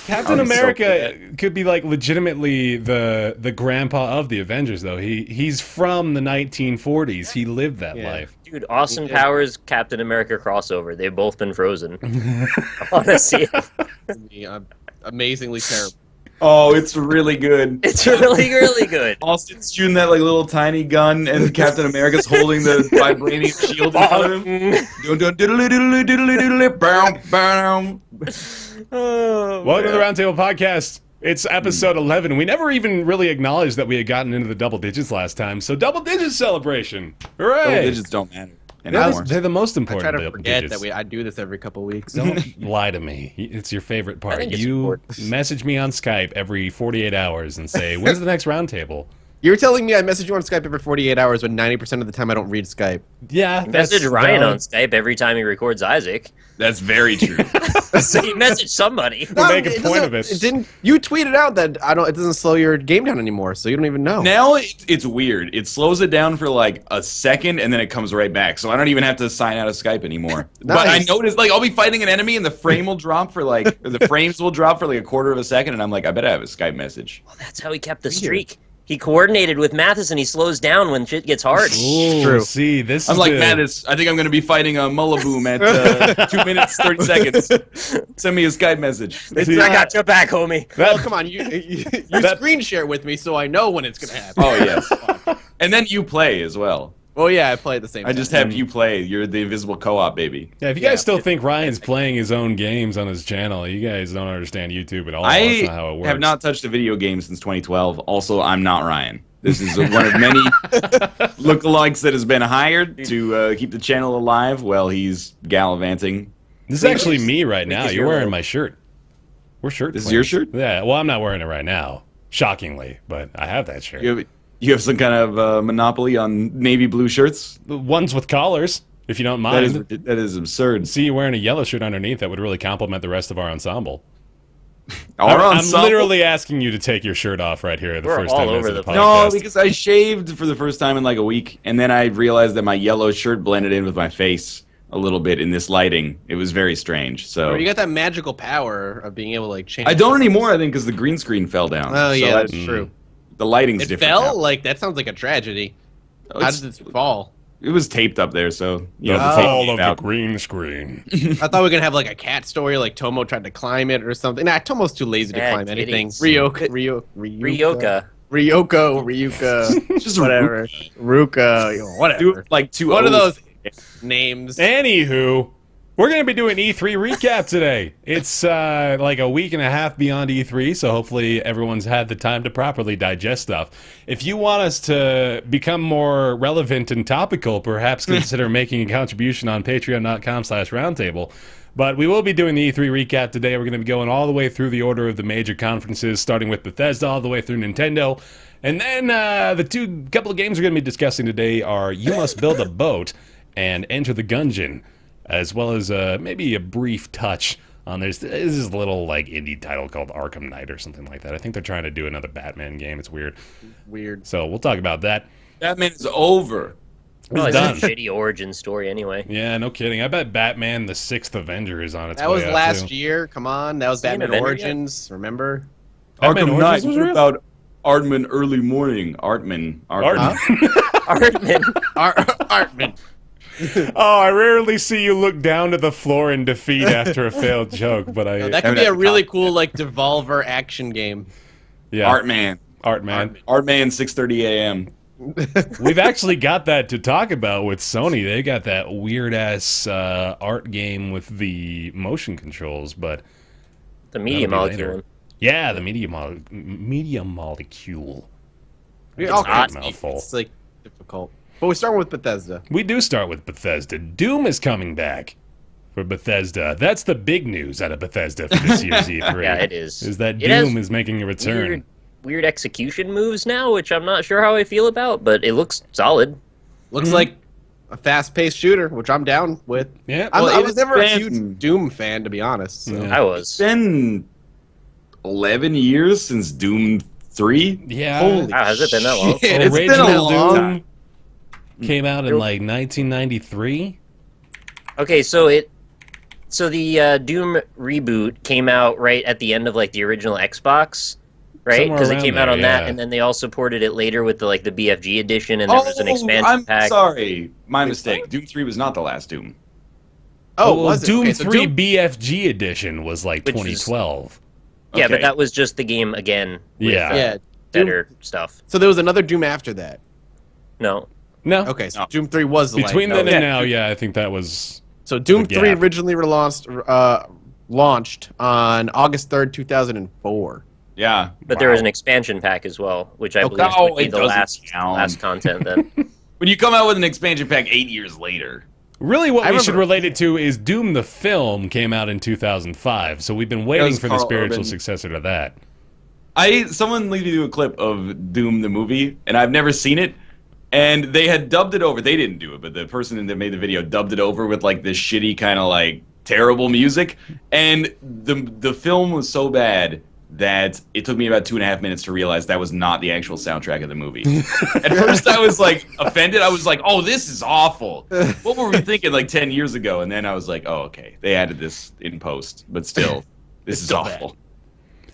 Captain America could be like legitimately the grandpa of the Avengers, though. He's from the 1940s. He lived that life. Dude, Austin Powers, Captain America crossover. They've both been frozen. I want to see it. Yeah, amazingly terrible. Oh, it's really good. It's really, really good. Austin's shooting that like little tiny gun, and Captain America's holding the vibranium shield in front of him. Welcome to the Roundtable Podcast. It's episode 11. We never even really acknowledged that we had gotten into the double digits last time, so double digits celebration. Hooray! Double digits don't matter anymore. They're the most I important. try to forget that I do this every couple weeks. Don't lie to me. It's your favorite part. think it's You important. message me on Skype every 48 hours and say, when's the next roundtable? You're telling me I message you on Skype every 48 hours when 90% of the time I don't read Skype. Yeah, that's Message Ryan valid. on Skype every time he records Isaac. That's very true. So you message somebody. We make a point of it. It didn't. You tweeted out that it doesn't slow your game down anymore, so you don't even know. Now it's weird. It slows it down for like a second, and then it comes right back. So I don't even have to sign out of Skype anymore. But I noticed, like, I'll be fighting an enemy, and the frame will drop for like, or the frames will drop for like a quarter of a second, and I'm like, I bet I have a Skype message. Well, that's how he kept the streak. He coordinated with Mathis, and he slows down when shit gets hard. Ooh, True. See, this I'm is like, the- Mattis, I think I'm going to be fighting a Mullaboom at 2 minutes, 30 seconds. Send me a Skype message. See, I got your back, homie. Well, come on, you screen share with me so I know when it's gonna happen. Oh, yes. And then you play as well. Oh yeah, I play at the same time. I just have you play. You're the invisible co-op, baby. Yeah, if you guys still think Ryan's playing his own games on his channel, you guys don't understand YouTube at all. That's not how it works. have not touched a video game since 2012. Also, I'm not Ryan. This is one of many lookalikes that has been hired to keep the channel alive while he's gallivanting. This is actually me right now. You're wearing my shirt. We're shirt. This is twins. your shirt? Yeah. Well, I'm not wearing it right now, shockingly, but I have that shirt. You have some kind of monopoly on navy blue shirts? The ones with collars, if you don't mind. That is absurd. See you wearing a yellow shirt underneath. That would really complement the rest of our ensemble. I'm I'm literally asking you to take your shirt off right here the We're first all time over over the the podcast. No, because I shaved for the first time in like a week, and then I realized that my yellow shirt blended in with my face a little bit in this lighting. It was very strange. So You got that magical power of being able to like change. I don't anymore, I think, because the green screen fell down. Oh yeah, So that's true. The lighting's It different fell now. like that sounds like a tragedy. Oh, How it's- did it fall? It was taped up there, so you The know, the tape fall came of the out. green screen. I thought we were gonna have like a cat story, like Tomo tried to climb it or something. Nah, Tomo's too lazy to Yeah, climb anything. kitties. Ryuka. Ryuka. Just Whatever. Ruka. Whatever. Do it like two One of O's. those names. Anywho, we're going to be doing E3 Recap today. It's like a week and a half beyond E3, so hopefully everyone's had the time to properly digest stuff. If you want us to become more relevant and topical, perhaps consider making a contribution on patreon.com/roundtable. But we will be doing the E3 Recap today. We're going to be going all the way through the order of the major conferences, starting with Bethesda all the way through Nintendo. And then the couple of games we're going to be discussing today are You Must Build a Boat and Enter the Gungeon, as well as maybe a brief touch on this is a little like indie title called Arkham Knight or something like that. I think they're trying to do another Batman game. It's weird. Weird. So we'll talk about that. Batman's over. Well, It's it's done. a shitty origin story anyway. Yeah, no kidding. I bet Batman the Sixth Avenger is on its That way was out, last too. year. Come on, that was Seen Batman Avenger Origins. Remember? Batman Arkham Knight. Origins was What real? about Ardman Early Morning? Artman. Artman. Artman. Oh, I rarely see you look down to the floor in defeat after a failed joke, but I... That could be a really cool like Devolver action game. yeah, Artman. Artman. Artman 6:30 a.m. We've actually got that to talk about with Sony. They got that weird-ass art game with the motion controls, but... The media That'll be molecule. later. Yeah, the media molecule. It's All not. kinds of mouthful. It's like difficult. But we start with Bethesda. We do start with Bethesda. Doom is coming back for Bethesda. That's the big news out of Bethesda for this year's E3. Yeah, it is. Is that It has Doom is making a return. Weird execution moves now, which I'm not sure how I feel about, but it looks solid. Looks like a fast-paced shooter, which I'm down with. Yeah. I was never a been- huge Doom fan, to be honest. So. Yeah. I was. It's been 11 years since Doom 3. Yeah. Holy Wow, has it been that long? shit, it's been Original a long time. Doom came out in like 1993. Okay, so it So the Doom reboot came out right at the end of like the original Xbox, right? Somewhere Because it around came out there, on that, yeah. and then they also ported it later with the the BFG edition, and there was an expansion I'm pack. sorry. My mistake. Doom 3 was not the last Doom. Oh, well, was it? Doom Okay, so 3 Doom- BFG edition was like Which is- 2012. Yeah, Okay. but that was just the game again. With, Yeah. Yeah. Doom, better stuff. so there was another Doom after that. No. No. Okay, so No. Doom 3 was the Between last. then and Yeah. now, yeah, I think that was. So Doom the 3 gap. originally launched on August 3rd, 2004. Yeah. But there was an expansion pack as well, which I Okay. believe Oh, would be it the doesn't count. last content then. When you come out with an expansion pack 8 years later. Really, what I we should remember- relate it to is Doom the film came out in 2005, so we've been waiting was for the Carl spiritual Urban. successor to that. Someone leaked me a clip of Doom the movie, and I've never seen it. And they had dubbed it over. They didn't do it, but the person that made the video dubbed it over with like this shitty kind of like terrible music. And the film was so bad that it took me about 2.5 minutes to realize that was not the actual soundtrack of the movie. At first, I was like offended. I was like, "Oh, this is awful. What were we thinking like 10 years ago?" And then I was like, "Oh, okay, they added this in post, but still, this is still awful."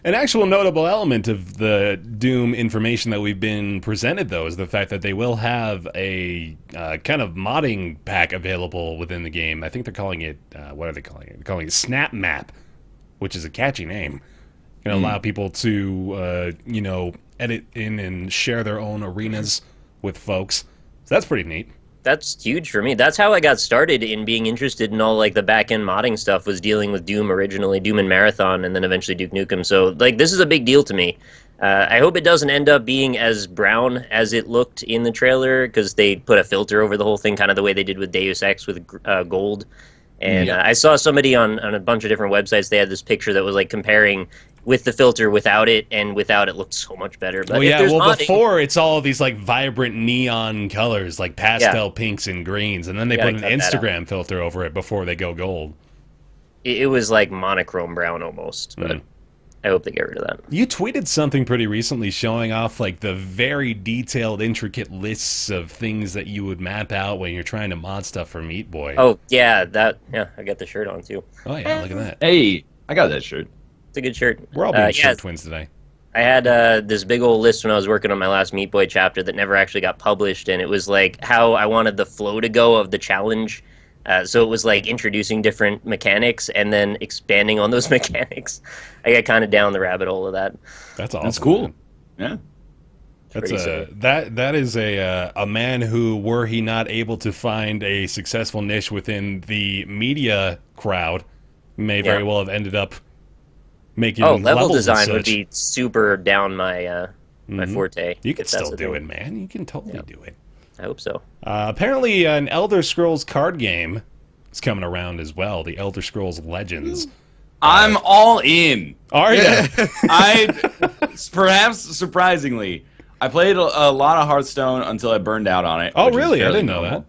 An actual notable element of the Doom information that we've been presented, though, is the fact that they will have a kind of modding pack available within the game. I think they're calling it, what are they calling it? They're calling it Snap Map, which is a catchy name. Going to allow people to, edit in and share their own arenas with folks. So that's pretty neat. That's huge for me. That's how I got started in being interested in all like the back end modding stuff, was dealing with Doom originally, Doom and Marathon, and then eventually Duke Nukem. So like this is a big deal to me. I hope it doesn't end up being as brown as it looked in the trailer, because they put a filter over the whole thing, kind of the way they did with Deus Ex with gold. And I saw somebody on a bunch of different websites, they had this picture that was like comparing with the filter, without it, and without it looked so much better. But Well, if yeah, there's modding, before it's all these like vibrant neon colors, like pastel pinks and greens, and then they gotta put an cut that out. Instagram filter over it before they go gold. it was like monochrome brown almost. But I hope they get rid of that. You tweeted something pretty recently showing off like the very detailed, intricate lists of things that you would map out when you're trying to mod stuff for Meat Boy. Oh yeah, I got the shirt on too. Oh, yeah, look at that. Hey, I got that shirt. It's a good shirt. We're all being yeah, shirt twins today. I had this big old list when I was working on my last Meat Boy chapter that never actually got published, and it was like how I wanted the flow to go of the challenge. So it was like introducing different mechanics and then expanding on those mechanics. I got kind of down the rabbit hole of that. That's awesome. That's cool. Man. Yeah. That's Pretty sick. that is a man who, were he not able to find a successful niche within the media crowd, may very well have ended up making Oh, level levels and design would such. be super down my my forte. You can if that's still the do thing. it, man. You can totally do it. I hope so. Apparently, an Elder Scrolls card game is coming around as well. The Elder Scrolls Legends. I'm all in. Are you? Perhaps surprisingly, I played a lot of Hearthstone until I burned out on it. Oh, which is really? I fairly didn't know normal.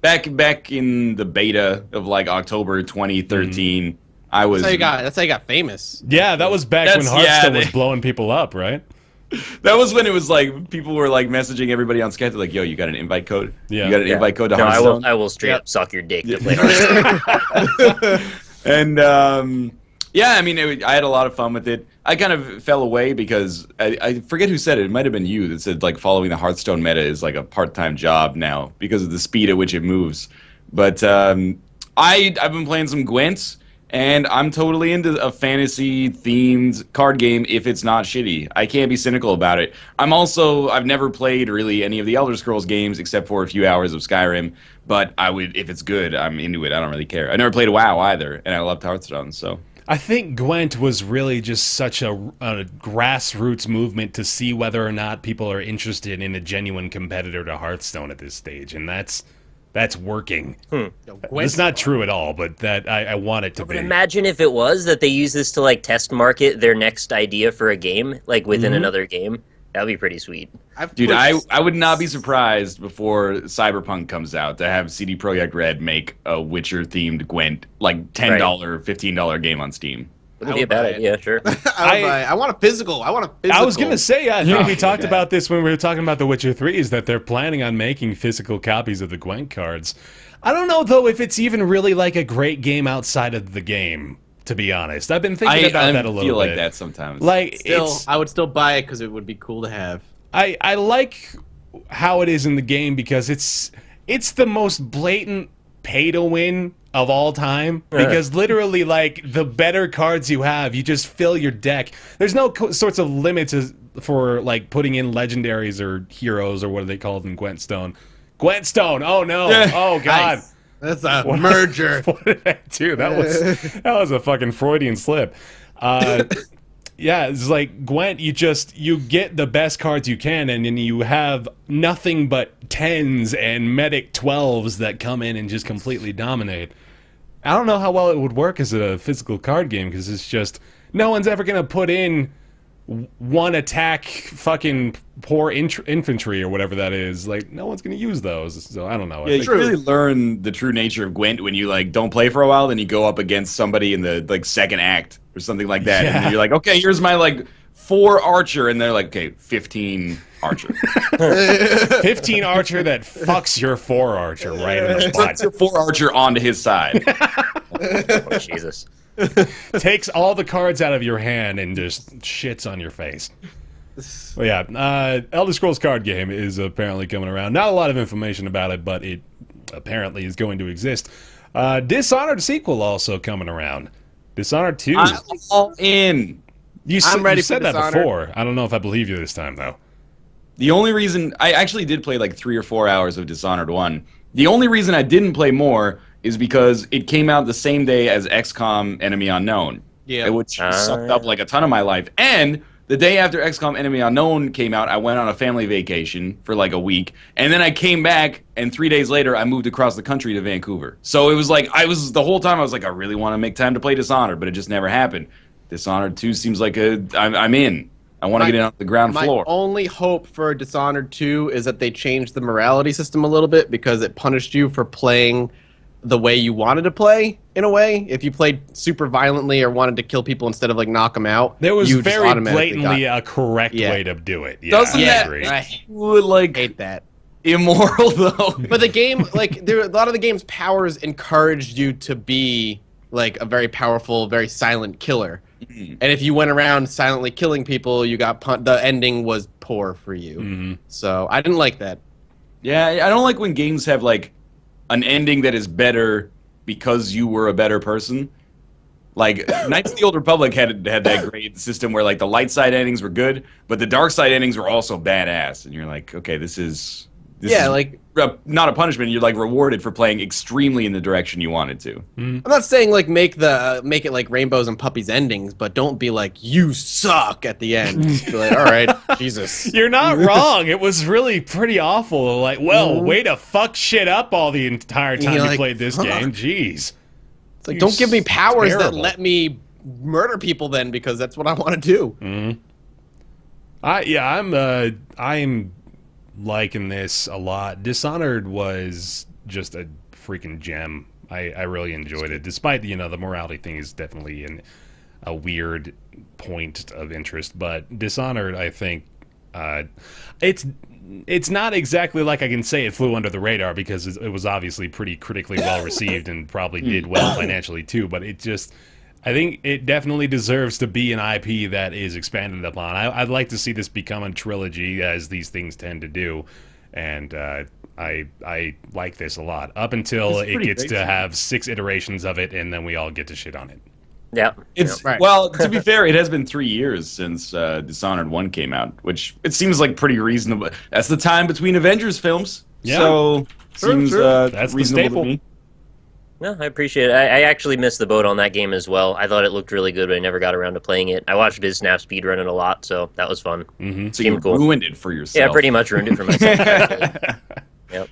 Back in the beta of like October 2013, I was. That's how you got famous. Yeah, that was back when That's- Hearthstone yeah, was they- blowing people up, right? That was when it was like people were like messaging everybody on Skype. They're like, "Yo, you got an invite code? Yeah. You got an invite code to No, Hearthstone?" I will straight up suck your dick to play Hearthstone. And yeah, I mean, I had a lot of fun with it. I kind of fell away because I forget who said it. It might have been you that said like following the Hearthstone meta is like a part-time job now because of the speed at which it moves. But I've been playing some Gwent, and I'm totally into a fantasy-themed card game if it's not shitty. I can't be cynical about it. I've never played really any of the Elder Scrolls games except for a few hours of Skyrim, but if it's good, I'm into it. I don't really care. I never played WoW either, and I loved Hearthstone, so... I think Gwent was really just such a grassroots movement to see whether or not people are interested in a genuine competitor to Hearthstone at this stage, and that's working. It's not true at all, but that I want it to But be. imagine if it was that they use this to like test market their next idea for a game, like within another game. That would be pretty sweet. Dude, I would not be surprised before Cyberpunk comes out to have CD Projekt Red make a Witcher-themed Gwent, like $10, $15 game on Steam. Wouldn't be a bad idea, sure. I want a physical. I want a physical. I was going to say, I think we talked okay. about this when we were talking about The Witcher 3, is that they're planning on making physical copies of the Gwent cards. I don't know though if it's even really like a great game outside of the game. To be honest, I've been thinking about that a little bit. I feel like that sometimes. Like, I would still buy it because it would be cool to have. I like how it is in the game because it's the most blatant pay to win of all time, because literally, like, the better cards you have, you just fill your deck. There's no sorts of limits for like putting in legendaries or heroes or what are they called in Gwentstone. Gwentstone. Oh no. Oh god. Nice. That's a merger. What did I do? That was a fucking Freudian slip. Yeah, it's like Gwent, you get the best cards you can, and then you have nothing but 10s and medic 12s that come in and just completely dominate. I don't know how well it would work as a physical card game, because it's just, no one's ever going to put in one attack fucking poor infantry or whatever that is. Like, no one's going to use those, so I don't know. Yeah, you really learn the true nature of Gwent when you, like, don't play for a while, then you go up against somebody in the, like, second act or something like that, and you're like, okay, here's my, like, 4 archer, and they're like, okay, 15 archer. 15 archer that fucks your 4 archer right in the butt. Puts your 4 archer onto his side. Oh, Jesus. Takes all the cards out of your hand and just shits on your face. Well, yeah, Elder Scrolls card game is apparently coming around. Not a lot of information about it, but it apparently is going to exist. Dishonored sequel also coming around. Dishonored 2. I'm all in. I'm ready you said for that Dishonored. before. I don't know if I believe you this time, though. The only reason I actually did play like 3 or 4 hours of Dishonored 1. The only reason I didn't play more is because it came out the same day as XCOM Enemy Unknown. Yeah. Which sucked up like a ton of my life. And the day after XCOM Enemy Unknown came out, I went on a family vacation for like a week. And then I came back, and 3 days later, I moved across the country to Vancouver. So it was like, the whole time I was like, I really want to make time to play Dishonored, but it just never happened. Dishonored 2 seems like I'm in. I want to get in on the ground floor. My only hope for Dishonored 2 is that they changed the morality system a little bit, because it punished you for playing the way you wanted to play, in a way. If you played super violently or wanted to kill people insteod of like knock them out, there was you just very automatically blatantly a correct way to do it. Yeah, Doesn't I that agree. I would like hate that. immoral though? But the game, like, a lot of the game's powers encouraged you to be like a very powerful, very silent killer. And if you went around silently killing people, you got the ending was poor for you. So I didn't like that. Yeah, I don't like when games have like an ending that is better because you were a better person. Like Knights of the Old Republic had that great system where like the light side endings were good, but the dark side endings were also badass. And you're like, okay, this is like not a punishment. You're like rewarded for playing extremely in the direction you wanted to. I'm not saying like make it like rainbows and puppies endings, but don't be like you suck at the end. Be like, all right, Jesus. You're not wrong. It was really pretty awful. Like, well, way to fuck shit up all the entire time you played this game. Jeez. It's like, don't give me powers that let me murder people then, because that's what I want to do. I'm liking this a lot. Dishonored was just a freaking gem. I really enjoyed it, despite the morality thing is definitely a weird point of interest. But Dishonored, I think, it's not exactly like I can say it flew under the radar, because it was obviously pretty critically well received and probably did well financially too. But I think it definitely deserves to be an IP that is expanded upon. I'd like to see this become a trilogy, as these things tend to do, and I like this a lot. Up until it gets to have 6 iterations of it, and then we all get to shit on it. Yeah. Well, to be fair, it has been 3 years since Dishonored 1 came out, which it seems like pretty reasonable. That's the time between Avengers films. Yeah. So seems That's reasonable the to me. No, I appreciate it. I actually missed the boat on that game as well. I thought it looked really good, but I never got around to playing it. I watched BizSnap speedrun it a lot, so that was fun. So you ruined it for yourself. Yeah, pretty much ruined it for myself. Actually. Yep.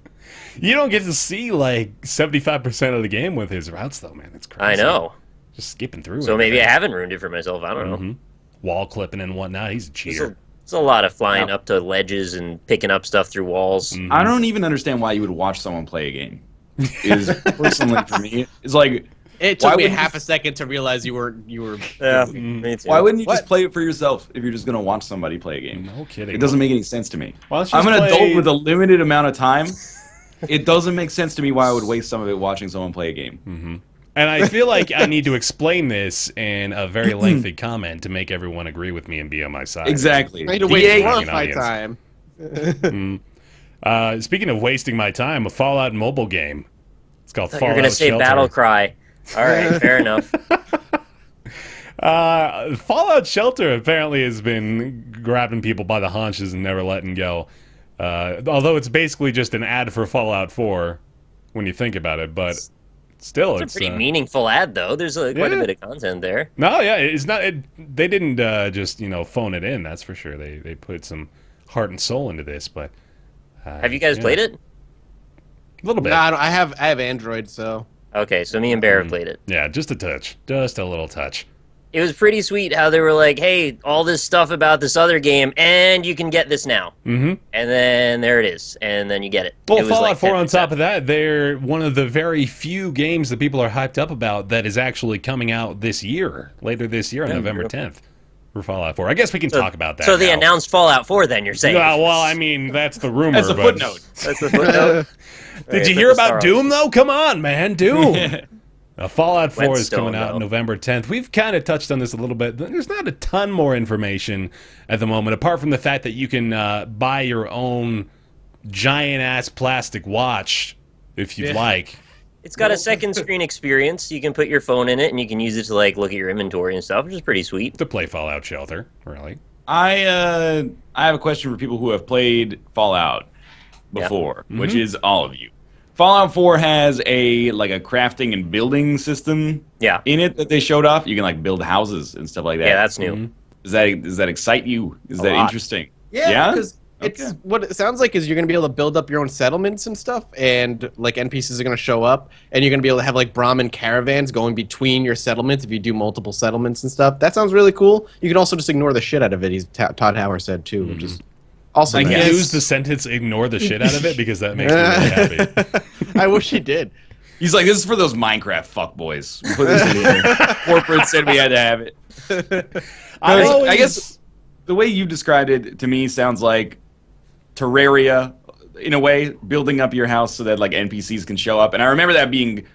You don't get to see like 75% of the game with his routes, though, man. It's crazy. I know. Just skipping through. So maybe I haven't ruined it for myself. I don't know. Wall clipping and whatnot. He's a cheater. It's a lot of flying up to ledges and picking up stuff through walls. I don't even understand why you would watch someone play a game. Is personally for me, it's like it took me half a second to realize you were. Yeah, me too. Why wouldn't you just play it for yourself if you're just gonna watch somebody play a game? No kidding. It doesn't make any sense to me. Well, I'm an adult with a limited amount of time. it doesn't make sense to me why I would waste some of it watching someone play a game. Mm-hmm. And I feel like I need to explain this in a very lengthy comment to make everyone agree with me and be on my side. Exactly. I need to waste more of my time. Speaking of wasting my time, a Fallout mobile game. It's called Fallout You're going to say Shelter. Battle Cry. All right, fair enough. Fallout Shelter apparently has been grabbing people by the haunches and never letting go. Although it's basically just an ad for Fallout 4 when you think about it, but still, It's a pretty meaningful ad, though. There's quite a bit of content there. No, yeah, it's not. They didn't just phone it in. That's for sure. They put some heart and soul into this. But have you guys played it? A little bit. No, I have Android, so. Okay, so me and Bear have played it. Yeah, just a touch, just a little touch. It was pretty sweet how they were like, hey, all this stuff about this other game, and you can get this now. Mm-hmm. And then there it is, and then you get it. Well, it was Fallout like 4 on top of that, they're one of the very few games that people are hyped up about that is actually coming out this year, later this year on November 10th for Fallout 4. I guess we can talk about that So they now. announced Fallout 4 then, you're saying? Well, I mean, that's the rumor. That's a footnote. That's the footnote. Did you hear about Doom, though? Come on, man, Doom. Fallout 4 is coming out November 10th. We've kind of touched on this a little bit. There's not a ton more information at the moment, apart from the fact that you can buy your own giant-ass plastic watch if you'd like. It's got a second screen experience. You can put your phone in it, and you can use it to look at your inventory and stuff, which is pretty sweet. To play Fallout Shelter, really. I have a question for people who have played Fallout before, which is all of you. Fallout 4 has a crafting and building system in it that they showed off. You can build houses and stuff like that. Yeah, that's new. Does that excite you? Is that interesting? Yeah, because it's what it sounds like is you're going to be able to build up your own settlements and stuff, and NPCs are going to show up, and you're going to be able to have Brahmin caravans going between your settlements if you do multiple settlements and stuff. That sounds really cool. You can also just ignore the shit out of it. Todd Howard said too, which is also nice. Use the sentence "ignore the shit out of it" because that makes me really happy. I wish he did. He's like, this is for those Minecraft fuckboys. We put this in here. Corporate said we had to have it. I guess the way you described it to me sounds like Terraria, in a way, building up your house so that NPCs can show up. And I remember that being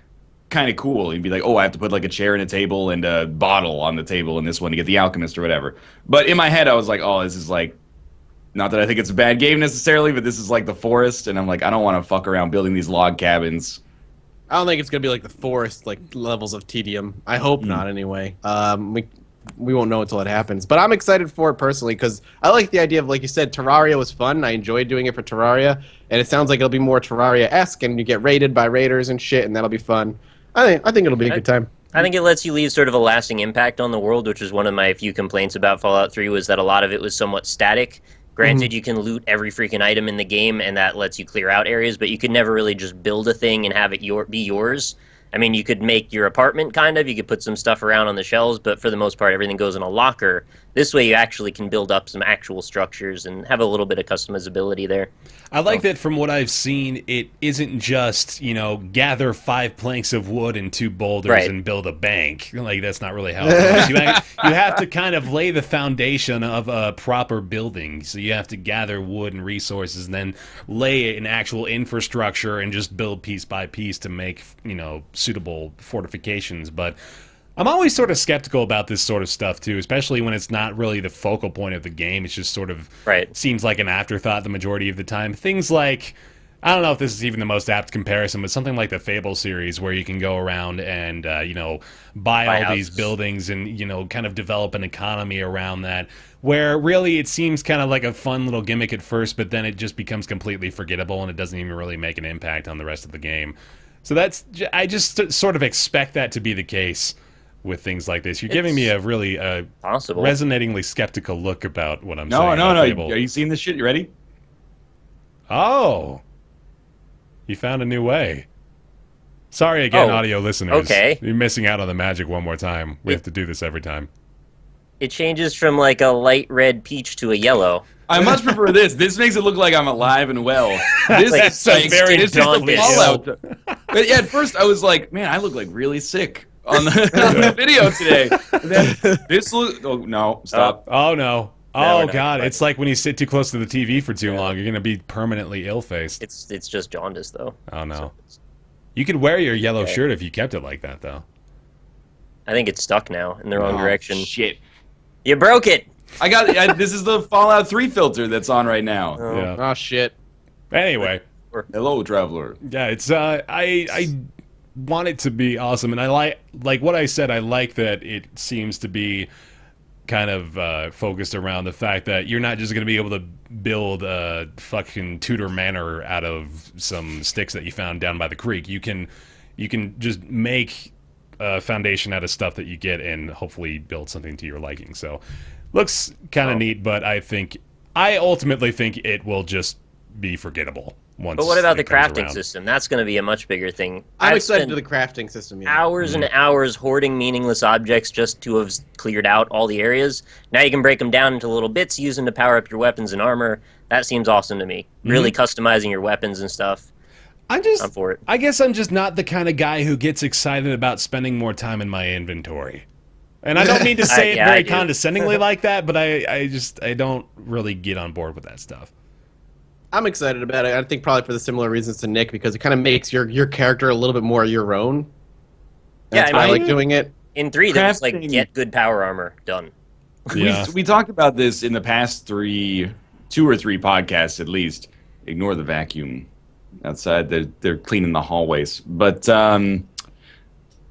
kind of cool. You'd be like, oh, I have to put a chair and a table and a bottle on the table in this one to get the alchemist or whatever. But in my head, I was like, oh, this is not that I think it's a bad game necessarily, but this is the forest, and I'm like, I don't want to fuck around building these log cabins. I don't think it's gonna be the forest levels of tedium. I hope not. Anyway, we won't know until it happens. But I'm excited for it personally because I like the idea of, like you said, Terraria was fun. I enjoyed doing it for Terraria, and it sounds like it'll be more Terraria-esque, and you get raided by raiders and shit, and that'll be fun. I think it'll be a good time. I think it lets you leave sort of a lasting impact on the world, which is one of my few complaints about Fallout 3 was that a lot of it was somewhat static. Granted, you can loot every freaking item in the game, and that lets you clear out areas, but you could never really just build a thing and have it be yours. I mean, you could make your apartment, kind of. You could put some stuff around on the shelves, but for the most part, everything goes in a locker. This way, you actually can build up some actual structures and have a little bit of customizability there. I like that from what I've seen, it isn't just, gather 5 planks of wood and 2 boulders and build a bank. That's not really how it works. You have to kind of lay the foundation of a proper building. So you have to gather wood and resources and then lay an actual infrastructure and just build piece by piece to make, suitable fortifications. But I'm always sort of skeptical about this sort of stuff, too, especially when it's not really the focal point of the game. It's just sort of seems like an afterthought the majority of the time. Things like, I don't know if this is even the most apt comparison, but something like the Fable series where you can go around and, buy all houses. these buildings and, kind of develop an economy around that, where really it seems kind of like a fun little gimmick at first, but then it just becomes completely forgettable and it doesn't even really make an impact on the rest of the game. So I just sort of expect that to be the case with things like this. You're giving me a really resonatingly skeptical look about what I'm saying. No. Are you seeing this shit? You ready? Oh. You found a new way. Sorry again, audio listeners. Okay. You're missing out on the magic one more time. We have to do this every time. It changes from a light red peach to a yellow. I much prefer this. This makes it look like I'm alive and well. This is the Fallout. But yeah, at first I was like, man, I look really sick on the video today. And then this look. Oh no! Stop. Oh no! Oh God, it's like when you sit too close to the TV for too long, you're gonna be permanently ill-faced. It's just jaundice though. Oh no. So You could wear your yellow shirt if you kept it like that, though. I think it's stuck now in the wrong direction. Shit. You broke it. This is the Fallout 3 filter that's on right now. Oh. Yeah. Oh shit. Anyway, Hello, traveler. yeah, it's I want it to be awesome, and I like what I said. I like that it seems to be kind of focused around the fact that you're not just going to be able to build a fucking Tudor manor out of some sticks that you found down by the creek. You can just make a foundation out of stuff that you get and hopefully build something to your liking. So looks kind of neat, but I ultimately think it will just be forgettable once. But what about the it comes crafting around. system? That's going to be a much bigger thing. I'm I've excited spent for the crafting system. Yeah. hours and hours hoarding meaningless objects just to have cleared out all the areas. Now you can break them down into little bits, use them to power up your weapons and armor. That seems awesome to me. Really customizing your weapons and stuff. I'm for it. I guess I'm just not the kind of guy who gets excited about spending more time in my inventory. And I don't mean to say it I very do. condescendingly like that, but I don't really get on board with that stuff. I'm excited about it. I think probably for the similar reasons to Nick, because it kind of makes your character a little bit more your own. Yeah, That's I why I mean- like doing it. In 3, there was like, Crafting- get good power armor. Done. Yeah. We talked about this in the past 2 or 3 podcasts at least. Ignore the vacuum outside. They're cleaning the hallways. But my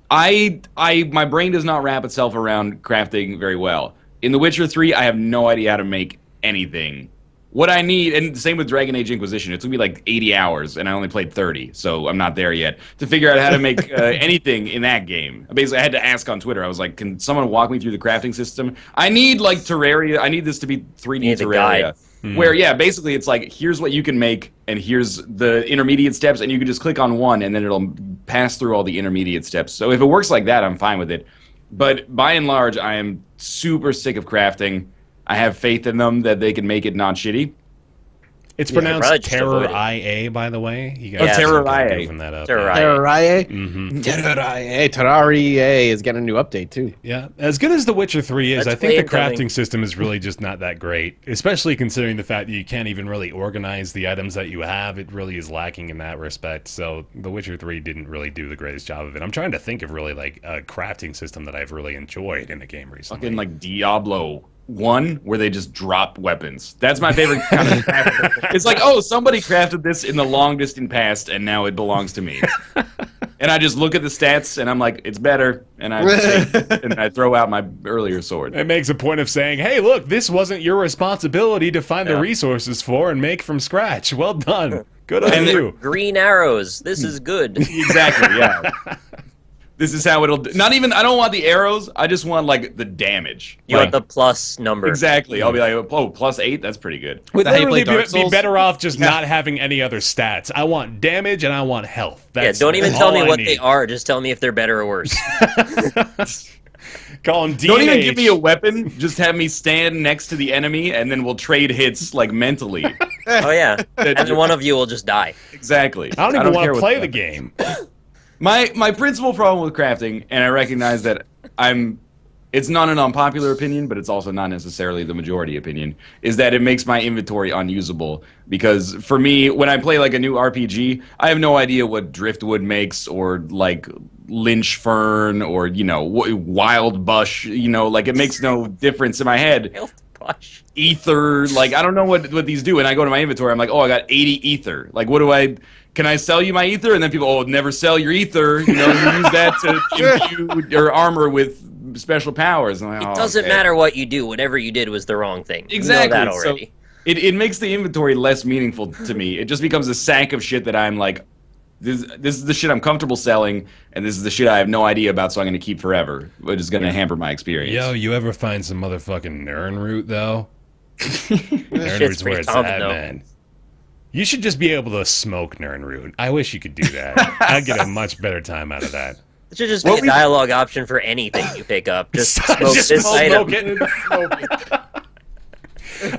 brain does not wrap itself around crafting very well. In The Witcher 3, I have no idea how to make anything. What I need, and the same with Dragon Age Inquisition, it took me like 80 hours, and I only played 30, so I'm not there yet, to figure out how to make anything in that game. Basically, I had to ask on Twitter. I was like, can someone walk me through the crafting system? I need, like, Terraria. I need this to be 3D need a Terraria. guide. Where, yeah, basically it's like, here's what you can make, and here's the intermediate steps, and you can just click on one, and then it'll pass through all the intermediate steps. So if it works like that, I'm fine with it. But by and large, I am super sick of crafting. I have faith in them that they can make it not shitty. It's probably pronounced just avoid it. Terraria, by the way. You Oh, Terraria. Open that up. Terraria. Terraria. Mm-hmm. Terraria is getting a new update too. Yeah, as good as The Witcher 3 is, Let's I think the play it, crafting coming. system is really just not that great, especially considering the fact that you can't even really organize the items that you have. It really is lacking in that respect, so The Witcher 3 didn't really do the greatest job of it. I'm trying to think of really, like, a crafting system that I've really enjoyed in a game recently. Fucking like Diablo 1, where they just drop weapons. That's my favorite kind of crafting. It's like, oh, somebody crafted this in the long distant past, and now it belongs to me. And I just look at the stats, and I'm like, it's better. And I throw out my earlier sword. It makes a point of saying, hey, look, this wasn't your responsibility to find the resources for and make from scratch. Well done. Good on you. Green arrows. This is good. Exactly, yeah. This is how it'll do. Not even, I don't want the arrows. I just want, like, the damage. You Like, want the plus number. exactly. I'll be like, oh, +8? That's pretty good. Would that how you literally play Dark be Souls? better off just not having any other stats. I want damage and I want health. Yeah, That's don't even all tell me I what need. they are. Just tell me if they're better or worse. Call them DNH. Don't even give me a weapon. Just have me stand next to the enemy, and then we'll trade hits, like, mentally. Oh, yeah. And then one of you will just die. Exactly. I don't even want care to what play the weapon. game. My principal problem with crafting, and I recognize that it's not an unpopular opinion, but it's also not necessarily the majority opinion, is that it makes my inventory unusable. Because for me, when I play like a new RPG, I have no idea what driftwood makes, or like lynch fern, or, you know, wild bush, you know, like it makes no difference in my head. Gosh. Ether, like I don't know what these do, and I go to my inventory, I'm like, oh, I got 80 ether. Like, what do I? Can I sell you my ether? And then people, oh, never sell your ether. You know, you use that to imbue your armor with special powers. And I'm like, It oh, doesn't okay. matter what you do. Whatever you did was the wrong thing. Exactly. You know that already. So it makes the inventory less meaningful to me. It just becomes a sack of shit that I'm like, this is the shit I'm comfortable selling, and this is the shit I have no idea about, so I'm going to keep forever, which is going to hamper my experience. Yo, you ever find some motherfucking Nirnroot, though? Shit's Nirnroot's where pretty it's common, at, though. man. You should just be able to smoke Nirnroot. I wish you could do that. I'd get a much better time out of that. It should just be a dialogue option for anything you pick up. Just smoke Just this smoke item. it.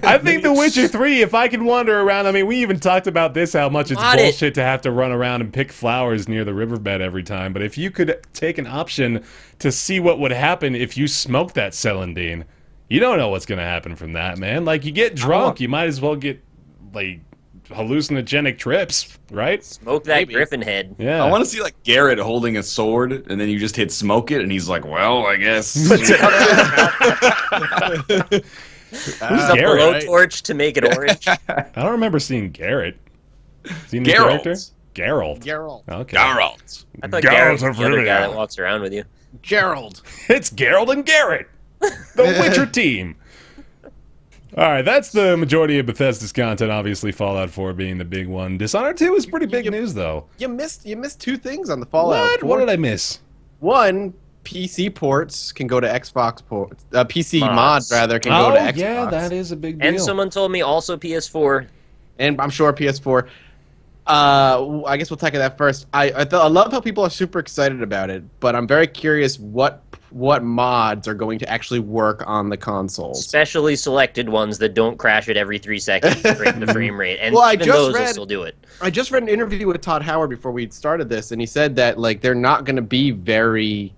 I think The Witcher 3, if I could wander around, I mean, we even talked about this, how much it's Mod it. bullshit to have to run around and pick flowers near the riverbed every time, but if you could take an option to see what would happen if you smoked that celandine, You don't know what's gonna happen from that, man. Like, you get drunk, you might as well get like hallucinogenic trips, right? Smoke that Griffin head. Yeah. I want to see like Garrett holding a sword, and then you just hit smoke it, and he's like, "Well, I guess." Use a Garrett, blowtorch to make it orange. I don't remember seeing Garrett. Seen the Geralt. character? Geralt. Geralt. Okay. Geralt. I thought Geralt Garrett's of the other guy Rivia. that walks around with you. Gerald. It's Geralt and Garrett, the Witcher team. All right, that's the majority of Bethesda's content. Obviously, Fallout 4 being the big one. Dishonored 2 is pretty big news, though. You missed two things on the Fallout. What? 4. What did I miss? One, PC ports can go to Xbox ports. PC Mods. mods rather can go to Xbox. yeah, that is a big deal. And someone told me also PS4. And I'm sure PS4. I guess we'll tackle that first. I love how people are super excited about it, but I'm very curious what mods are going to actually work on the consoles. Specially selected ones that don't crash it every 3 seconds to break the frame rate. And Well, I even just those will read- still do it. I just read an interview with Todd Howard before we started this, and he said that like they're not going to be very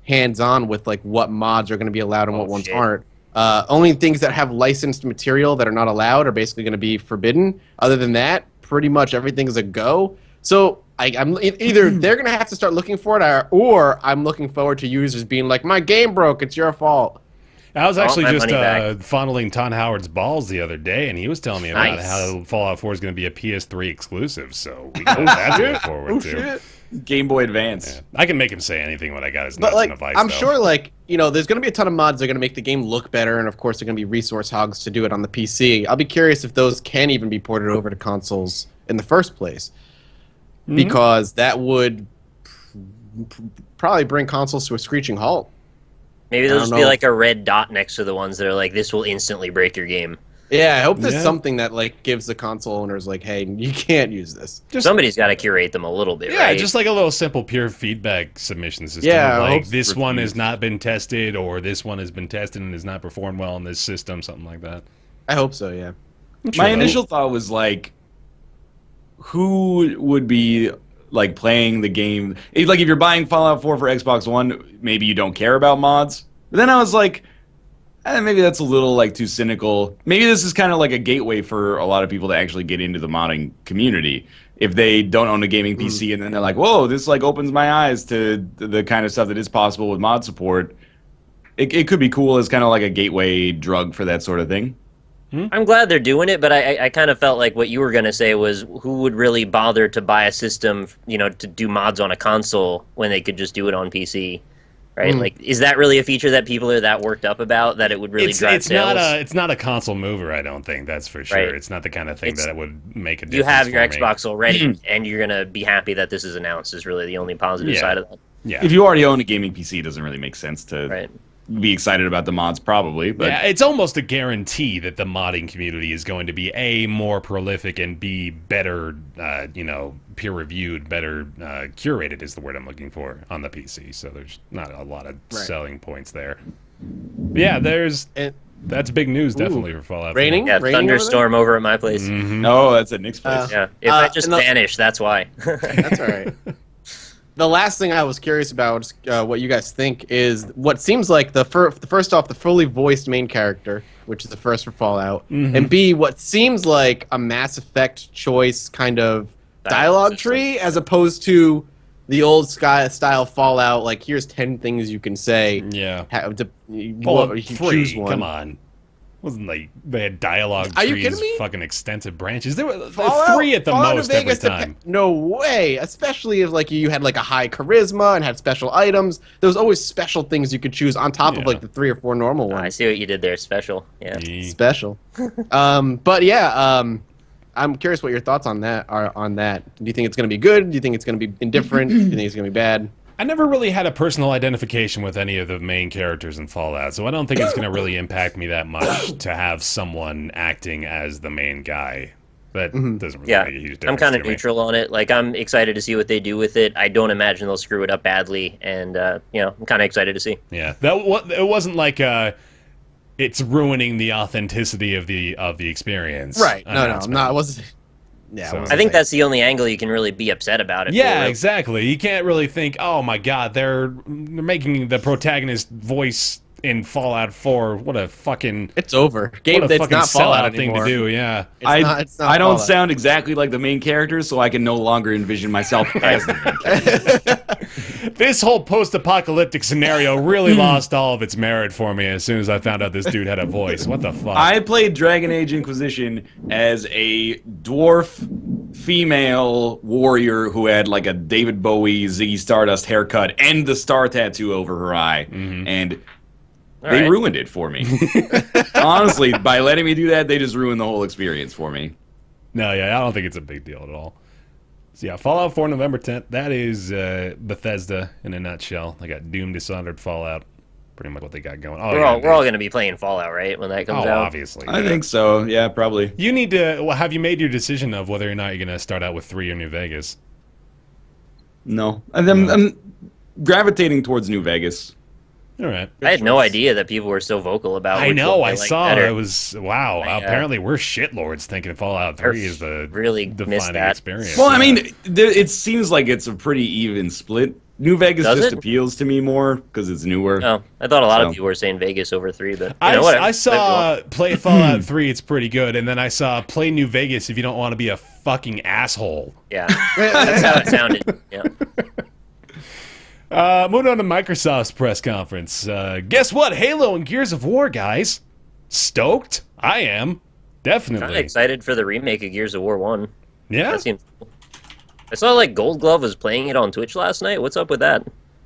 hands-on with like what mods are going to be allowed and what ones shit. aren't. Only things that have licensed material that are not allowed are basically going to be forbidden. Other than that, pretty much everything is a go. So I'm either they're going to have to start looking for it, or I'm looking forward to users being like, "My game broke. It's your fault." I was actually my just money back. fondling Todd Howard's balls the other day, and he was telling me about Nice. how Fallout 4 is going to be a PS3 exclusive, so we got that to look forward to. Shit. Game Boy Advance. Yeah. I can make him say anything when I got his But nuts in a like, vice, I'm though. sure like there's going to be a ton of mods that are going to make the game look better, and of course they're going to be resource hogs to do it on the PC. I'll be curious if those can even be ported over to consoles in the first place, because that would probably bring consoles to a screeching halt. Maybe I there'll don't just be know. like a red dot next to the ones that are like, this will instantly break your game. Yeah, I hope there's Yeah. something that like gives the console owners like, hey, you can't use this. Somebody's got to curate them a little bit, Yeah, right? just like a little simple peer feedback submission system. Yeah, I like hope this for one reviews. has not been tested, or this one has been tested and has not performed well in this system, something like that. I hope so. Yeah. My initial thought was like, who would be like playing the game? Like if you're buying Fallout 4 for Xbox One, maybe you don't care about mods. But then I was like, maybe that's a little like too cynical. Maybe this is kind of like a gateway for a lot of people to actually get into the modding community. If they don't own a gaming PC and then they're like, whoa, this like opens my eyes to the kind of stuff that is possible with mod support. It could be cool as kind of like a gateway drug for that sort of thing. I'm glad they're doing it, but I kind of felt like what you were going to say was who would really bother to buy a system, to do mods on a console when they could just do it on PC, right? Like, is that really a feature that people are that worked up about, that it would really drive sales? It's not a console mover, I don't think, that's for sure. Right. It's not the kind of thing that it would make a difference. You have your for me. Xbox already, and you're going to be happy that this is announced is really the only positive Yeah. side of that. Yeah. If you already own a gaming PC, it doesn't really make sense to Right. be excited about the mods, probably. But Yeah, it's almost a guarantee that the modding community is going to be A, more prolific, and B, better, peer-reviewed, better curated is the word I'm looking for on the PC. So there's not a lot of selling points there. But yeah, that's big news definitely for Fallout 4. Raining? Yeah, Raining over there? thunderstorm over at my place. no, that's at Nick's place. Yeah, if I just and the- vanish, that's why. That's all right. The last thing I was curious about, what you guys think, is what seems like first off, the fully voiced main character, which is the first for Fallout, and B, what seems like a Mass Effect choice kind of dialogue system. tree, as opposed to the old style Fallout. Like, here's 10 things you can say. Yeah. You Well, choose 3, one. come on. Wasn't like they had dialogue Are you trees, kidding me? fucking extensive branches. There were Fallout- 3 at the Fallout New most every Vegas time. No way. Especially if like you had like a high charisma and had special items. There was always special things you could choose on top of Yeah. like the 3 or 4 normal I ones. see what you did there. Special. Yeah. Special. But yeah, I'm curious what your thoughts on that are. On that, do you think it's going to be good? Do you think it's going to be indifferent? Do you think it's going to be bad? I never really had a personal identification with any of the main characters in Fallout, so I don't think it's going to really impact me that much to have someone acting as the main guy. That doesn't really Yeah, make a huge difference. I'm kind of to me. neutral on it. Like, I'm excited to see what they do with it. I don't imagine they'll screw it up badly, and I'm kind of excited to see. Yeah, it wasn't like it's ruining the authenticity of the experience. Right. No, I'm announcement. not. I wasn't. Yeah. So- wasn't I think like- that's the only angle you can really be upset about it. Yeah, for. exactly. You can't really think, oh my god, they're making the protagonist voice in Fallout 4. What a fucking It's over. Game what a that's fucking not Fallout sellout thing to anymore. do. Yeah. It's not I don't Fallout. sound exactly like the main character, so I can no longer envision myself as the main character. This whole post-apocalyptic scenario really lost all of its merit for me as soon as I found out this dude had a voice. What the fuck? I played Dragon Age Inquisition as a dwarf female warrior who had like a David Bowie, Ziggy Stardust haircut and the star tattoo over her eye. And they ruined it for me. Honestly, by letting me do that, they just ruined the whole experience for me. No, yeah, I don't think it's a big deal at all. So yeah, Fallout 4 November 10th. That is Bethesda in a nutshell. They got Doom, Dishonored, Fallout. Pretty much what they got going. We're all going to be playing Fallout, right? When that comes out. Obviously. I think so. Yeah, probably. You need to. Well, have you made your decision of whether or not you're going to start out with 3 or New Vegas? No. I'm gravitating towards New Vegas. All right. I had no idea that people were so vocal about. I which know. one I they like saw. better. It was wow. Apparently, we're shitlords thinking Fallout 3 is the really missed defining that. experience. Well, I mean, it seems like it's a pretty even split. New Vegas Does just it? appeals to me more because it's newer. Oh, I thought a lot of So. people were saying Vegas over 3, but I saw play Fallout 3. It's pretty good, and then I saw play New Vegas if you don't want to be a fucking asshole. Yeah, that's how it sounded. Yeah. Moving on to Microsoft's press conference. Guess what? Halo and Gears of War, guys. Stoked? I am. Kind of Definitely. excited for the remake of Gears of War 1. Yeah? That seems cool. I saw like Gold Glove was playing it on Twitch last night. What's up with that?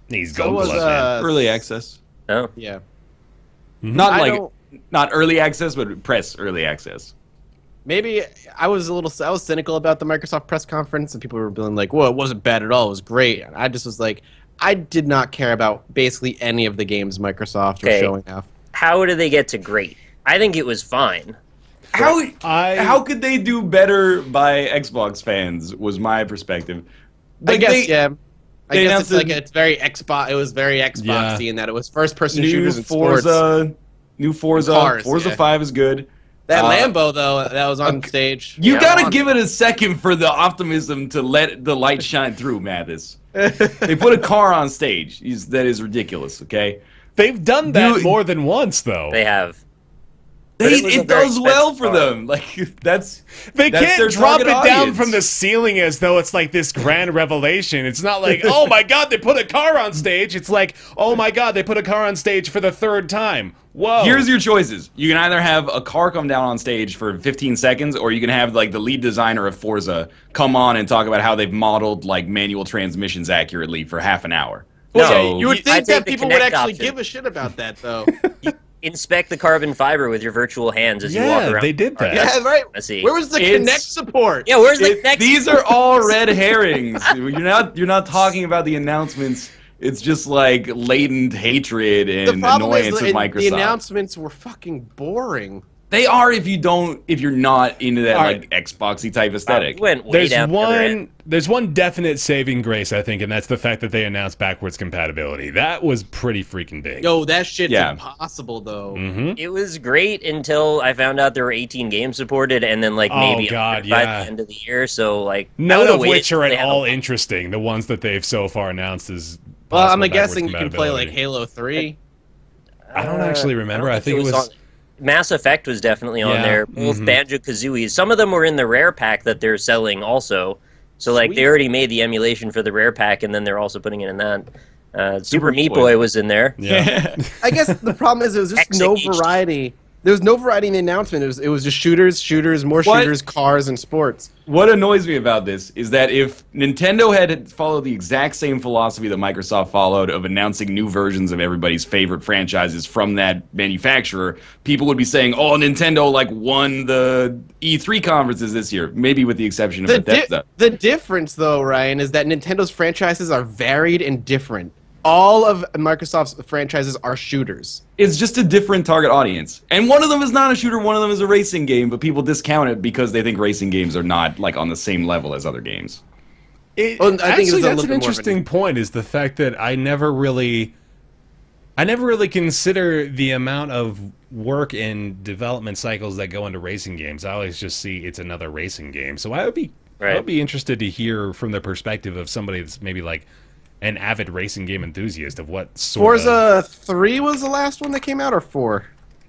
He's So gold was, glove, man. Early access. Oh, Yeah. Not I like don't- not early access, but press early access. Maybe I was cynical about the Microsoft press conference, and people were being like, "Well, it wasn't bad at all. It was great." And I just was like, I did not care about basically any of the games Microsoft were Okay. showing off. how did they get to great? I think it was fine. How could they do better by Xbox fans? Was my perspective. I Like, guess, yeah. I they guess it's announced like it's very Xbox. It was very Xboxy in that it was first-person New shooters and sports. Forza, new Forza, Cars, Forza yeah. 5 is good. That Lambo though, that was on stage. You Yeah, gotta on- give it a second for the optimism to let the light shine through, Mathis. They put a car on stage. That is ridiculous, okay? They've done that You- more than once, though. They have. But it was a It very does well expensive for car. them. Like that's They that's their can't drop it target down audience. from the ceiling as though it's like this grand revelation. It's not like, oh my god, they put a car on stage. It's like, oh my god, they put a car on stage for the 3rd time. Whoa. Here's your choices. You can either have a car come down on stage for 15 seconds, or you can have like the lead designer of Forza come on and talk about how they've modeled like manual transmissions accurately for half an hour. No, You would I'd think take that the people would Kinect actually option. give a shit about that, though. Inspect the carbon fiber with your virtual hands as you walk Yeah, around. they did that. Yeah, right. Let's see. Where was the It's- Kinect support? Yeah, where's the next? These are all red herrings. You're not talking about the announcements. It's just like latent hatred The and problem is annoyance of the Microsoft. announcements were fucking boring. They are if you're not into that All like Xboxy type aesthetic. We went way There's down the other end. there's one definite saving grace, I think, and that's the fact that they announced backwards compatibility. That was pretty freaking big. Yo, that shit's Yeah. impossible, though. Mm-hmm. It was great until I found out there were 18 games supported, and then like Oh, maybe God, by yeah. the end of the year. So like I None would've of waited which are till at they had all a- interesting. The ones that they've so far announced is Well, I'm possible guessing you backwards can play like compatibility. Halo 3. I don't actually remember. don't I think it was. on- Mass Effect was definitely on Yeah, there. Both mhm. Banjo-Kazooie. Some of them were in the rare pack that they're selling also. So like Sweet. they already made the emulation for the rare pack, and then they're also putting it in that. Super Meat Boy. Boy was in there. Yeah. I guess the problem is there was just no XHD. variety. There was no variety in the announcement. It was just shooters, more What? shooters, cars, and sports. What annoys me about this is that if Nintendo had followed the exact same philosophy that Microsoft followed of announcing new versions of everybody's favorite franchises from that manufacturer, people would be saying, "Oh, Nintendo like won the E3 conferences this year," maybe with the exception of Bethesda. The difference, though, Ryan, is that Nintendo's franchises are varied and different. All of Microsoft's franchises are shooters. It's just a different target audience. And one of them is not a shooter, one of them is a racing game, but people discount it because they think racing games are not like on the same level as other games. Well, I think Actually, it's a that's little an bit more of an- interesting point. Is the fact that I never really consider the amount of work and development cycles that go into racing games. I always just see it's another racing game. So I would be Right. interested to hear from the perspective of somebody that's maybe like an avid racing game enthusiast of what sort Forza 3 was the last one that came out, or 4?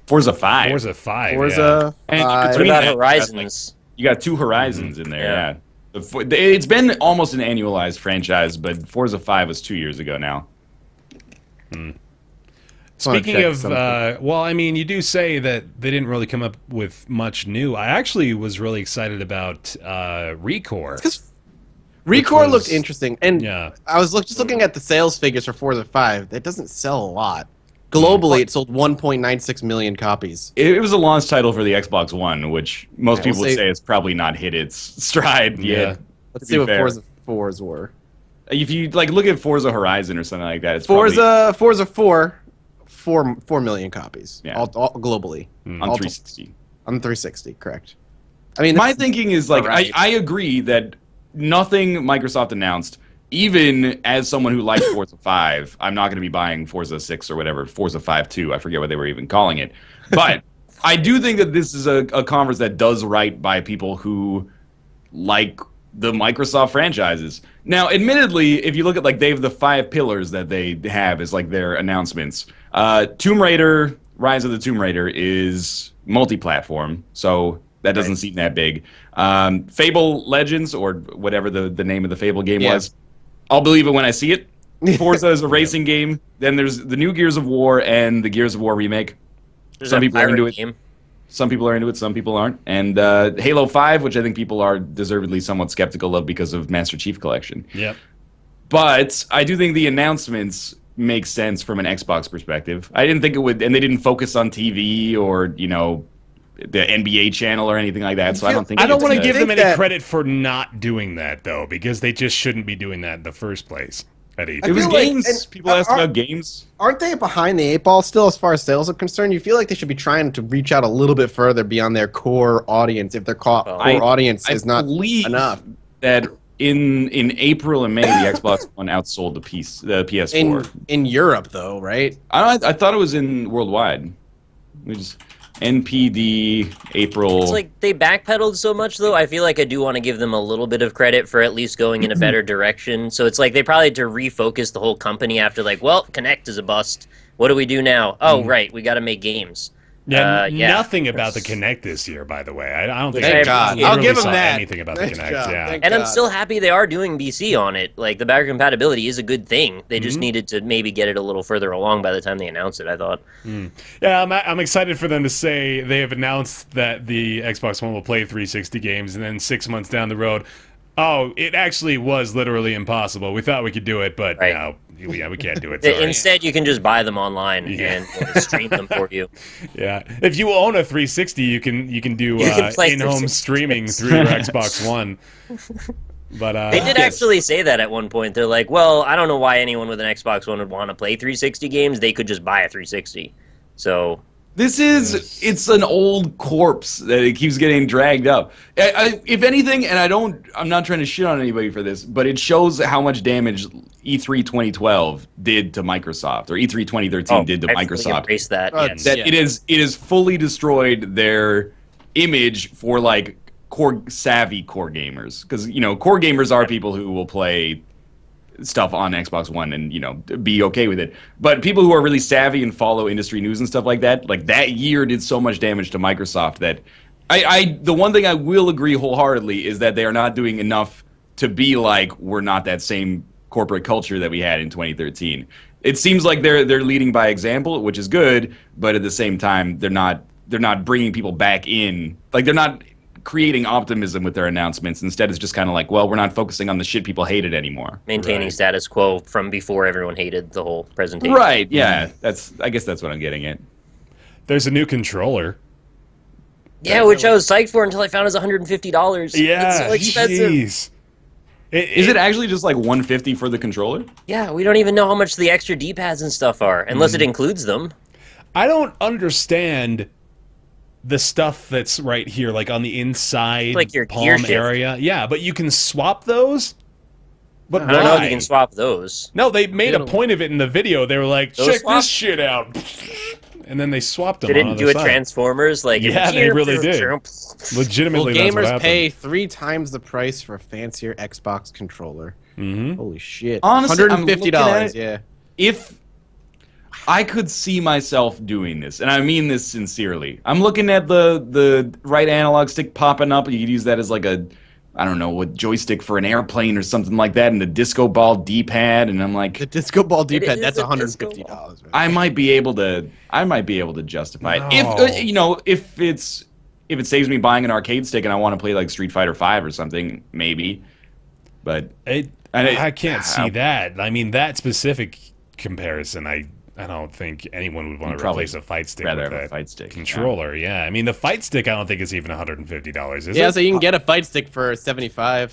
Forza 5. Forza 5. Forza And 5. What between about that, Horizons? you got 2 Horizons in there, yeah. It's been almost an annualized franchise, but Forza 5 was 2 years ago now. Speaking of, well, I mean, you do say that they didn't really come up with much new. I actually was really excited about Recore. Because Recore was- looked interesting, and Yeah. I was just looking at the sales figures for Forza 5. It doesn't sell a lot. Globally, it sold 1.96 million copies. It was a launch title for the Xbox One, which most Yeah, people we'll would say- say has probably not hit its stride Yeah. yet. Let's to see be what fair. Forza 4s were. If you like look at Forza Horizon or something like that, it's Forza 4 million copies, Yeah. all globally. probably on All 360. on 360, correct. I mean, My that's- thinking is like alright. I agree that nothing Microsoft announced, even as someone who likes Forza 5, I'm not going to be buying Forza 6 or whatever, Forza 5 2, I forget what they were even calling it. But I do think that this is a conference that does right by people who like the Microsoft franchises. Now, admittedly, if you look at like they have the 5 pillars that they have as like their announcements. Tomb Raider, Rise of the Tomb Raider is multi-platform, so that doesn't seem that big. Fable Legends, or whatever the name of the Fable game was, I'll believe it when I see it. Forza is a racing game. Then there's the new Gears of War and the Gears of War remake. There's Some that people are into pirate it. game. Some people are into it, some people aren't. And Halo 5, which I think people are deservedly somewhat skeptical of because of Master Chief Collection. Yep. But I do think the announcements make sense from an Xbox perspective. I didn't think it would, and they didn't focus on TV or, you know, the NBA channel or anything like that, so I don't think I don't want to I give them think any that- credit for not doing that, though, because they just shouldn't be doing that in the first place at E3. It was feel like- games. and- People asked about games. Aren't they behind the 8 ball still as far as sales are concerned? You feel like they should be trying to reach out a little bit further beyond their core audience if their core audience is not believe enough. that in April and May, the Xbox One outsold the PS4. In Europe, though, right? I thought it was in worldwide. It was NPD April. It's like they backpedaled so much, though. I feel like I do want to give them a little bit of credit for at least going in a better direction. So it's like they probably had to refocus the whole company after, like, well, Kinect is a bust. What do we do now? Oh, right, we got to make games. Yeah, yeah. nothing about the Kinect this year, by the way. I don't think Thank I God. literally I'll give 'em saw that. anything about Nice the Kinect. job. Yeah. Thank And I'm God. still happy they are doing BC on it. Like, the backward compatibility is a good thing. They just needed to maybe get it a little further along by the time they announce it, I thought. Yeah, I'm excited for them to say they have announced that the Xbox One will play 360 games, and then 6 months down the road, oh, it actually was literally impossible. We thought we could do it, but Right. no, yeah, we can't do it. Sorry. Instead, you can just buy them online Yeah. and stream them for you. Yeah, if you own a 360, you can do You can play in-home 360 streaming through your Xbox One. But They did actually say that at one point. They're like, well, I don't know why anyone with an Xbox One would want to play 360 games. They could just buy a 360. So, It's an old corpse that it keeps getting dragged up. If anything, and I'm not trying to shit on anybody for this, but it shows how much damage E3 2012 did to Microsoft, or E3 2013 did to I fully Microsoft. embrace that. yes. That it is fully destroyed their image for like savvy core gamers, because core gamers are people who will play stuff on Xbox One and be okay with it. But people who are really savvy and follow industry news and stuff like that year did so much damage to Microsoft that the one thing I will agree wholeheartedly is that they are not doing enough to be like, we're not that same corporate culture that we had in 2013. It seems like they're leading by example, which is good, but at the same time they're not bringing people back in. Like, they're not creating optimism with their announcements. Instead, it's just kind of like, well, we're not focusing on the shit people hated anymore. Maintaining Right. status quo from before everyone hated the whole presentation. Right, yeah. I guess that's what I'm getting at. there's a new controller. Yeah, which I was psyched for until I found it was $150. Yeah, It's so expensive. jeez. Is it actually just like $150 for the controller? Yeah, we don't even know how much the extra D-pads and stuff are, unless it includes them. I don't understand the stuff that's right here, like on the inside Like your gear palm shift. area. Yeah, but you can swap those? But I don't know if why? you can swap those. No, they made a point of it in the video. They were like, Those check swap? this shit out. And then they swapped them They on didn't the do other a side. Transformers like Yeah, they really did. Will Legitimately, that's what gamers happened. pay 3 times the price for a fancier Xbox controller? Holy shit! Honestly, I'm $150. Yeah. If I could see myself doing this, and I mean this sincerely, I'm looking at the right analog stick popping up. You could use that as like a, I don't know, what joystick for an airplane or something like that, and the disco ball D-pad, and I'm like, The disco ball D-pad. That's $150. I might be able to justify it if if it saves me buying an arcade stick and I want to play like Street Fighter 5 or something, maybe. But I can't see that. I mean, that specific comparison, I don't think anyone would want to replace a fight stick with a a fight stick controller. Yeah, I mean, the fight stick, I don't think is even $150. Is Yeah, it? so you can get a fight stick for $75.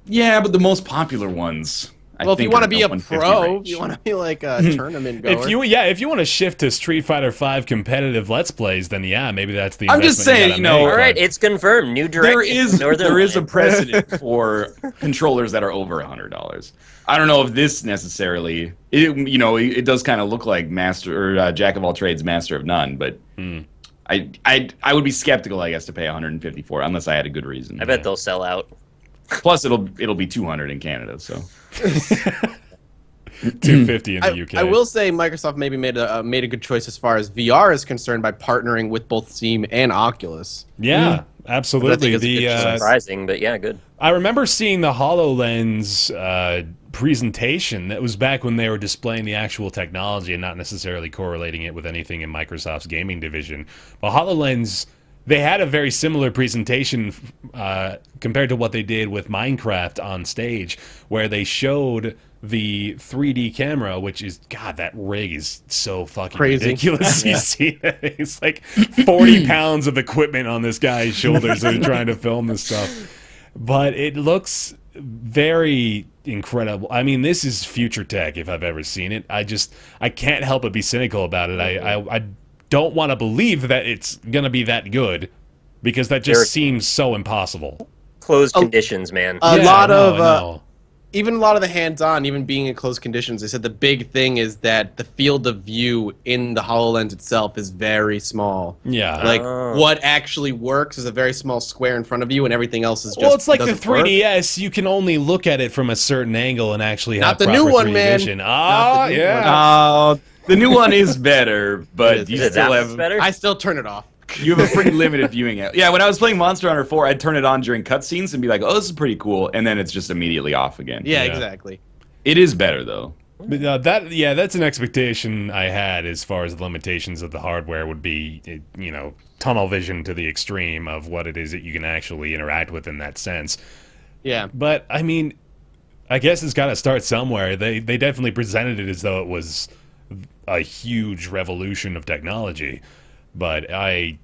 Yeah, but the most popular ones. Well, if you want to be a pro, if you want to be like a tournament goer. If you want to shift to Street Fighter 5 competitive Let's Plays, then yeah, maybe that's the. I'm just saying, all right, it's confirmed. New direction. There is a precedent for controllers that are over $100. I don't know if this necessarily. It does kind of look like master or jack of all trades, master of none, but. I would be skeptical, I guess, to pay $150 for it unless I had a good reason. I bet they'll sell out. Plus, it'll be $200 in Canada, so. $250 in the UK. I will say Microsoft maybe made a good choice as far as VR is concerned by partnering with both Steam and Oculus. Yeah, absolutely. Surprising, but yeah, good. I remember seeing the HoloLens presentation. That was back when they were displaying the actual technology and not necessarily correlating it with anything in Microsoft's gaming division. But HoloLens, they had a very similar presentation compared to what they did with Minecraft on stage, where they showed the 3D camera, which is, God, that rig is so fucking ridiculous. You see that? It's like 40 pounds of equipment on this guy's shoulders and trying to film this stuff. But it looks very incredible. I mean, this is future tech if I've ever seen it. I can't help but be cynical about it. I don't want to believe that it's going to be that good because that just seems so impossible. Closed conditions, man. Even a lot of the hands-on, even being in closed conditions, they said the big thing is that the field of view in the HoloLens itself is very small. Yeah. Like, what actually works is a very small square in front of you, and everything else is just... Well, it's like the 3DS. You can only look at it from a certain angle and actually have proper 3D vision. Oh, yeah. The new one is better, but you still have... better? I still turn it off. You have a pretty limited viewing. Yeah, when I was playing Monster Hunter 4, I'd turn it on during cutscenes and be like, oh, this is pretty cool, and then it's just immediately off again. Yeah, exactly. It is better, though. But that's an expectation I had as far as the limitations of the hardware would be, tunnel vision to the extreme of what it is that you can actually interact with in that sense. Yeah. But, I mean, I guess it's got to start somewhere. They definitely presented it as though it was a huge revolution of technology. But I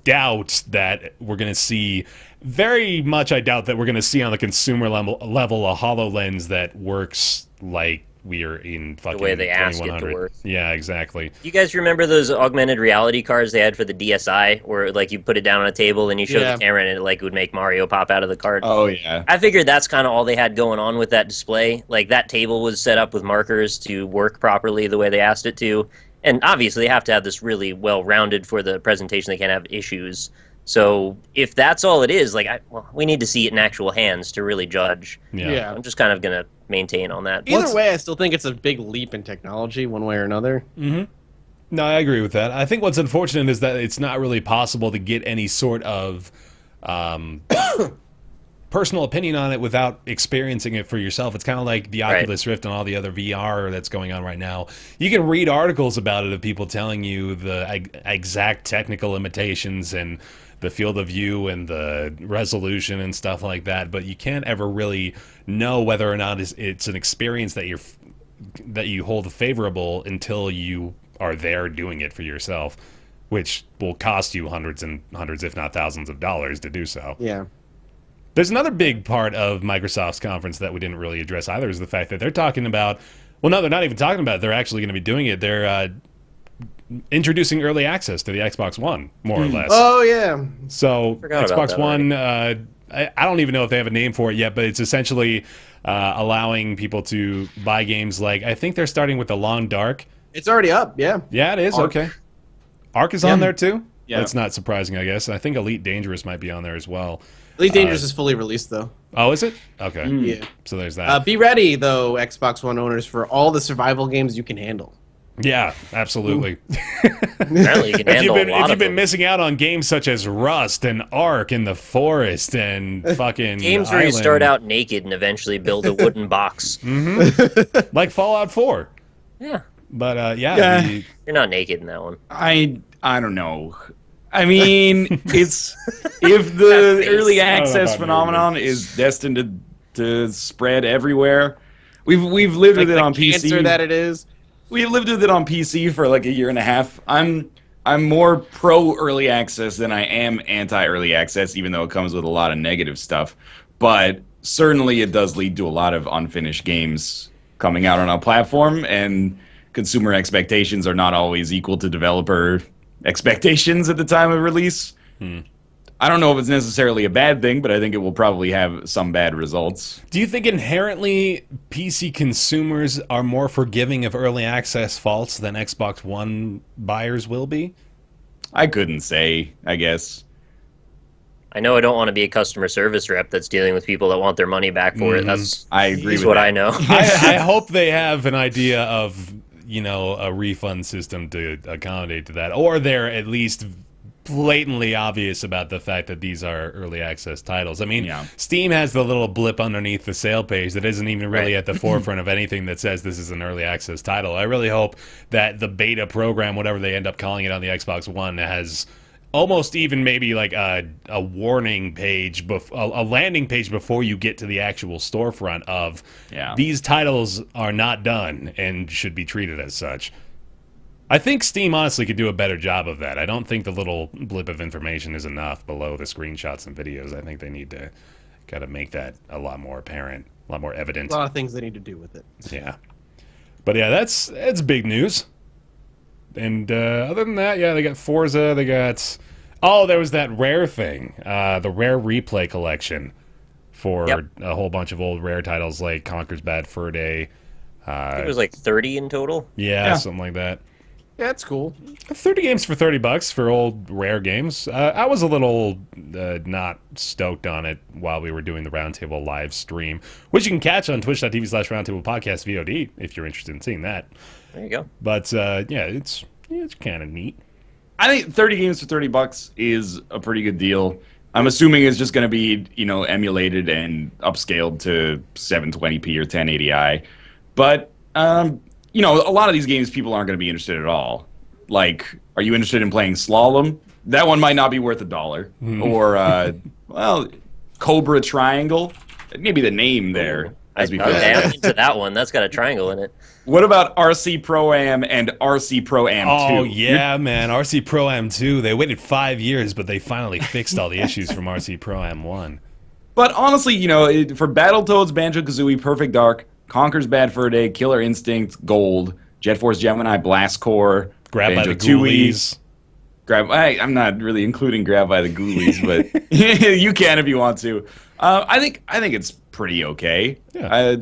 doubt that we're going to see, very much I doubt that we're going to see on the consumer level a HoloLens that works like we are in fucking the way they asked it to work. Yeah, exactly. You guys remember those augmented reality cards they had for the DSi, where like you put it down on a table and you show the camera and it like would make Mario pop out of the card? Oh yeah. I figured that's kind of all they had going on with that display. Like that table was set up with markers to work properly the way they asked it to. And obviously, they have to have this really well-rounded for the presentation. They can't have issues. So if that's all it is, like, we need to see it in actual hands to really judge. Yeah. I'm just kind of going to maintain on that. Either way, I still think it's a big leap in technology, one way or another. Mm-hmm. No, I agree with that. I think what's unfortunate is that it's not really possible to get any sort of personal opinion on it without experiencing it for yourself. It's kind of like the Oculus Rift and all the other VR that's going on right now. You can read articles about it of people telling you the exact technical limitations and the field of view and the resolution and stuff like that, but you can't ever really know whether or not it's an experience that you hold favorable until you are there doing it for yourself, which will cost you hundreds and hundreds, if not thousands of dollars to do so. Yeah. There's another big part of Microsoft's conference that we didn't really address either, is the fact that they're talking about, well, no, they're not even talking about it. They're actually going to be doing it. They're introducing early access to the Xbox One, more or less. Oh, yeah. So Xbox One, I don't even know if they have a name for it yet, but it's essentially allowing people to buy games like, I think they're starting with The Long Dark. It's already up, yeah. Yeah, it is, okay. Ark is on there, too? Yeah. That's not surprising, I guess. I think Elite Dangerous might be on there as well. Elite Dangerous is fully released, though. Oh, is it? Okay. Yeah. So there's that. Be ready, though, Xbox One owners, for all the survival games you can handle. Yeah, absolutely. Apparently, you can handle a lot if of you've been them. missing out on games such as Rust and Ark and The Forest and fucking Games where you Island, start out naked and eventually build a wooden box. like Fallout 4. Yeah, But Yeah. you're not naked in that one. I don't know. I mean, it's if the face. early I don't know access about phenomenon is destined to spread everywhere. We've lived with it on PC. Cancer that it is. We've lived with it on PC for like a year and a half. I'm more pro early access than I am anti early access, even though it comes with a lot of negative stuff. But certainly, it does lead to a lot of unfinished games coming out on a platform, and consumer expectations are not always equal to developer expectations at the time of release. I don't know if it's necessarily a bad thing, but I think it will probably have some bad results. Do you think inherently PC consumers are more forgiving of early access faults than Xbox One buyers will be? I couldn't say, I guess. I know I don't want to be a customer service rep that's dealing with people that want their money back for it. That's I agree with what that. I know. I hope they have an idea of, a refund system to accommodate to that, or they're at least blatantly obvious about the fact that these are early access titles. I mean, Yeah. Steam has the little blip underneath the sale page that isn't even really Right. at the forefront of anything that says this is an early access title. I really hope that the beta program, whatever they end up calling it on the Xbox One, has almost even maybe like a warning page, a landing page before you get to the actual storefront of these titles are not done and should be treated as such. I think Steam honestly could do a better job of that. I don't think the little blip of information is enough below the screenshots and videos. I think they need to kind of make that a lot more apparent, a lot more evident. A lot of things they need to do with it. Yeah. But yeah, that's big news. And other than that, yeah, they got Forza, they got... Oh, there was that Rare thing, the Rare Replay Collection for a whole bunch of old Rare titles like Conker's Bad Fur Day. I think it was like 30 in total. Yeah, something like that. Yeah, that's cool. 30 games for $30 for old Rare games. I was a little not stoked on it while we were doing the Roundtable live stream, which you can catch on twitch.tv/Roundtable Podcast VOD if you're interested in seeing that. There you go. But yeah, it's kind of neat. I think 30 games for $30 is a pretty good deal. I'm assuming it's just going to be, emulated and upscaled to 720p or 1080i. But, a lot of these games people aren't going to be interested at all. Like, are you interested in playing Slalom? That one might not be worth $1. Or, Cobra Triangle. Maybe the name there. I'm into that one. That's got a triangle in it. What about RC Pro-Am and RC Pro-Am 2? Oh, yeah, man. RC Pro-Am 2. They waited 5 years, but they finally fixed all the issues from RC Pro-Am 1. But honestly, for Battletoads, Banjo-Kazooie, Perfect Dark, Conker's Bad Fur Day, Killer Instinct, Gold, Jet Force Gemini, Blast Corps, Grab by the Banjo-Tooie, Ghoulies. I'm not really including Grab by the Ghoulies, but you can if you want to. I think it's pretty okay. Yeah.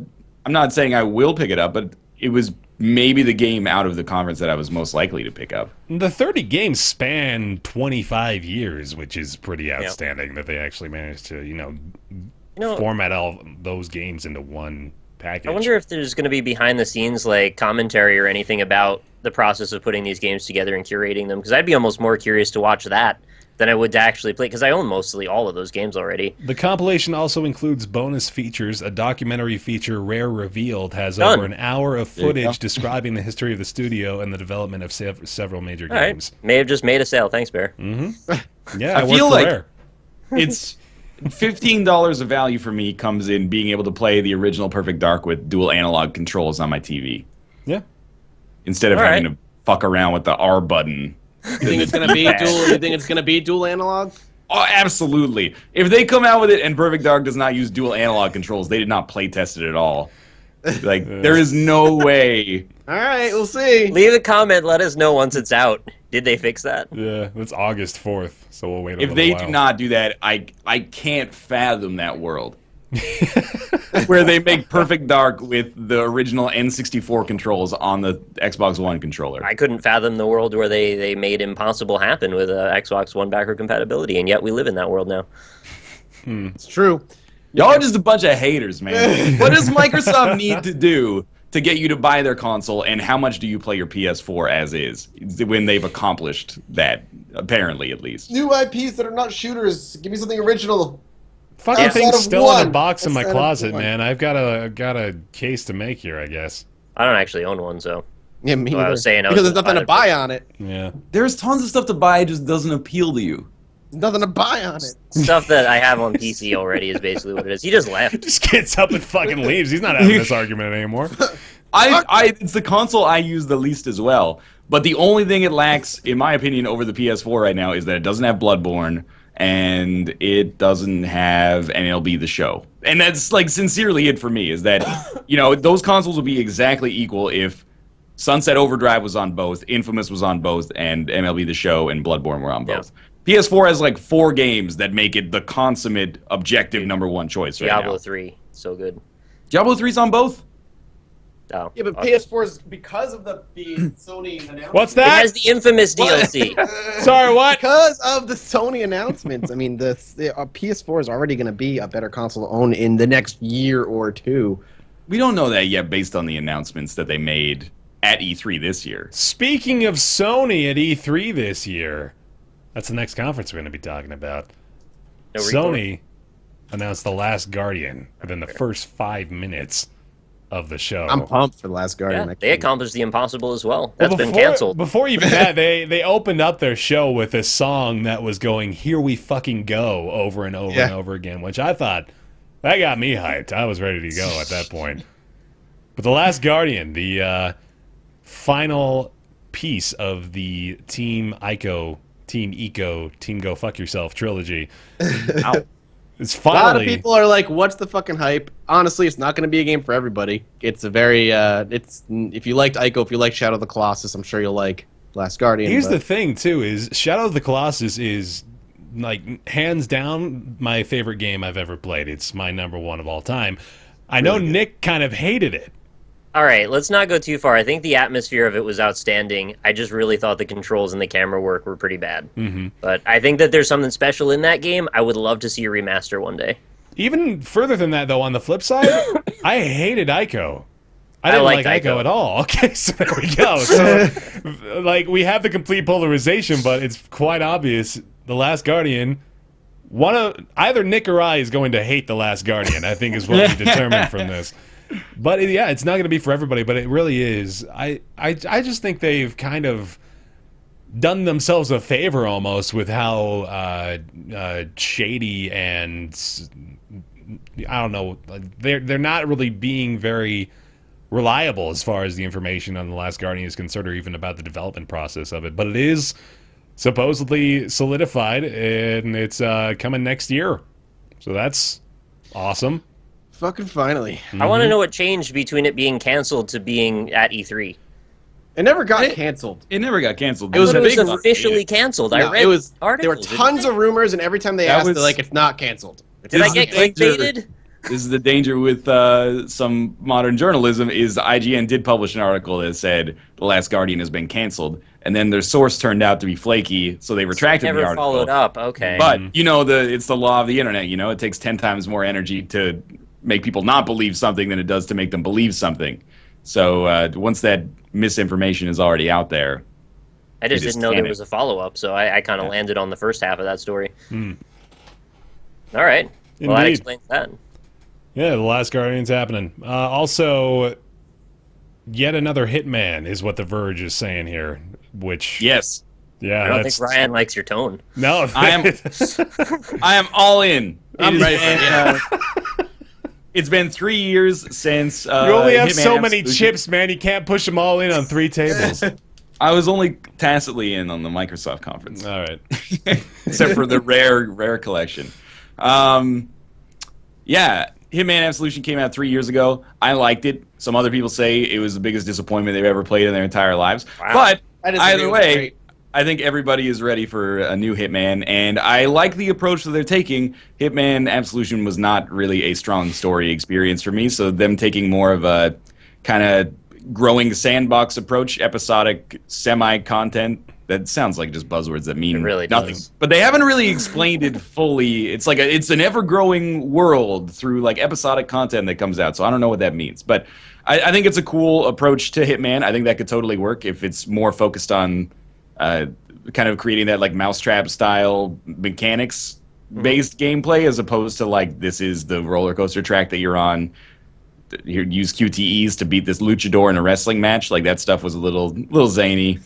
I'm not saying I will pick it up, but it was maybe the game out of the conference that I was most likely to pick up. The 30 games span 25 years, which is pretty outstanding that they actually managed to, format all those games into one package. I wonder if there's going to be behind the scenes like commentary or anything about the process of putting these games together and curating them, because I'd be almost more curious to watch that than I would to actually play, because I own mostly all of those games already. The compilation also includes bonus features. A documentary feature, Rare Revealed, has Done. over an hour of footage describing the history of the studio and the development of several major games. May have just made a sale. Thanks, Bear. Yeah, I I feel work for like Rare. it's $15 of value for me comes in being able to play the original Perfect Dark with dual analog controls on my TV. Yeah. Instead of having to fuck around with the R button. You think it's gonna be dual? You think it's gonna be dual analog? Oh, absolutely. If they come out with it and Perfect Dark does not use dual analog controls, they did not play test it at all. Like, there is no way. All right, we'll see. Leave a comment. Let us know once it's out. Did they fix that? Yeah, that's August 4th, so we'll wait a If little they while. do not do that, I can't fathom that world. Where they make Perfect Dark with the original N64 controls on the Xbox One controller. I couldn't fathom the world where they made impossible happen with Xbox One backward compatibility, and yet we live in that world now. It's true. Y'all are just a bunch of haters, man. What does Microsoft need to do to get you to buy their console, and how much do you play your PS4 as is when they've accomplished that, apparently, at least? New IPs that are not shooters. Give me something original. Fucking thing's still in a one. box in my Outside of closet, one. man. I've got a case to make here, I guess. I don't actually own one, so Yeah, me Well, I either. was saying I because was there's nothing to buy on it. Yeah. There's tons of stuff to buy, it just doesn't appeal to you. There's nothing to buy on it. stuff that I have on PC already is basically what it is. He just left. Just gets up and fucking leaves. He's not having this argument anymore. It's the console I use the least as well. But the only thing it lacks, in my opinion, over the PS4 right now is that it doesn't have Bloodborne and it doesn't have MLB The Show. And that's like sincerely it for me, is that, you know, those consoles would be exactly equal if Sunset Overdrive was on both, Infamous was on both, and MLB The Show and Bloodborne were on both. PS4 has like 4 games that make it the consummate objective #1 choice right Diablo now. 3, so good. Diablo 3's on both? Oh. Yeah, but PS4 is because of the Sony announcement. What's It that? has the infamous DLC. Sorry, what? Because of the Sony announcements. I mean, the PS4 is already going to be a better console to own in the next year or two. We don't know that yet based on the announcements that they made at E3 this year. Speaking of Sony at E3 this year, that's the next conference we're going to be talking about. No record. Sony announced The Last Guardian within the first 5 minutes of the show. I'm pumped for The Last Guardian. Yeah, they accomplished the impossible as well. Well, That's been canceled. Before even that, they opened up their show with a song that was going, "Here We Fucking Go," over and over and over again, which I thought, that got me hyped. I was ready to go at that point. But The Last Guardian, the final piece of the Team Ico, Team Eco, Team Go Fuck Yourself trilogy. It's A finally... lot of people are like, "What's the fucking hype?" Honestly, it's not going to be a game for everybody. It's a very, if you liked Ico, if you like Shadow of the Colossus, I'm sure you'll like Last Guardian. Here's the thing, too, is Shadow of the Colossus is, like, hands down my favorite game I've ever played. It's my #1 of all time. I know Nick kind of hated it. All right, let's not go too far. I think the atmosphere of it was outstanding. I just really thought the controls and the camera work were pretty bad. Mm-hmm. But I think that there's something special in that game. I would love to see a remaster one day. Even further than that, though, on the flip side, I hated Ico. I didn't like Ico at all. Okay, so there we go. So, like, we have the complete polarization, but it's quite obvious. The Last Guardian, either Nick or I is going to hate The Last Guardian, I think is what we determined from this. But yeah, it's not going to be for everybody, but it really is. I just think they've kind of done themselves a favor almost with how shady and I don't know. They're not really being very reliable as far as the information on The Last Guardian is concerned, or even about the development process of it. But it is supposedly solidified, and it's coming next year. So that's awesome. Fucking finally. I want to know what changed between it being canceled to being at E3. It never got canceled. It never got canceled. It was It was big officially canceled. I No, read it was. articles. There were tons of rumors, and every time they asked, they're like, "It's not canceled." Did I get clickbaited? This is the danger with some modern journalism, is IGN did publish an article that said The Last Guardian has been canceled, and then their source turned out to be flaky, so they retracted the Never article. followed up. Okay. But, you know, it's the law of the internet, you know? It takes 10 times more energy to make people not believe something than it does to make them believe something. So once that misinformation is already out there, I just didn't know there was a follow-up, so I kind of landed on the first half of that story. All right. Well, that Indeed. explains that. Yeah, The Last Guardian's happening. Also, yet another Hitman is what The Verge is saying here, which... yes, Yeah, I don't think Ryan likes your tone. No, I am all in. I'm ready for it. It's been 3 years since you only have Hitman so many Absolution. chips, man. You can't push them all in on 3 tables. I was only tacitly in on the Microsoft conference. All right. Except for the rare collection. Yeah, Hitman Absolution came out 3 years ago. I liked it. Some other people say it was the biggest disappointment they've ever played in their entire lives. Wow. But I disagree, either it was way, great. I think everybody is ready for a new Hitman, and I like the approach that they're taking. Hitman Absolution was not really a strong story experience for me, so them taking more of a kind of growing sandbox approach, episodic semi-content That sounds like just buzzwords that mean really nothing. does. But they haven't really explained it fully. It's like it's an ever-growing world through like episodic content that comes out. So I don't know what that means. But I think it's a cool approach to Hitman. I think that could totally work if it's more focused on kind of creating that like mousetrap style mechanics-based gameplay as opposed to like this is the roller coaster track that you're on. You use QTEs to beat this luchador in a wrestling match. Like that stuff was a little zany.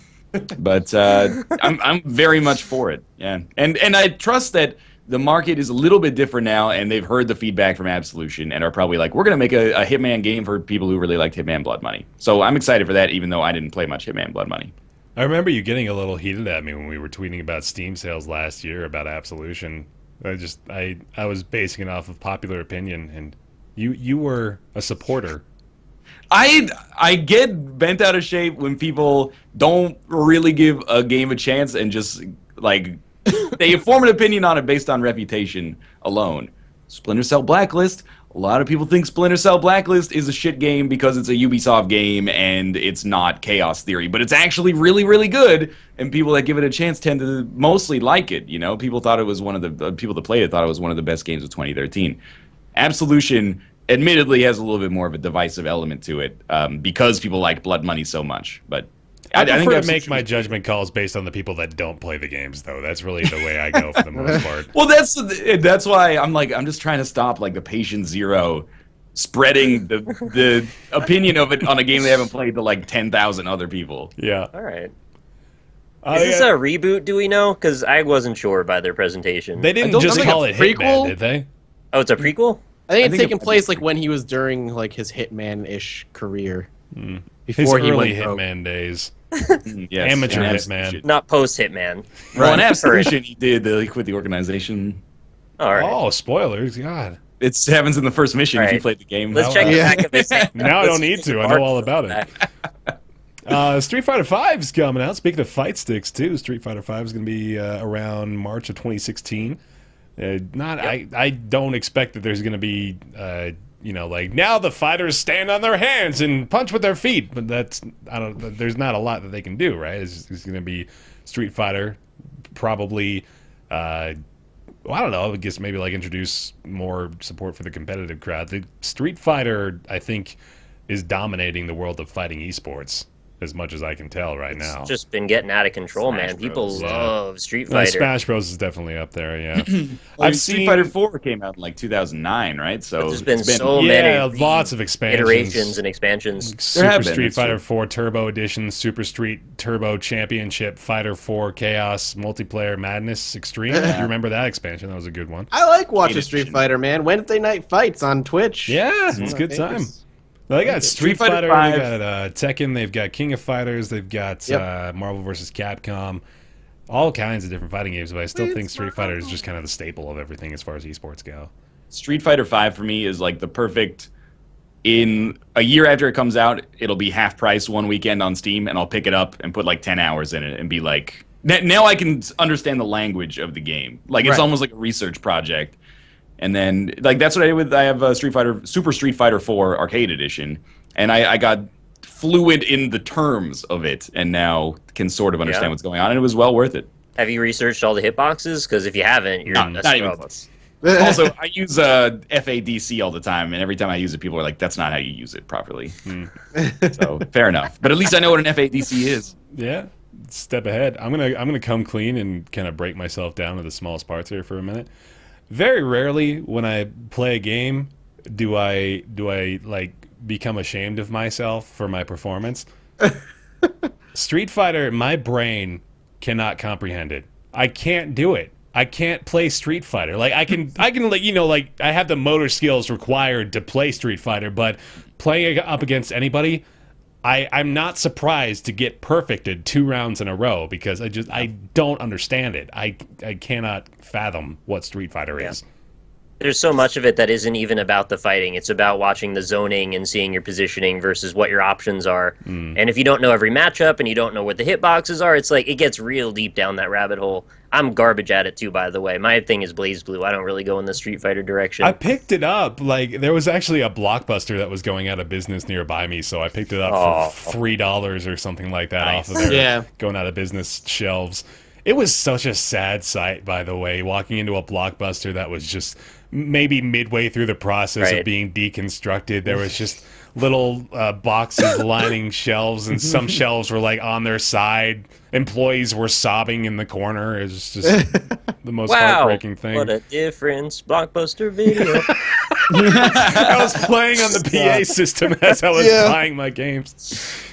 But I'm very much for it, yeah. And I trust that the market is a little bit different now, and they've heard the feedback from Absolution and are probably like, we're going to make a Hitman game for people who really liked Hitman Blood Money. So I'm excited for that, even though I didn't play much Hitman Blood Money. I remember you getting a little heated at me when we were tweeting about Steam sales last year about Absolution. I was basing it off of popular opinion, and you were a supporter. I get bent out of shape when people don't really give a game a chance and just like they form an opinion on it based on reputation alone. Splinter Cell Blacklist. A lot of people think Splinter Cell Blacklist is a shit game because it's a Ubisoft game and it's not Chaos Theory, but it's actually really, really good. And people that give it a chance tend to mostly like it. You know, people thought it was one of the people that played it thought it was one of the best games of 2013. Absolution admittedly has a little bit more of a divisive element to it because people like Blood Money so much. But I think prefer to make my judgment calls based on the people that don't play the games, though. That's really the way I go for the most part. Well, that's why I'm just trying to stop like the patient zero spreading the opinion of it on a game they haven't played to like 10,000 other people. Yeah. All right. Is this a reboot, do we know? Because I wasn't sure by their presentation. They didn't just call it Hitman, did they? Oh, it's a prequel? I think it's taking place like when he was during like his Hitman-ish career. His Before he early went broke. Hitman days. Yes, Amateur and Hitman. Not post-Hitman. Well, in Absolution, he did he quit the organization. All right. Oh, spoilers! God. It happens in the first mission if you played the game. Let's check the back of his head. Now I don't need to. I know all about it. Street Fighter V is coming out. Speaking of fight sticks, too, Street Fighter V is going to be around March of 2016. I don't expect that there's going to be, like now the fighters stand on their hands and punch with their feet. But there's not a lot that they can do, right? It's going to be Street Fighter, probably. I don't know. I guess maybe like introduce more support for the competitive crowd. The Street Fighter, I think, is dominating the world of fighting esports. As much as I can tell right now. It's just been getting out of control, man. People love Street Fighter. Smash Bros is definitely up there, yeah. I've seen Street Fighter 4 came out in like 2009, right? So there's been so many lots of expansions. Iterations and expansions. Super Street Fighter 4 Turbo Edition, Super Street Turbo Championship, Fighter 4 Chaos, Multiplayer Madness Extreme. Do you remember that expansion? That was a good one. I like watching Street Fighter, man. Wednesday night fights on Twitch. Yeah, it's a good time. Well, they got Street Fighter, they got Tekken, they've got King of Fighters, they've got Marvel vs. Capcom, all kinds of different fighting games, but I still think Street Fighter is just kind of the staple of everything as far as esports go. Street Fighter V for me is like the perfect, in a year after it comes out, it'll be half price one weekend on Steam, and I'll pick it up and put like 10 hours in it and be like, now I can understand the language of the game. Like it's almost like a research project. And then, like, that's what I did with, I have Super Street Fighter 4 Arcade Edition, and I got fluent in the terms of it, and now can sort of understand what's going on, and it was well worth it. Have you researched all the hitboxes? Because if you haven't, you're not even close. Also, I use FADC all the time, and every time I use it, people are like, that's not how you use it properly. So, fair enough. But at least I know what an FADC is. Yeah, step ahead. I'm gonna come clean and kind of break myself down to the smallest parts here for a minute. Very rarely when I play a game do I like become ashamed of myself for my performance. Street Fighter, my brain cannot comprehend it. I can't do it. I can't play Street Fighter. Like I can like like I have the motor skills required to play Street Fighter, but playing up against anybody, I'm not surprised to get perfected 2 rounds in a row because I don't understand it. I cannot fathom what Street Fighter is. There's so much of it that isn't even about the fighting. It's about watching the zoning and seeing your positioning versus what your options are. And if you don't know every matchup and you don't know what the hitboxes are, it's like it gets real deep down that rabbit hole. I'm garbage at it too, by the way. My thing is BlazBlue. I don't really go in the Street Fighter direction. I picked it up. Like, there was actually a Blockbuster that was going out of business nearby me, so I picked it up for $3 or something like that off of their going out of business shelves. It was such a sad sight, by the way, walking into a Blockbuster that was just maybe midway through the process of being deconstructed. There was just little boxes lining shelves, and some shelves were like on their side. Employees were sobbing in the corner. It was just the most heartbreaking thing. What a difference. Blockbuster Video. I was playing on the PA system as I was buying my games.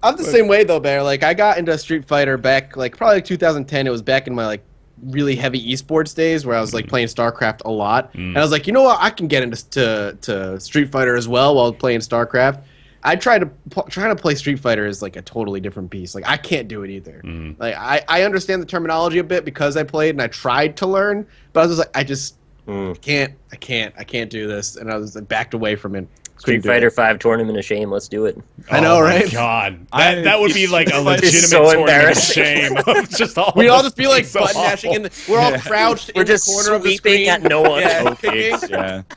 I'm the same way though, Bear. Like, I got into Street Fighter back, like, probably 2010. It was back in my, like, really heavy esports days where I was, like, playing StarCraft a lot. And I was like, you know what? I can get into to Street Fighter as well while playing StarCraft. I trying to play Street Fighter is, like, a totally different beast. Like, I can't do it either. Like, I understand the terminology a bit because I played and I tried to learn, but I was just like, I just I can't do this, and I was like, backed away from it. Street Fighter 5 Tournament of Shame. Let's do it. I know, right? God, that would be like a legitimate tournament of shame. Just all we'd all just be like butt mashing in the. We're all crouched in the corner of the screen at no one.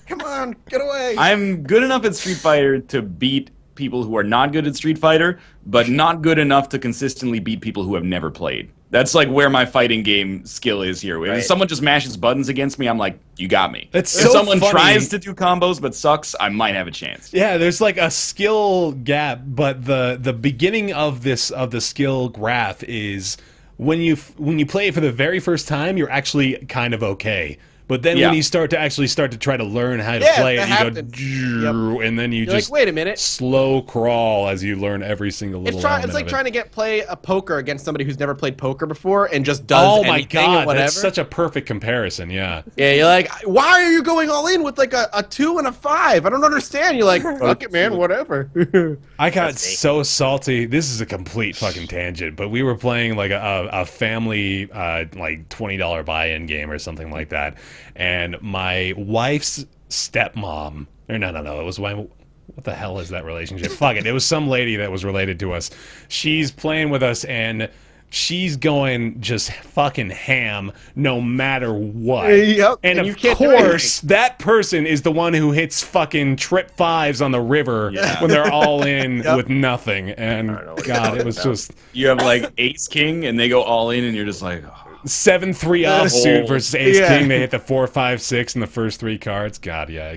Come on, get away! I'm good enough at Street Fighter to beat people who are not good at Street Fighter, but not good enough to consistently beat people who have never played. That's like where my fighting game skill is here. If someone just mashes buttons against me, I'm like, you got me. If someone tries to do combos but sucks, I might have a chance. Yeah, there's like a skill gap, but the beginning of the skill graph is when you play it for the very first time, you're actually kind of okay. But then when you start to try to learn how to play it, you go, and then you're just like, wait a minute, slow crawl as you learn every single little element. It's like trying to play a poker against somebody who's never played poker before and just does anything and whatever. That's such a perfect comparison. Yeah. Yeah, you're like, why are you going all in with like a 2 and a 5? I don't understand. You're like, fuck it, man, whatever. I got so salty. This is a complete fucking tangent, but we were playing like a family like $20 buy-in game or something like that. And my wife's stepmom, or no, it was what the hell is that relationship? Fuck it. It was some lady that was related to us. She's playing with us, and she's going just fucking ham no matter what. And of course, that person is the one who hits fucking trip 5s on the river when they're all in with nothing. And God, it was just... You have like Ace King, and they go all in, and you're just like... 7-3 offsuit versus Ace King. They hit the 4, 5, 6 in the first 3 cards. God, yeah.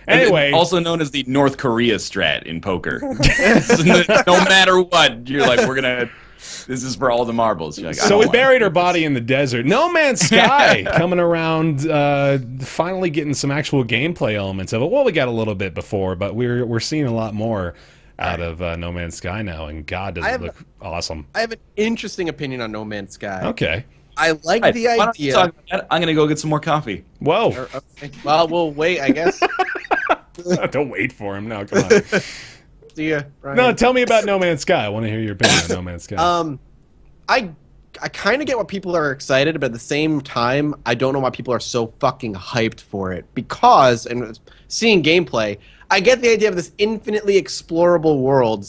Anyway, also known as the North Korea strat in poker. No matter what, you're like, we're gonna. This is for all the marbles. You're like, so we buried her body in the desert. No Man's Sky coming around, finally getting some actual gameplay elements of it. Well, we got a little bit before, but we're seeing a lot more out of No Man's Sky now, and God, does it look awesome. I have an interesting opinion on No Man's Sky. Okay. I like the idea. I'm going to go get some more coffee. Whoa. Okay. Well, we'll wait, I guess. Don't wait for him now. Come on. See ya, Ryan. No, tell me about No Man's Sky. I want to hear your opinion on No Man's Sky. I kind of get what people are excited, but at the same time, I don't know why people are so fucking hyped for it. Because, and seeing gameplay, I get the idea of this infinitely explorable world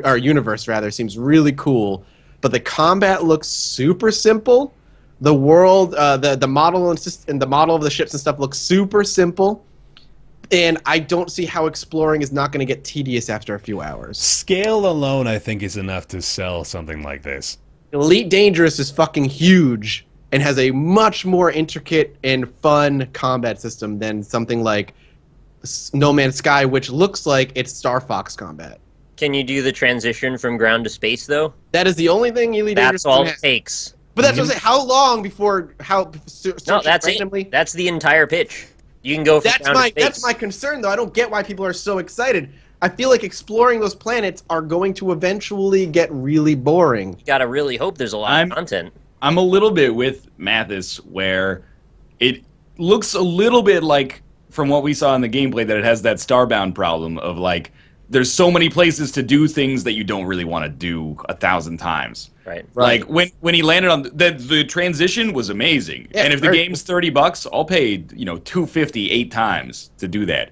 or universe rather, seems really cool. But the combat looks super simple. The world, the model and the model of the ships and stuff looks super simple, and I don't see how exploring is not going to get tedious after a few hours. Scale alone, I think, is enough to sell something like this. Elite Dangerous is fucking huge and has a much more intricate and fun combat system than something like No Man's Sky, which looks like it's Star Fox combat. Can you do the transition from ground to space, though? That is the only thing Elite Dangerous That's all it takes. But that's what I'm saying. How long before No, that's randomly? That's the entire pitch. You can go from ground to space. That's my concern, though. I don't get why people are so excited. I feel like exploring those planets are going to eventually get really boring. You gotta really hope there's a lot of content. I'm a little bit with Mathis, where it looks a little bit like, from what we saw in the gameplay, that it has that Starbound problem of like, there's so many places to do things that you don't really want to do 1,000 times. Right. Like when he landed on the transition was amazing. Yeah, and if the game's $30, I'll pay, $250 8 times to do that.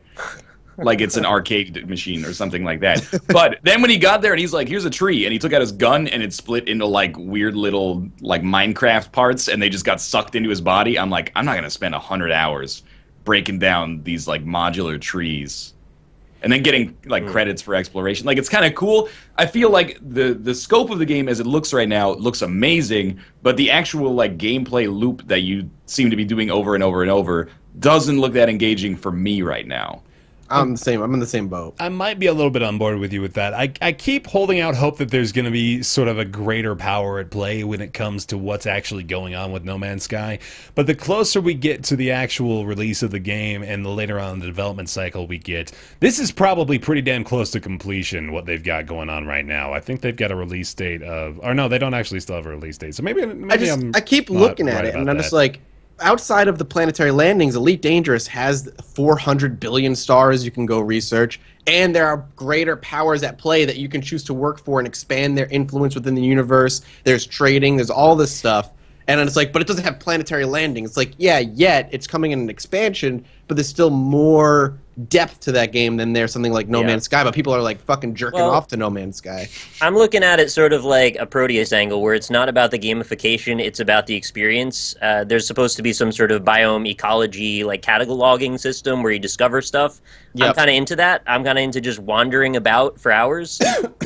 Like it's an arcade machine or something like that. But then when he got there and he's like, here's a tree, and he took out his gun and it split into like weird little like Minecraft parts and they just got sucked into his body. I'm like, I'm not gonna spend 100 hours breaking down these like modular trees and then getting like credits for exploration. Like it's kind of cool. I feel like the scope of the game as it looks right now looks amazing, but the actual like gameplay loop that you seem to be doing over and over and over doesn't look that engaging for me right now. I'm the same. I'm in the same boat. I might be a little bit on board with you with that. I keep holding out hope that there's going to be sort of a greater power at play when it comes to what's actually going on with No Man's Sky. But the closer we get to the actual release of the game and the later on in the development cycle we get, this is probably pretty damn close to completion, what they've got going on right now. I think they've got a release date of... Or no, they don't actually still have a release date. So maybe I keep looking at it, and I'm just like... Outside of the planetary landings, Elite Dangerous has 400 billion stars you can go research, and there are greater powers at play that you can choose to work for and expand their influence within the universe. There's trading, there's all this stuff. And then it's like, but it doesn't have planetary landings. It's like, yeah, yet it's coming in an expansion, but there's still more depth to that game than there's something like No Man's Sky. But people are like fucking jerking off to No Man's Sky. I'm looking at it sort of like a Proteus angle, where it's not about the gamification, it's about the experience. There's supposed to be some sort of biome ecology, like cataloging system where you discover stuff. Yep. I'm kind of into that. I'm kind of into just wandering about for hours.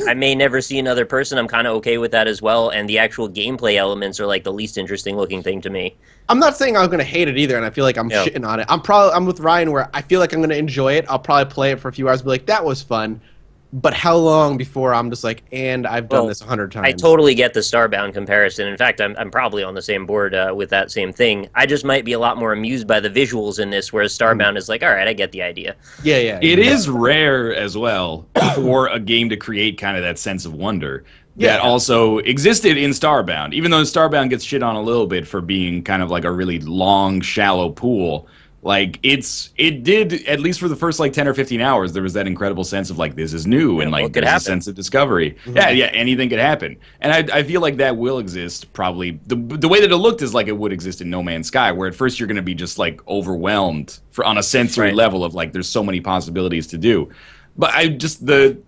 I may never see another person. I'm kind of okay with that as well. And the actual gameplay elements are like the least interesting looking thing to me. I'm not saying I'm going to hate it either, and I feel like I'm shitting on it. I'm with Ryan, where I feel like I'm going to enjoy it. I'll probably play it for a few hours and be like, that was fun. But how long before I'm just like, and I've done this 100 times? I totally get the Starbound comparison. In fact, I'm probably on the same board with that same thing. I just might be a lot more amused by the visuals in this, whereas Starbound is like, all right, I get the idea. Yeah. It is rare as well for a game to create kind of that sense of wonder that also existed in Starbound. Even though Starbound gets shit on a little bit for being kind of like a really long, shallow pool, like it did, at least for the first like 10 or 15 hours, there was that incredible sense of like, this is new, and like there's a sense of discovery. Yeah, anything could happen. And I feel like that will exist probably. The way that it looked is like it would exist in No Man's Sky, where at first you're going to be just like overwhelmed on a sensory level of like, there's so many possibilities to do. But I just, the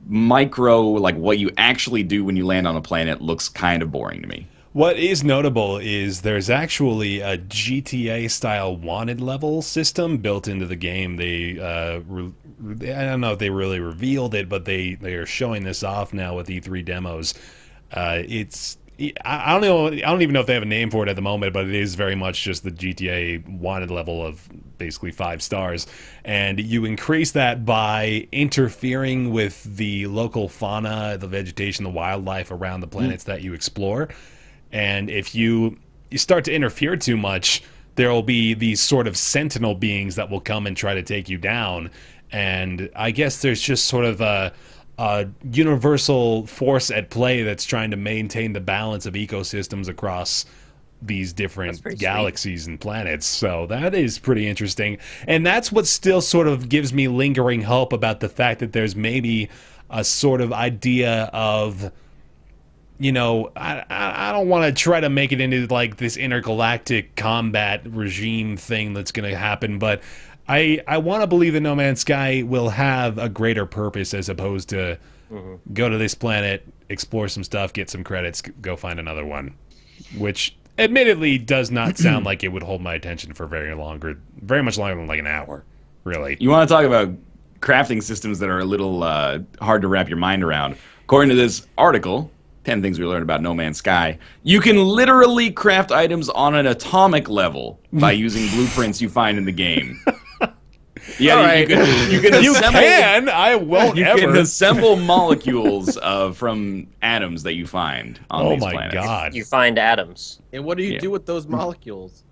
micro, like what you actually do when you land on a planet looks kind of boring to me. What is notable is there's actually a GTA-style wanted level system built into the game. They, I don't know if they really revealed it, but they are showing this off now with E3 demos. I don't even know if they have a name for it at the moment, but it is very much just the GTA wanted level of basically 5 stars. And you increase that by interfering with the local fauna, the vegetation, the wildlife around the planets that you explore. And if you start to interfere too much, there will be these sort of sentinel beings that will come and try to take you down. And I guess there's just sort of a universal force at play that's trying to maintain the balance of ecosystems across these different galaxies and planets. So that is pretty interesting. And that's what still sort of gives me lingering hope about the fact that there's maybe a sort of idea of... You know, I don't want to try to make it into like this intergalactic combat regime thing that's going to happen, but I want to believe that No Man's Sky will have a greater purpose as opposed to go to this planet, explore some stuff, get some credits, go find another one, which admittedly does not sound like it would hold my attention for very much longer than like an hour, really. You want to talk about crafting systems that are a little hard to wrap your mind around. According to this article, 10 things we learned about No Man's Sky, you can literally craft items on an atomic level by using blueprints you find in the game. Yeah, you can I won't ever. You can assemble molecules from atoms that you find on these planets. Oh my god. You find atoms. And what do you do with those molecules?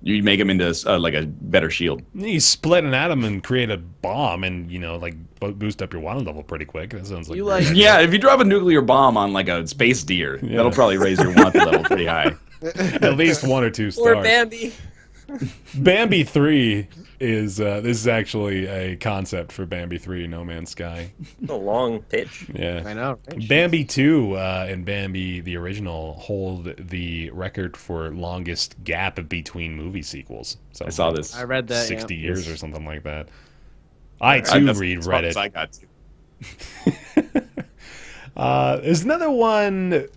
You make them into like a better shield. You split an atom and create a bomb, and you know, like boost up your wanted level pretty quick. That sounds like yeah. If you drop a nuclear bomb on like a space deer, that'll probably raise your wanted level pretty high. At least 1 or 2 stars. Or Bambi. Bambi 3 is this is actually a concept for Bambi 3, No Man's Sky. A long pitch. Yeah. I know. Right? Bambi 2 and Bambi the original hold the record for longest gap between movie sequels. So I saw this. I read that. 60 yeah. years or something like that. I too read Reddit. I got to. There's another one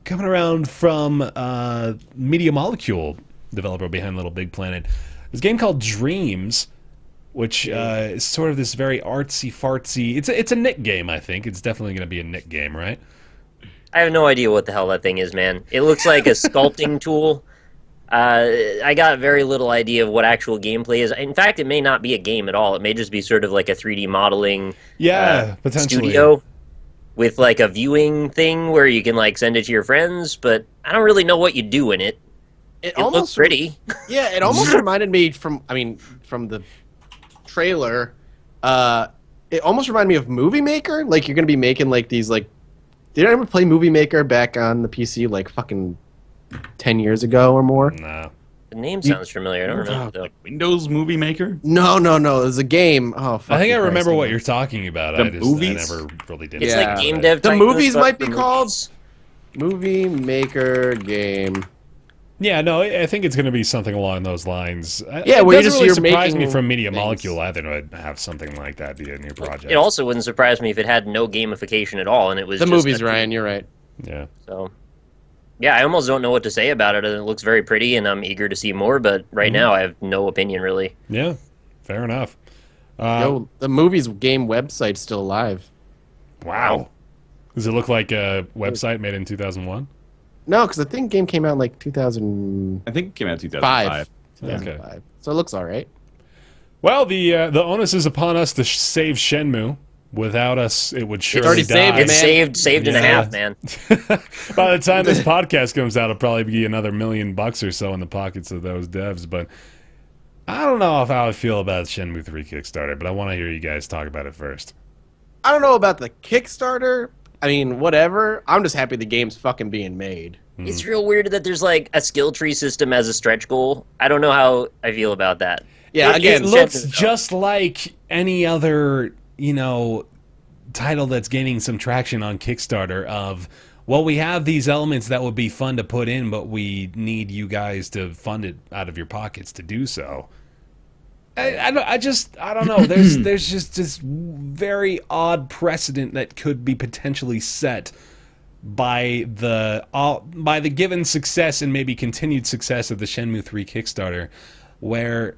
coming around from Media Molecule, developer behind Little Big Planet. There's a game called Dreams, which is sort of this very artsy-fartsy... It's a Nick game, I think. It's definitely going to be a Nick game, right? I have no idea what the hell that thing is, man. It looks like a sculpting tool. I got very little idea of what actual gameplay is. In fact, it may not be a game at all. It may just be sort of like a 3D modeling potentially. studio with like a viewing thing where you can like send it to your friends, but I don't really know what you do in it. It looks pretty. Yeah, it almost reminded me from the trailer. It almost reminded me of Movie Maker. Like you're gonna be making like these like. Did I ever play Movie Maker back on the PC like fucking 10 years ago or more? No. The name sounds familiar. I don't remember though. Like Windows Movie Maker? No. It was a game. Oh, I think I remember what you're talking about. The movies? I never really did. It's Yeah. like game dev. The type movies stuff might be for called movies. Movie Maker game. Yeah, no, I think it's going to be something along those lines. Yeah, it where doesn't you're really surprise me making from Media things. Molecule either to have something like that be a new project. It also wouldn't surprise me if it had no gamification at all, and it was The just movies, Ryan. You're right. Yeah. So, yeah, I almost don't know what to say about it. It looks very pretty, and I'm eager to see more. But right now, I have no opinion really. Yeah, fair enough. Yo, the movies game website's still alive. Wow. Does it look like a website made in 2001? No, because the thing game came out in like 2005. I think it came out in 2005. 2005. So it looks all right. Well, the onus is upon us to save Shenmue. Without us, it would surely already die. saved, It's man. saved and a Yeah. half, man. By the time this podcast comes out, it'll probably be another $1 million or so in the pockets of those devs. But I don't know how I feel about Shenmue 3 Kickstarter, but I want to hear you guys talk about it first. I don't know about the Kickstarter. I mean, whatever. I'm just happy the game's fucking being made. It's real weird that there's like a skill tree system as a stretch goal. I don't know how I feel about that. Yeah, It again, looks just like any other, title that's gaining some traction on Kickstarter of, well, we have these elements that would be fun to put in, but we need you guys to fund it out of your pockets to do so. I don't know. There's just this very odd precedent that could be potentially set by the given success and maybe continued success of the Shenmue 3 Kickstarter, where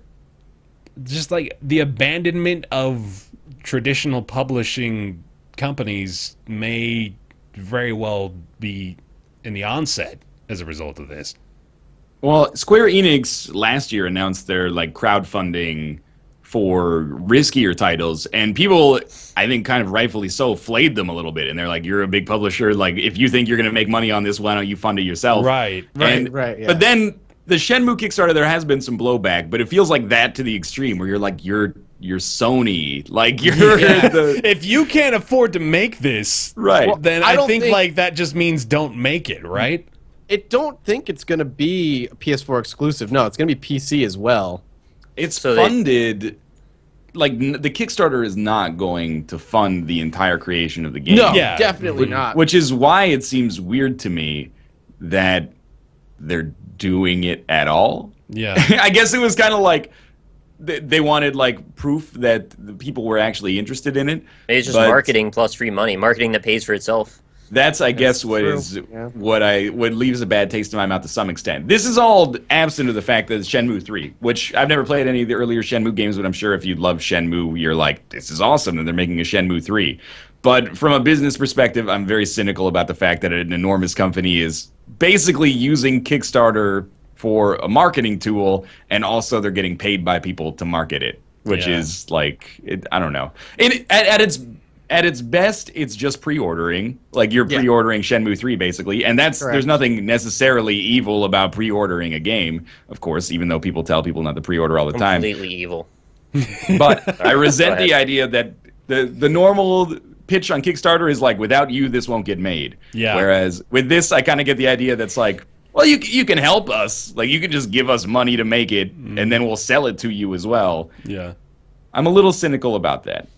just like the abandonment of traditional publishing companies may very well be in the onset as a result of this. Well, Square Enix last year announced their crowdfunding for riskier titles, and people, I think kind of rightfully so, flayed them a little bit, and they're like, you're a big publisher, if you think you're going to make money on this, why don't you fund it yourself? Right. Right. Yeah. But then the Shenmue Kickstarter, there has been some blowback, but it feels like that to the extreme, where you're like, you're Sony, If you can't afford to make this, right, then I I don't think think- like that just means don't make it, right? don't think it's going to be a PS4 exclusive. No, it's going to be PC as well. it's So funded. The Kickstarter is not going to fund the entire creation of the game. No, Yeah. definitely not. Which is why it seems weird to me that they're doing it at all. Yeah. I guess it was kind of like they wanted proof that the people were actually interested in it. Maybe it's just but marketing plus free money. Marketing that pays for itself. That's, I guess, what true. is Yeah. what leaves a bad taste in my mouth to some extent. This is all absent of the fact that it's Shenmue 3, which I've never played any of the earlier Shenmue games, but I'm sure if you love Shenmue, you're like, this is awesome that they're making a Shenmue 3. But from a business perspective, I'm very cynical about the fact that an enormous company is basically using Kickstarter for a marketing tool, and also they're getting paid by people to market it, which Yeah. is I don't know. At its best, it's just pre-ordering. You're Yeah. pre-ordering Shenmue 3, basically. And Correct. there's nothing necessarily evil about pre-ordering a game, of course, even though people tell people not to pre-order all the time. Completely evil. But I resent Go the ahead. idea that the normal pitch on Kickstarter is without you, this won't get made. Yeah. Whereas with this, I kind of get the idea that's Well, you can help us. Like, you can just give us money to make it, and then we'll sell it to you as well. Yeah. I'm a little cynical about that.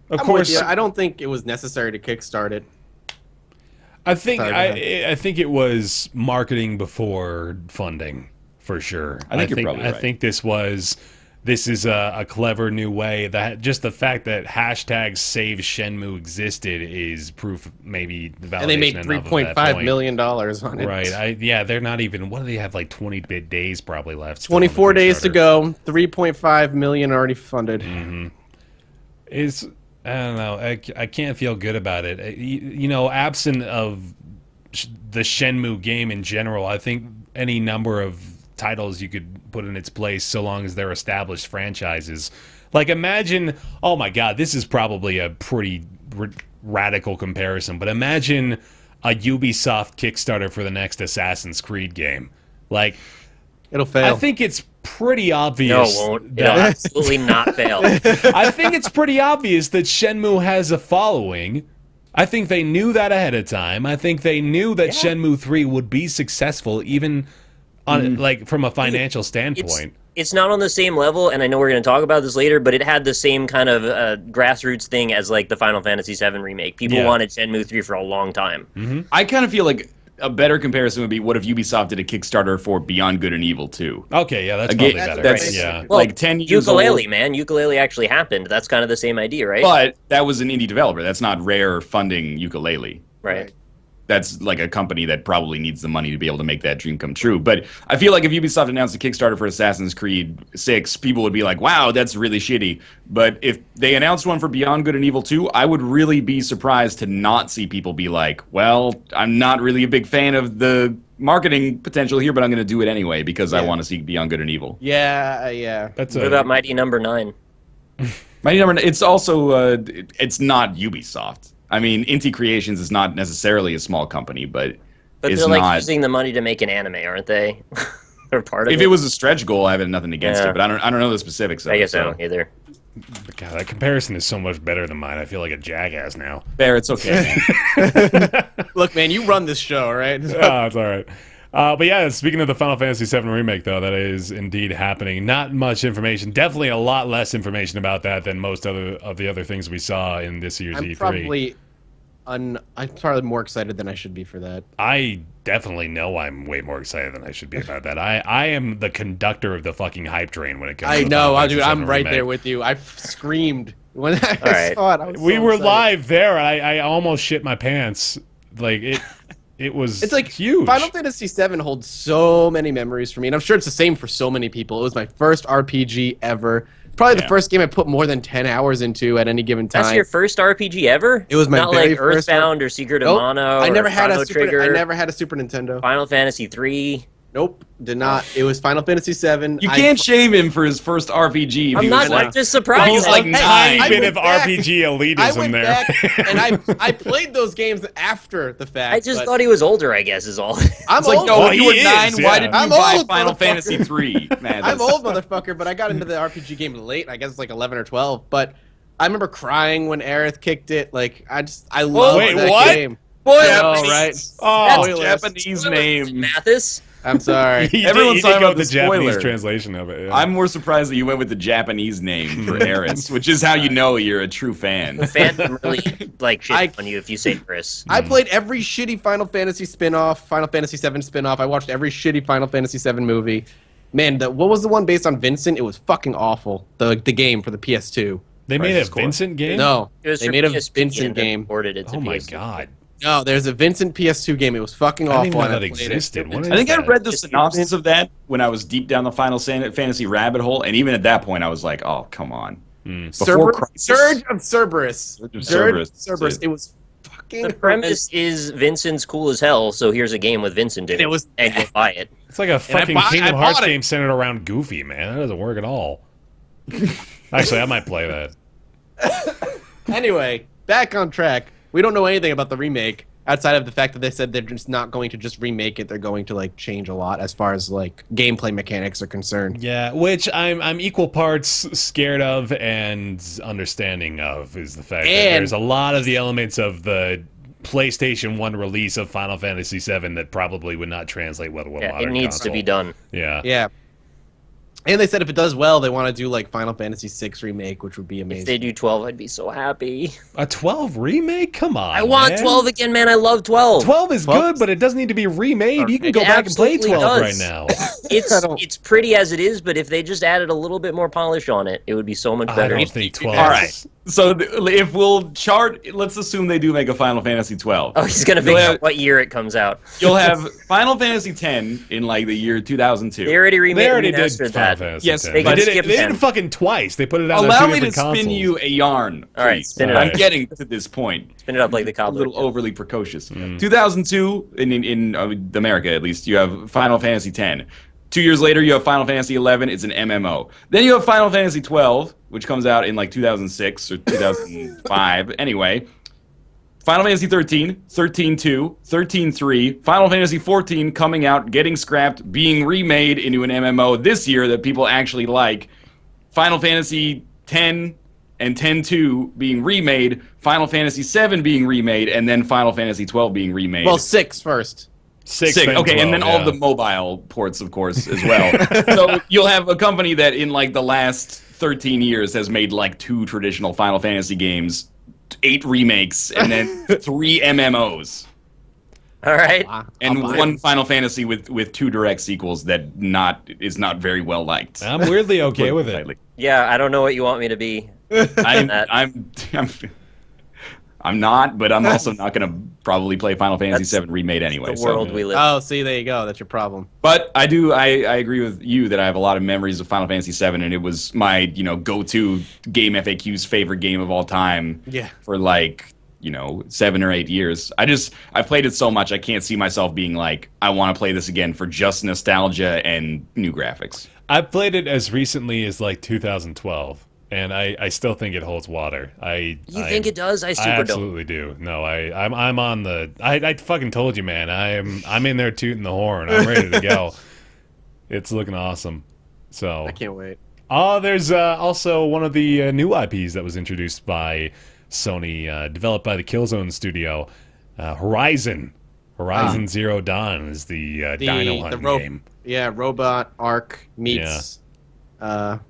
Of I'm course, with you. I don't think it was necessary to kickstart it. I think Sorry, I think it was marketing before funding, for sure. I think you're probably right. I think this is a clever new way. That just the fact that hashtag Save Shenmue existed is proof, maybe the validation. And they made enough of that $3.5 point. million on it. Right. Yeah, they're not even. What do they have? Like 20 days probably left. still on the 24 days to Kickstarter. go. 3.5 million already funded. Is I don't know. I can't feel good about it. You know, absent of the Shenmue game in general, I think any number of titles you could put in its place, so long as they're established franchises. Like, imagine. Oh my God, this is probably a pretty radical comparison, but imagine a Ubisoft Kickstarter for the next Assassin's Creed game. Like, It'll fail. I think it's pretty obvious. No, it won't. It'll absolutely not fail. I think it's pretty obvious that Shenmue has a following. I think they knew that ahead of time. I think they knew that Shenmue 3 would be successful, even on like from a financial standpoint. It's not on the same level, and I know we're going to talk about this later, but it had the same kind of grassroots thing as like the Final Fantasy VII remake. People wanted Shenmue 3 for a long time. I kind of feel like a better comparison would be, what if Ubisoft did a Kickstarter for Beyond Good and Evil 2? Okay, yeah, that's Again, probably better. that's- Yeah. Well, Like 10 years Ukulele, old. man. Ukulele actually happened. That's kind of the same idea, right? But that was an indie developer. That's not Rare funding Ukulele. right. That's like a company that probably needs the money to be able to make that dream come true. But I feel like if Ubisoft announced a Kickstarter for Assassin's Creed 6, people would be like, wow, that's really shitty. But if they announced one for Beyond Good and Evil 2, I would really be surprised to not see people be like, well, I'm not really a big fan of the marketing potential here, but I'm going to do it anyway because I want to see Beyond Good and Evil. Yeah. That's What about Mighty Number 9? Mighty Number, it's also, it's not Ubisoft. I mean, Inti Creations is not necessarily a small company, but But it's they're like not. using the money to make an anime, aren't they? They're part of If it was a stretch goal, I have nothing against Yeah. it, but I don't know the specifics of I it. guess I so. don't either. God, that comparison is so much better than mine. I feel like a jackass now. Fair, it's okay. Look, man, you run this show, right? Oh, it's all right. But yeah, speaking of the Final Fantasy VII Remake, though, that is indeed happening. Not much information. Definitely a lot less information about that than most of the other things we saw in this year's I'm E3. I'm probably more excited than I should be for that. I definitely know I'm way more excited than I should be about that. I am the conductor of the fucking hype train when it comes to I the know, Final dude. Fantasy I'm VII right Remake. there with you. I screamed when I right. saw it. I was We so were excited. live there. I almost shit my pants. Like it was It's like huge. Final Fantasy VII holds so many memories for me, and I'm sure it's the same for so many people. It was my first RPG ever. Probably the first game I put more than 10 hours into at any given time. That's your first RPG ever? It was my Not very like first Earthbound or Secret of Nope. Mana I or never had Chrono a Super. Trigger, I never had a Super Nintendo. Final Fantasy 3. Nope, did not. It was Final Fantasy VII. You can't shame him for his first RPG. I'm not like- just surprised. He's like a nine. tiny I bit went of back- RPG I elitism went there. back and I played those games after the fact. I just but thought he was older, I guess, is all. I'm It's like, old. no, Oh, if you he were is, 9, yeah. why did you I'm buy old, Final motherfucker. Fantasy 3? Man, I'm that's- old, motherfucker, but I got into the RPG game late. I guess it's like 11 or 12. But I remember crying when Aerith kicked it. Like I love wait, that what? game. Boy, I know, right? Oh, Spoilers. Japanese name. Mathis? I'm sorry. he Everyone's did talking go about with the the Japanese spoiler. translation of it. Yeah. I'm more surprised that you went with the Japanese name for Eris, which is how you know you're a true fan. Phantom really like shit I- on you if you say Chris. I played every shitty Final Fantasy spin-off, Final Fantasy VII spin-off. I watched every shitty Final Fantasy VII movie. Man, what was the one based on Vincent? It was fucking awful. The game for the PS2. They made a Crisis Core. Vincent game? No, It was they for made a PSP Vincent and then game. ported it to Oh my PS2. god. No, there's a Vincent PS2 game. It was fucking I awful. didn't even know and that I played it. existed. What is I think I that? read the Just- synopsis of that when I was deep down the Final Fantasy rabbit hole, and even at that point, I was like, "Oh, come on!" Before Crisis. Surge of Cerberus. Surge of Surge of Cerberus. Cerberus. It was fucking. The premise is Vincent's cool as hell, so here's a game with Vincent in And it was- and you'll buy it. It's like a fucking I Kingdom bought Hearts it. game centered around Goofy, man. That doesn't work at all. Actually, I might play that. Anyway, back on track. We don't know anything about the remake outside of the fact that they said they're just not going to just remake it. They're going to like change a lot as far as like gameplay mechanics are concerned. Yeah, which I'm equal parts scared of and understanding of is the fact that And- there's a lot of the elements of the PlayStation 1 release of Final Fantasy VII that probably would not translate well to a modern it needs console. to be done. Yeah. Yeah. And they said if it does well, they want to do like Final Fantasy VI remake, which would be amazing. If they do 12, I'd be so happy. A 12 remake? Come on, I want man. 12 again, man. I love 12. 12 is good, but it doesn't need to be remade. You can go back and play 12 right now. It's pretty as it is, but if they just added a little bit more polish on it, it would be so much better. I don't think 12 All right. So if we'll chart, let's assume they do make a Final Fantasy 12. Oh, he's gonna figure out what year it comes out. You'll have Final Fantasy 10 in like the year 2002. They already remade They already did remastered Final that. Fantasy Yes, 10. they They can did skip it. They did 10. it fucking twice. They put it out Allow on two me to different spin consoles. you a yarn. All right, please. spin it I'm up. getting to this point. Spin it up like the A cobbler. little overly precocious. 2002, in America at least, you have Final Fantasy 10. 2 years later, you have Final Fantasy 11. It's an MMO. Then you have Final Fantasy 12, which comes out in like 2006 or 2005. Anyway, Final Fantasy 13, 13-2, 13-3, Final Fantasy 14 coming out, getting scrapped, being remade into an MMO this year that people actually like. Final Fantasy 10 and 10-2 being remade, Final Fantasy 7 being remade, and then Final Fantasy 12 being remade. Well, 6 first. Six, Sick. then Okay, 12, and then all of the mobile ports, of course, as well. So you'll have a company that in like the last 13 years has made like 2 traditional Final Fantasy games, 8 remakes, and then 3 MMOs. All right. And one Final Fantasy with 2 direct sequels that is not very well liked. I'm weirdly okay with it. Yeah, I don't know what you want me to be. I'm not, but I'm also not going to probably play Final Fantasy VII Remade anyway. The world we live in. Oh, see, there you go. That's your problem. But I agree with you that I have a lot of memories of Final Fantasy VII, and it was my, go-to game FAQ's favorite game of all time. Yeah. For like, 7 or 8 years. I've played it so much I can't see myself being like, I want to play this again for just nostalgia and new graphics. I played it as recently as like 2012. And I still think it holds water. You think it does? I super absolutely do. No, I'm on the. I fucking told you, man. I'm in there tooting the horn. I'm ready to go. It's looking awesome. So I can't wait. Oh, there's also one of the new IPs that was introduced by Sony, developed by the Killzone studio. Horizon Zero Dawn is the Dino hunting game. Yeah, Robot Ark meets Turok.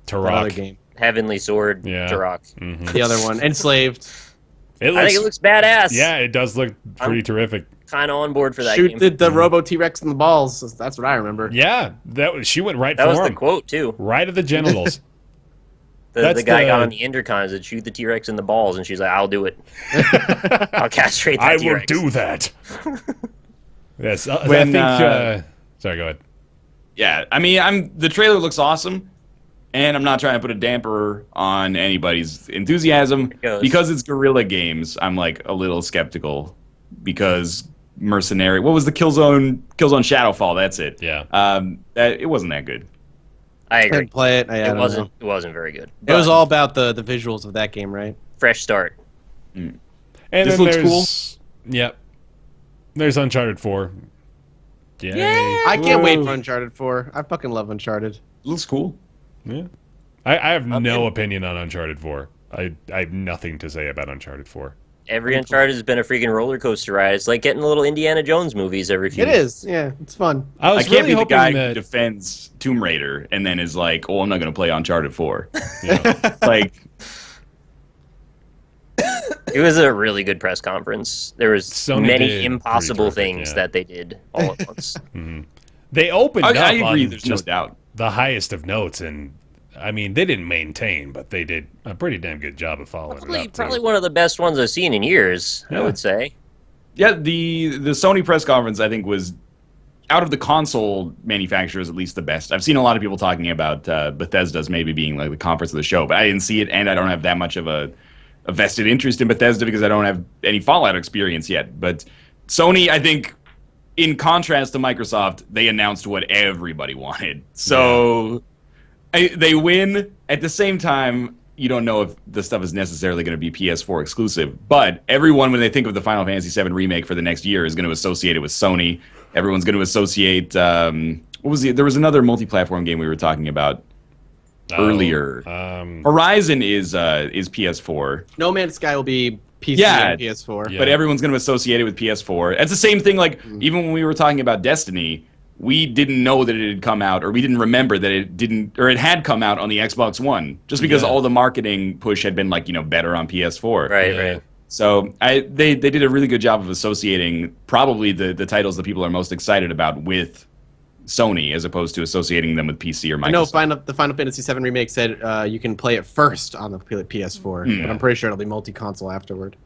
other game. Heavenly Sword, Turok. Mm-hmm. The other one, Enslaved. I think it looks badass. Yeah, it does look pretty terrific. Kind of on board for that Shoot game. the Robo T-Rex in the balls. That's what I remember. Yeah, she went right that for was him. the quote too. Right at the genitals. The guy got on the intercom and said, "Shoot the T-Rex in the balls," and she's like, "I'll do it. I'll castrate that T-Rex. I will do that." Yes, I When, think. Sorry, go ahead. Yeah, I mean, the trailer looks awesome, and I'm not trying to put a damper on anybody's enthusiasm because it's Guerrilla Games. I'm like a little skeptical because Mercenary. What was the Killzone Shadowfall? That's it. Yeah. It wasn't that good. I agree. Didn't play it. It wasn't very good. It was all about the visuals of that game, right? Fresh start. And this then looks there's, cool. Yep. There's Uncharted 4. Yay. I can't wait for Uncharted 4. I fucking love Uncharted. It looks cool. Yeah. I have no opinion on Uncharted 4. I have nothing to say about Uncharted 4. Every Uncharted has been a freaking roller coaster ride. It's like getting little Indiana Jones movies every few It is. Yeah, it's fun. I can't be the guy who defends Tomb Raider and then is like, "Oh, I'm not going to play Uncharted 4." Yeah. Like, it was a really good press conference. There was Sony many impossible things yeah. that they did all at once. They opened up I agree. on There's no doubt. The highest of notes, and I mean, they didn't maintain, but they did a pretty damn good job of following it up. Probably one of the best ones I've seen in years, I would say. Yeah, the Sony press conference, I think, was, out of the console manufacturers, at least the best. I've seen a lot of people talking about Bethesda's maybe being like the conference of the show, but I didn't see it, and I don't have that much of a vested interest in Bethesda because I don't have any Fallout experience yet. But Sony, I think, in contrast to Microsoft, they announced what everybody wanted. So they win. At the same time, you don't know if the stuff is necessarily going to be PS4 exclusive. But everyone, when they think of the Final Fantasy VII Remake for the next year, is going to associate it with Sony. Everyone's going to associate... what was there was another multi-platform game we were talking about earlier. Horizon is PS4. No Man's Sky will be PC and PS4. Yeah. But everyone's going to associate it with PS4. It's the same thing, like, even when we were talking about Destiny, we didn't know that it had come out, or we didn't remember that it didn't, or it had come out on the Xbox One, just because all the marketing push had been, like, you know, better on PS4. Right. So they did a really good job of associating probably the titles that people are most excited about with Sony, as opposed to associating them with PC or Microsoft. I know the Final Fantasy VII Remake said you can play it first on the PS4, but I'm pretty sure it'll be multi-console afterward.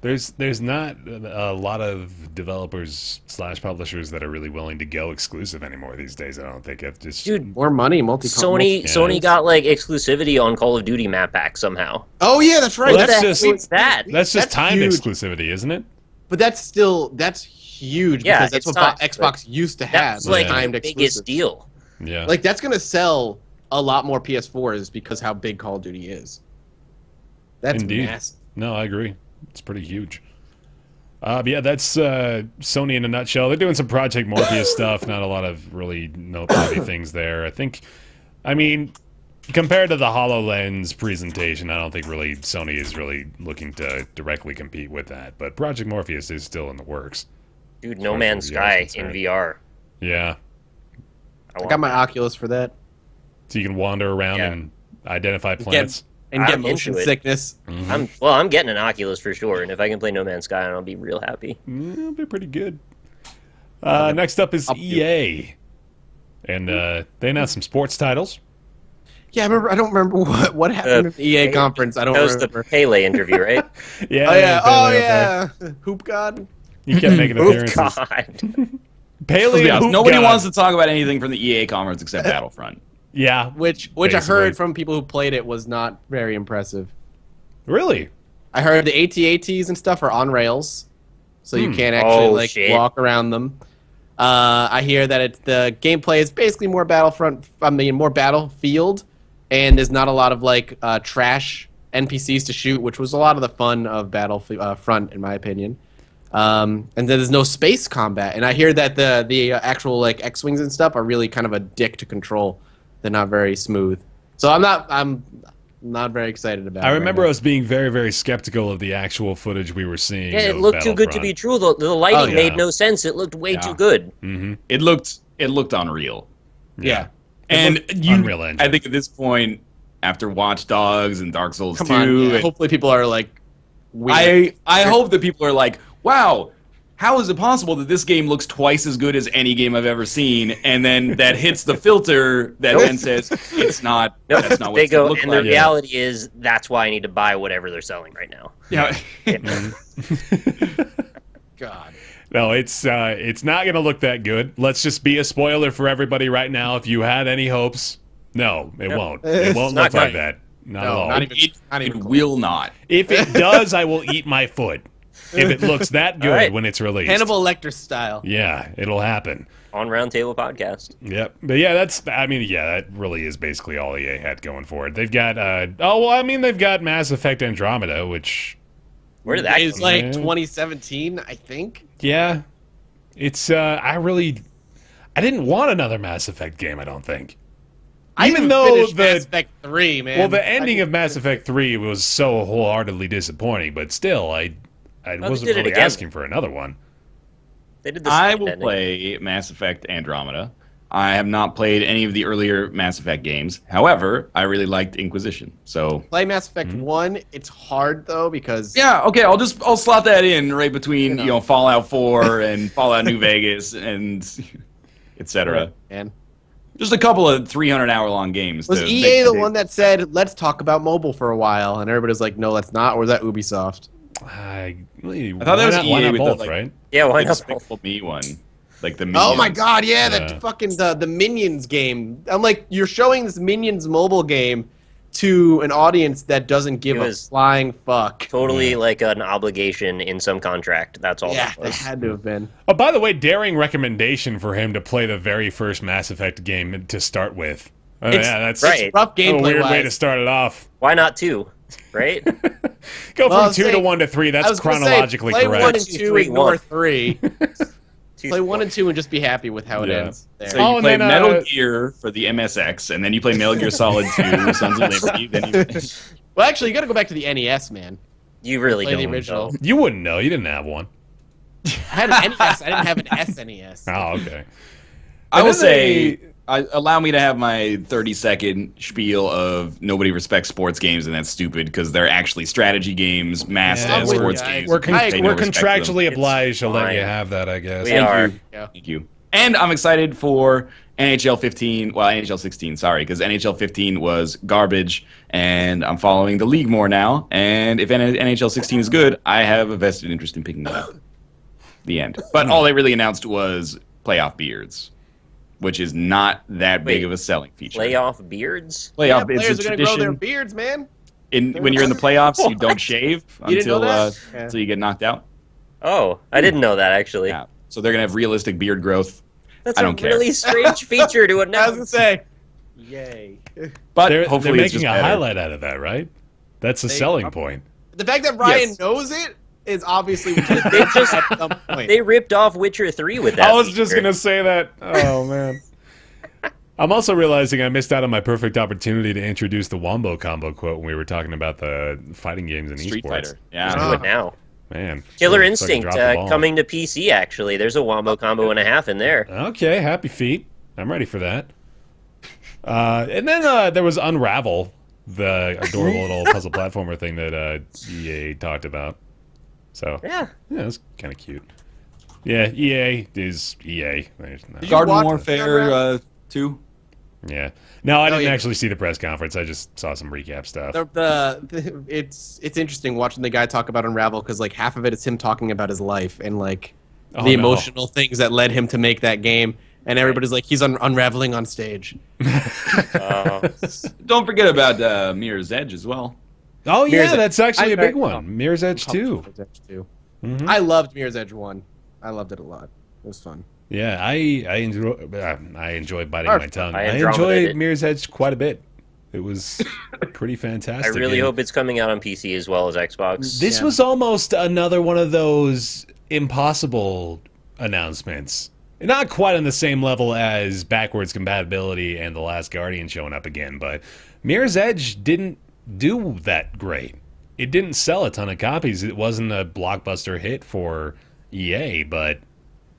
There's not a lot of developers / publishers that are really willing to go exclusive anymore these days. I don't think. Dude, more money, Sony got like exclusivity on Call of Duty map pack somehow. Oh yeah, that's right. What That's just timed huge. exclusivity, isn't it? But that's huge because that's what Xbox used to have. That's like timed the biggest deal. Yeah. Like that's gonna sell a lot more PS4s because how big Call of Duty is. That's massive. No, I agree. It's pretty huge. Yeah, that's Sony in a nutshell. They're doing some Project Morpheus stuff. Not a lot of really noteworthy things there. I mean, compared to the HoloLens presentation, I don't think really Sony is really looking to directly compete with that. But Project Morpheus is still in the works. Dude, No Man's Sky in VR. Yeah. I got my Oculus for that. So you can wander around and identify plants. And get motion sickness. I'm getting an Oculus for sure, and if I can play No Man's Sky, I'll be real happy. It'll be pretty good. Next up is EA. And they announced some sports titles. Yeah, I don't remember what happened at the EA conference. I don't remember. That was the Pele interview, right? Yeah. Hoop God. You kept making appearances. Oh, God. Pele, nobody wants to talk about anything from the EA conference except Battlefront. Yeah. Which I heard from people who played it was not very impressive. Really? I heard the AT-ATs and stuff are on rails, so you can't actually walk around them. I hear that the gameplay is basically more more Battlefield, and there's not a lot of like trash NPCs to shoot, which was a lot of the fun of Battlefront, in my opinion. And then there's no space combat, and I hear that the actual like X-wings and stuff are really kind of a dick to control. They're not very smooth, so I'm not very excited about it. I remember us being very, very skeptical of the actual footage we were seeing. Yeah, it looked too good to be true. The lighting made no sense. It looked way too good. Mm-hmm. It looked unreal. Yeah. And Unreal Engine. I think at this point, after Watch Dogs and Dark Souls 2, hopefully people are like weird. I hope that people are like, wow, how is it possible that this game looks twice as good as any game I've ever seen? And then that hits the filter that then says it's not. That's not what they it's gonna go. look And like. the reality is that's why I need to buy whatever they're selling right now. Yeah. God. No, it's not going to look that good. Let's just be a spoiler for everybody right now. If you had any hopes, no, it won't. It won't look like that. Not at all. Not even It will not. If it does, I will eat my foot. If it looks that good when it's released. Hannibal Lecter style. Yeah, it'll happen. On Roundtable Podcast. Yep. But yeah, that really is basically all EA had going for it. They've got, they've got Mass Effect Andromeda, which... Where did that come It's like 2017, I think. Yeah. It's, I didn't want another Mass Effect game, I don't think. Even though Mass Effect 3, man. Well, the ending of Mass Effect 3 was so wholeheartedly disappointing, but still, I wasn't really asking for another one. They did the I will play Mass Effect Andromeda. I have not played any of the earlier Mass Effect games. However, I really liked Inquisition. So play Mass Effect 1. It's hard though because I'll slot that in right between Fallout 4 and Fallout New Vegas and etc. And just a couple of 300-hour-long games. Was EA the one that said, "Let's talk about mobile for a while," and everybody's like, "No, let's not," or was that Ubisoft? I thought that was EA with both, right? Yeah, why not? Despicable Me one, like the Minions. Oh my God, yeah, the fucking the Minions game. I'm like, you're showing this Minions mobile game to an audience that doesn't give a flying fuck. Totally like an obligation in some contract. That's all. Yeah, that was. it had to have been. Oh, by the way, daring recommendation for him to play the very first Mass Effect game to start with. That's right. It's rough gameplay. A weird way to start it off. Why not 2? Right? Go from 2 to 1 to 3. That's chronologically play correct. 1 and 2, ignore 3. Play Play 1 and 2 and just be happy with how it ends. There. So you play Metal Gear for the MSX, and then you play Metal Gear Solid 2, Sons of Liberty. Then Well, actually, you got to go back to the NES, man. You really Play the don't original. know. You wouldn't know. You didn't have one. I had an NES. I didn't have an SNES. Oh, okay. I will And then say, allow me to have my 30-second spiel of nobody respects sports games, and that's stupid because they're actually strategy games, masked Yeah, as we're- sports I- games. We're, I- we're respect contractually them. obliged to let It's you fine. have that, I guess. We are. Thank you. And I'm excited for NHL 15, well, NHL 16, sorry, because NHL 15 was garbage, and I'm following the league more now, and if NHL 16 is good, I have a vested interest in picking it up. The end. But all they really announced was playoff beards, which is not that big Wait, of a selling feature. Playoff beards? Yeah, Playoff, players it's are a going to grow their tradition. beards, man. When you're in the playoffs, you don't What? shave You didn't know until that? Yeah. until you get knocked out. Oh, I didn't know that actually. Yeah. So they're gonna have realistic beard growth. That's I a don't care. really strange feature to I was going to announce. say, yay. But They're hopefully it's making just a better. highlight out of that, right? That's a selling point. The fact that Ryan Yes. knows it is obviously what They just- at some point. They ripped off Witcher 3 with that. I was just feature. going to say that. Oh, man. I'm also realizing I missed out on my perfect opportunity to introduce the Wombo combo quote when we were talking about the fighting games and Street esports. Fighter. Let's Yeah. do it now. Man. Killer Fucking Instinct dropped the ball. coming to PC, actually. There's a Wombo combo and a half in there. Okay, happy feet. I'm ready for that. And then there was Unravel, the adorable little puzzle platformer thing that EA talked about. So, Yeah. yeah, it's kind of cute. Yeah, EA is EA. There's no, Did you Garden watch Warfare 2. yeah. No, I didn't yeah. actually see the press conference. I just saw some recap stuff. It's interesting watching the guy talk about Unravel because like half of it is him talking about his life and like Oh, the no. emotional things that led him to make that game, and everybody's like he's unraveling on stage. Don't forget about Mirror's Edge as well. Oh, yeah, Mirror's Edge. that's actually a big I- one. Mirror's Edge 2. Mirror's Edge 2. Mhm. I loved Mirror's Edge 1. I loved it a lot. It was fun. Yeah, I enjoyed biting my tongue. I I Andromeda'd enjoyed it. Mirror's Edge quite a bit. It was pretty fantastic. I really And hope it's coming out on PC as well as Xbox. this Yeah. was almost another one of those impossible announcements. Not quite on the same level as backwards compatibility and The Last Guardian showing up again, but Mirror's Edge didn't do that great. It didn't sell a ton of copies. It wasn't a blockbuster hit for EA, but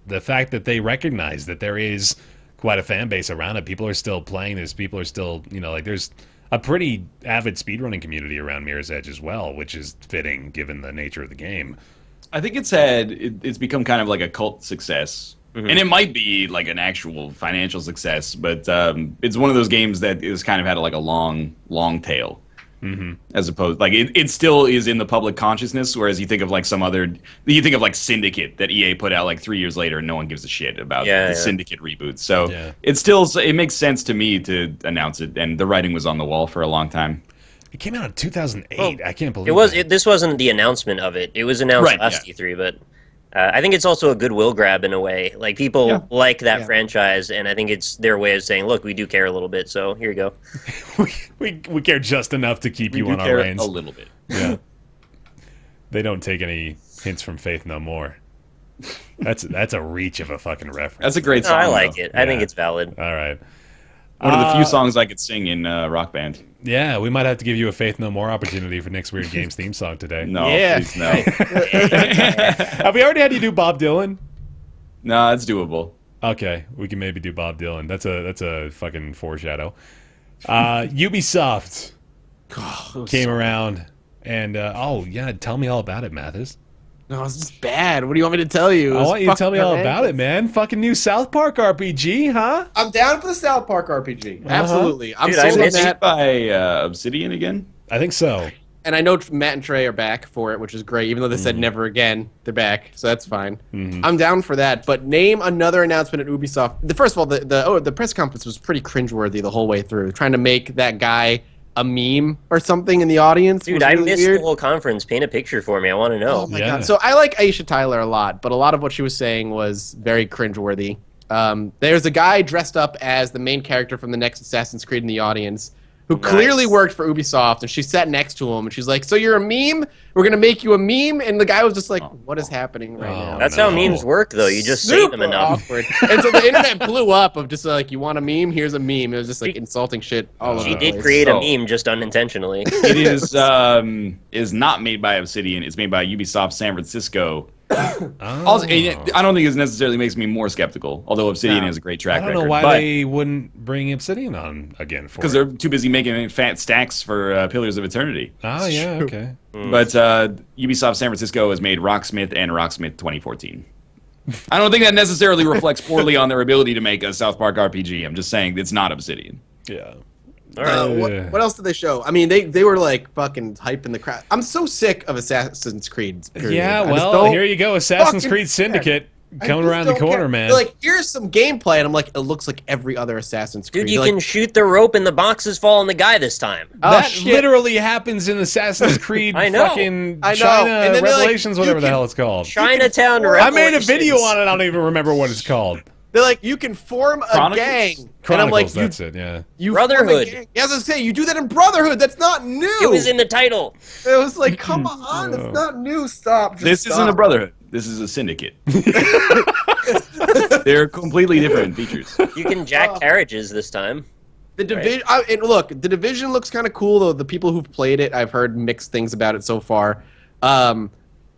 the fact that they recognize that there is quite a fan base around it, people are still playing this, people are still, like there's a pretty avid speedrunning community around Mirror's Edge as well, which is fitting given the nature of the game. I think it's become kind of like a cult success. And it might be like an actual financial success, but it's one of those games that is kind of had like a long tail. As opposed, like it still is in the public consciousness, whereas you think of like you think of like Syndicate that EA put out like 3 years later, and no one gives a shit about the Syndicate reboot. So it makes sense to me to announce it, and the writing was on the wall for a long time. It came out in 2008. Well, I can't believe It was. that. This wasn't the announcement of it. It was announced Right, last E3, but I think it's also a goodwill grab in a way. Like people like that franchise, and I think it's their way of saying, "Look, we do care a little bit, so here you go." we care just enough to keep you do on our care reins. a little bit. Yeah. They don't take any hints from Faith No More. That's a reach of a fucking reference. That's a great No, song. I like though. it. I think Yeah. it's valid. All right. One of the few songs I could sing in Rock Band. Yeah, we might have to give you a Faith No More opportunity for next Weird Games theme song today. No, Yeah. please no. Have we already had you do Bob Dylan? No, it's doable. Okay, we can maybe do Bob Dylan. That's a fucking foreshadow. Ubisoft came around and tell me all about it, Mathis. No, it's just bad. What do you want me to tell you? I want you to tell me all about it, man. Fucking new South Park RPG, huh? I'm down for the South Park RPG. Absolutely. I'm Dude, I sold on missed that. By Obsidian again? I think so. And I know Matt and Trey are back for it, which is great. Even though they said never again, they're back, so that's fine. I'm down for that. But name another announcement at Ubisoft. First of all, the press conference was pretty cringeworthy the whole way through, trying to make that guy a meme or something in the audience. Dude, was I really missed weird. the whole conference. Paint a picture for me. I want to know. Oh my Yeah. god! So I like Aisha Tyler a lot, but a lot of what she was saying was very cringeworthy. There's a guy dressed up as the main character from the next Assassin's Creed in the audience, who clearly worked for Ubisoft, and she sat next to him, and she's like, "So you're a meme? We're gonna make you a meme?" And the guy was just like, "What is happening right now?" That's how memes work, though. You just say them enough. Awkward. And so the internet blew up of just like, "You want a meme? Here's a meme." It was just like insulting shit all over. She did create a meme just unintentionally. It is not made by Obsidian. It's made by Ubisoft San Francisco. Also, I don't think it necessarily makes me more skeptical, although Obsidian has a great track record. I don't know why they wouldn't bring Obsidian on again for because they're too busy making fat stacks for Pillars of Eternity. Oh, yeah, okay. But Ubisoft San Francisco has made Rocksmith and Rocksmith 2014. I don't think that necessarily reflects poorly on their ability to make a South Park RPG. I'm just saying it's not Obsidian. Yeah. All right. What else did they show? I mean, they were like fucking hyping the crowd. I'm so sick of Assassin's Creed. Period. Yeah, well, here you go, Assassin's Creed Syndicate coming around the corner, man. They're like, here's some gameplay, and I'm like, it looks like every other Assassin's Creed. Dude, you can shoot the rope and the boxes fall on the guy this time. That literally happens in Assassin's Creed fucking China Revelations, whatever the hell it's called. Chinatown Revelations. I made a video on it, I don't even remember what it's called. They're like, you can form a gang. Chronicles, and I'm like, that's it, yeah. Brotherhood. Yeah, I was going to say, you do that in Brotherhood. That's not new. It was in the title. It was like, come on, it's not new. Stop. This isn't a Brotherhood. This is a Syndicate. They're completely different features. You can jack carriages this time. The Division, and look, the Division looks kind of cool, though. The people who've played it, I've heard mixed things about it so far.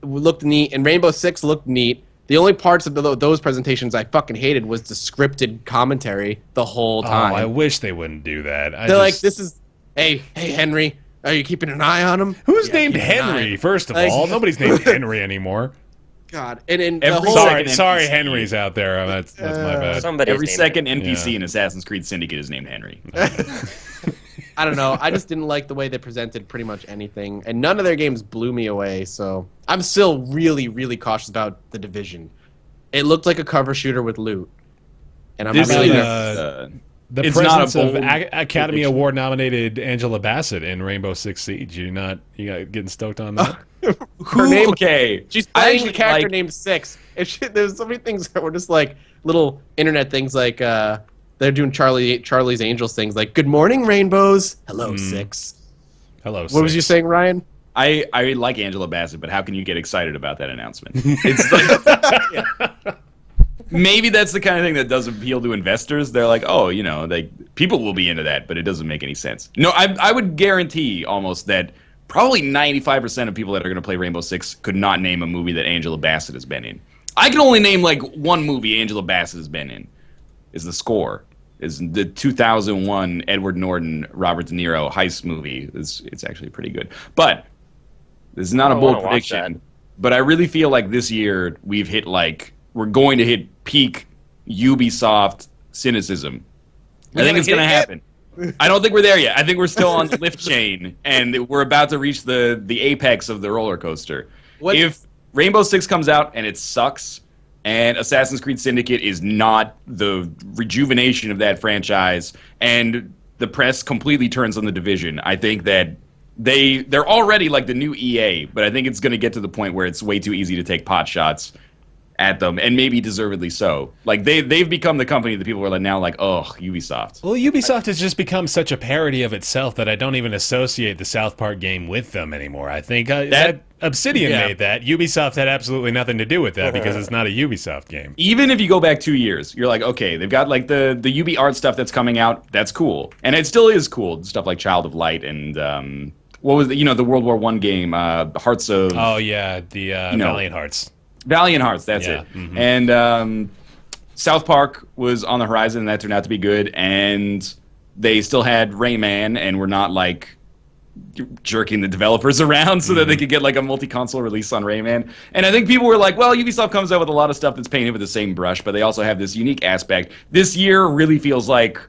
Looked neat, and Rainbow Six looked neat. The only parts of those presentations I fucking hated was the scripted commentary the whole time. Oh, I wish they wouldn't do that. They're like, this is, hey, Henry, are you keeping an eye on him? Who's named Henry, first of all? Nobody's named Henry anymore. God, and sorry, Henry's out there. That's my bad. Every second NPC in Assassin's Creed Syndicate is named Henry. I don't know. I just didn't like the way they presented pretty much anything, and none of their games blew me away. So I'm still really, really cautious about the Division. It looked like a cover shooter with loot, and I'm really the presence of Academy Award nominated Angela Bassett in Rainbow Six Siege. You getting stoked on that? She's playing a character named Six. There's so many things that were just like little internet things, like they're doing Charlie's Angels things, like "Good morning, rainbows." Hello, Six. Hello. Six. What was you saying, Ryan? I like Angela Bassett, but how can you get excited about that announcement? It's like, maybe that's the kind of thing that does appeal to investors. They're like, oh, people will be into that, but it doesn't make any sense. No, I would guarantee almost that probably 95% of people that are going to play Rainbow Six could not name a movie that Angela Bassett has been in. I can only name like one movie Angela Bassett has been in. Is the score. Is the 2001 Edward Norton, Robert De Niro heist movie. It's actually pretty good. But this is not a bold prediction. But I really feel like this year we're going to hit peak Ubisoft cynicism. I think it's going to happen. I don't think we're there yet. I think we're still on the lift chain, and we're about to reach the apex of the roller coaster. If Rainbow Six comes out and it sucks, and Assassin's Creed Syndicate is not the rejuvenation of that franchise, and the press completely turns on the Division, I think that they're already like the new EA, but I think it's going to get to the point where it's way too easy to take pot shots at them, and maybe deservedly so. Like they've become the company that people are now like, oh, Ubisoft. Well, Ubisoft has just become such a parody of itself that I don't even associate the South Park game with them anymore. I think that Obsidian made that. Ubisoft had absolutely nothing to do with that because it's not a Ubisoft game. Even if you go back 2 years, you're like, okay, they've got like the Ubi art stuff that's coming out. That's cool, and it still is cool. Stuff like Child of Light and what was the World War I game, Hearts of. Oh yeah, the Valiant Hearts. Valiant Hearts, that's it. Mm-hmm. And South Park was on the horizon, and that turned out to be good. And they still had Rayman, and were not like jerking the developers around so that they could get like a multi-console release on Rayman. And I think people were like, well, Ubisoft comes out with a lot of stuff that's painted with the same brush, but they also have this unique aspect. This year really feels like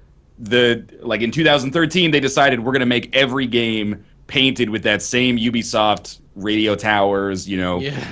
in 2013 they decided we're going to make every game painted with that same Ubisoft radio towers,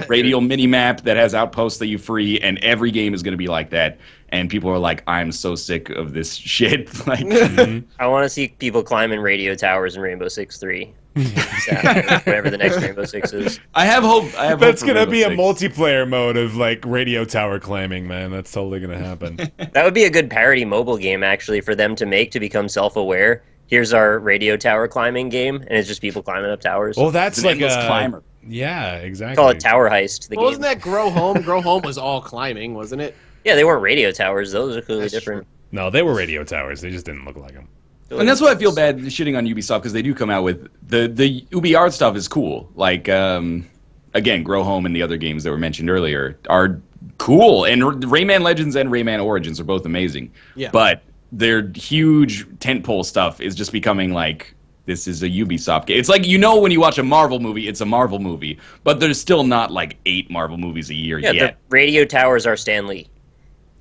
radial mini-map that has outposts that you free, and every game is going to be like that. And people are like, I'm so sick of this shit. I want to see people climbing radio towers in Rainbow Six 3. Whatever the next Rainbow Six is. I have hope. That's going to be a multiplayer mode of like radio tower climbing, man. That's totally going to happen. That would be a good parody mobile game, actually, for them to make to become self-aware. here's our radio tower climbing game, and it's just people climbing up towers. Well, that's It's an like endless a climber. Yeah, exactly. Call it Tower Heist. The Well, game. wasn't that Grow Home? Grow Home was all climbing, wasn't it? Yeah, they weren't radio towers. Those are clearly That's different. No, they were radio towers. They just didn't look like them. And that's why I feel bad shitting on Ubisoft, because they do come out with the Ubi art stuff is cool. Like again, Grow Home and the other games that were mentioned earlier are cool, and Rayman Legends and Rayman Origins are both amazing. Yeah. But their huge tentpole stuff is just becoming like, this is a Ubisoft game. It's like, you know, when you watch a Marvel movie, it's a Marvel movie, but there's still not like 8 Marvel movies a year Yeah, yet. the radio towers are Stan Lee.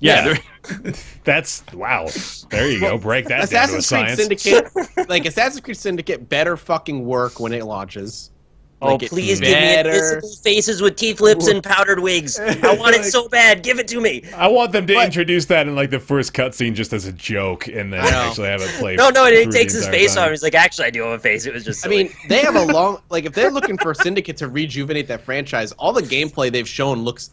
Yeah, That's wow. There you go. Break that down to a Assassin's Creed science. Syndicate, like Assassin's Creed Syndicate, better fucking work when it launches. Oh, Like, it's please give me better. invisible faces with teeth lips and powdered wigs. I want it so bad. Give it to me. I want them to But- introduce that in like the first cutscene just as a joke, and then I know. actually have it play. No, he through takes the his entire face time. off. He's like, actually, I do have a face. It was just I silly. mean, they have a long like if they're looking for Syndicate to rejuvenate that franchise, all the gameplay they've shown looks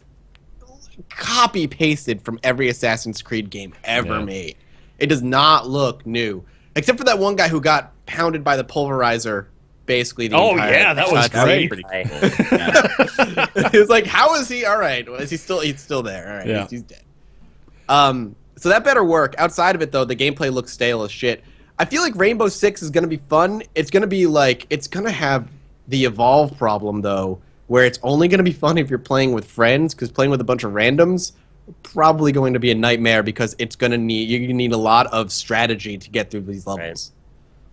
copy pasted from every Assassin's Creed game ever Yeah. made. It does not look new, except for that one guy who got pounded by the pulverizer. Basically, the Oh, entire yeah, that was great. pretty I- cool. It was like, how is he? All right, well, is he still? He's still there. All right, Yeah. he's dead. So that better work. Outside of it, though, the gameplay looks stale as shit. I feel like Rainbow Six is gonna be fun. It's gonna be like it's gonna have the evolve problem though, where it's only gonna be fun if you're playing with friends, because playing with a bunch of randoms probably going to be a nightmare because it's gonna need you need a lot of strategy to get through these levels.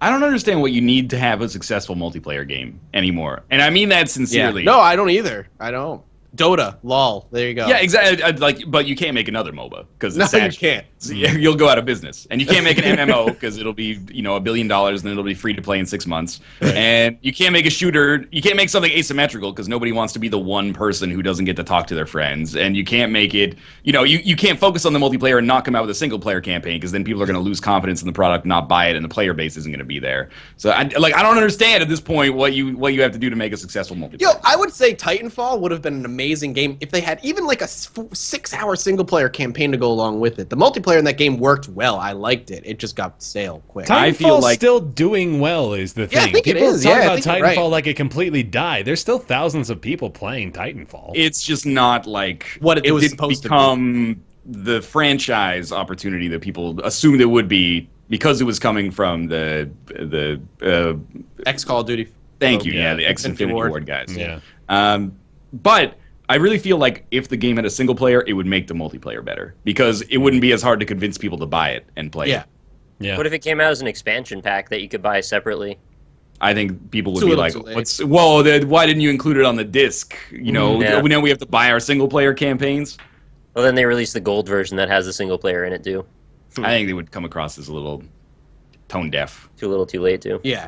I don't understand what you need to have a successful multiplayer game anymore, and I mean that Yeah. sincerely. No, I don't either. I don't. Dota, lol. There you go. Yeah, exactly. Like, but you can't make another MOBA because No, you can't. You'll go out of business, and you can't make an MMO because it'll be $1 billion, and it'll be free to play in 6 months. And you can't make a shooter. You can't make something asymmetrical because nobody wants to be the one person who doesn't get to talk to their friends. And you can't make it. You can't focus on the multiplayer and not come out with a single player campaign because then people are going to lose confidence in the product, not buy it, and the player base isn't going to be there. So I don't understand at this point what you have to do to make a successful multiplayer. Yo, I would say Titanfall would have been an amazing game if they had even like a 6-hour single-player campaign to go along with it. The multiplayer in that game worked well. I liked it. It just got stale quick. I feel Titanfall's like- still doing well is the thing. Yeah, I think it People is. talk Yeah, I about think you're Titanfall right. like it completely died. There's still thousands of people playing Titanfall. It's just not like What it was didn't supposed to be. become the franchise opportunity that people assumed it would be because it was coming from the X Call of Duty. thank you, yeah, the X Infinity Ward guys. Yeah. But I really feel like if the game had a single player, it would make the multiplayer better because it wouldn't be as hard to convince people to buy it and play Yeah. it. Yeah. What if it came out as an expansion pack that you could buy separately? I think people would Too be little, like, too late. why didn't you include it on the disc? Yeah. Now we have to buy our single player campaigns. Well, then they released the gold version that has a single player in it too. I think they would come across as a little tone deaf. Too little, too late too. Yeah.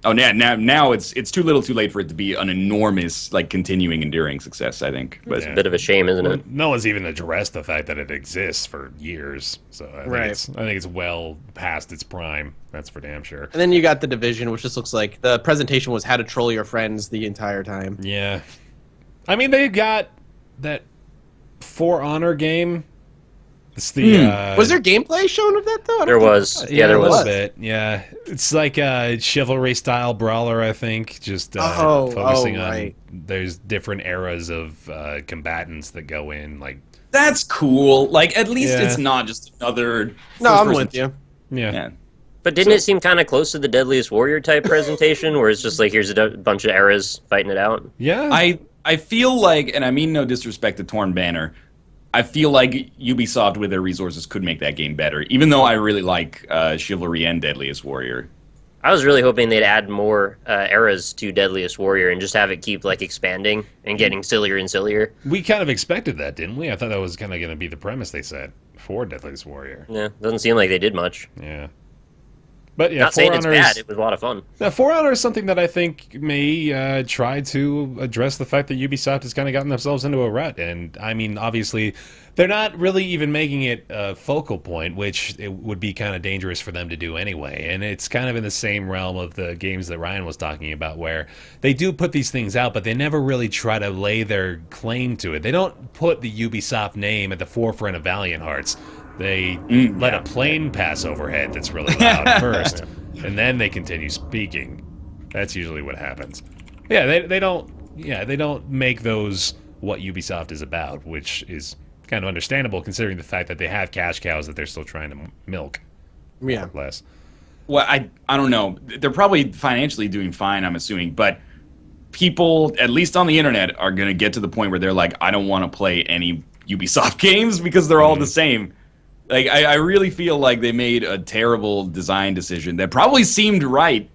Oh, now it's too little, too late for it to be an enormous, like, continuing, enduring success. I think, but Yeah. Bit of a shame, isn't it? No one's even addressed the fact that it exists for years. So I think it's well past its prime. That's for damn sure. And then you got The Division, which just looks like the presentation was how to troll your friends the entire time. Yeah. I mean, they got that For Honor game. It's the Was there gameplay shown of that though? I don't There think was. there Yeah, there a was. little bit. Yeah, it's like a chivalry style brawler. I think just focusing on right. there's different eras of combatants that go in. Like that's cool. Like, at least Yeah. it's not just another. No, I'm first-person- with you. yeah, Yeah. But didn't it seem kind of close to the Deadliest Warrior type presentation, where it's just like here's a bunch of eras fighting it out? yeah. I feel like, and I mean no disrespect to Torn Banner, I feel like Ubisoft with their resources could make that game better, even though I really like Chivalry and Deadliest Warrior. I was really hoping they'd add more eras to Deadliest Warrior and just have it keep like expanding and getting sillier and sillier. We kind of expected that, didn't we? I thought that was kind of going to be the premise they set for Deadliest Warrior. Yeah, doesn't seem like they did much. Yeah. But yeah, Not saying For it's Honor bad. is, It was a lot of fun. now, For Honor is something that I think may try to address the fact that Ubisoft has kind of gotten themselves into a rut. And, I mean, obviously, they're not really even making it a focal point, which it would be kind of dangerous for them to do anyway. And it's kind of in the same realm of the games that Ryan was talking about, where they do put these things out, but they never really try to lay their claim to it. They don't put the Ubisoft name at the forefront of Valiant Hearts. They let a plane pass overhead that's really loud first. and then they continue speaking. That's usually what happens. Yeah, they don't. Yeah, they don't make those what Ubisoft is about, which is kind of understandable considering the fact that they have cash cows that they're still trying to milk. Yeah. More or less. Well, I don't know. They're probably financially doing fine, I'm assuming, but people, at least on the internet, are going to get to the point where they're like, I don't want to play any Ubisoft games because they're all the same. Like, I really feel like they made a terrible design decision that probably seemed right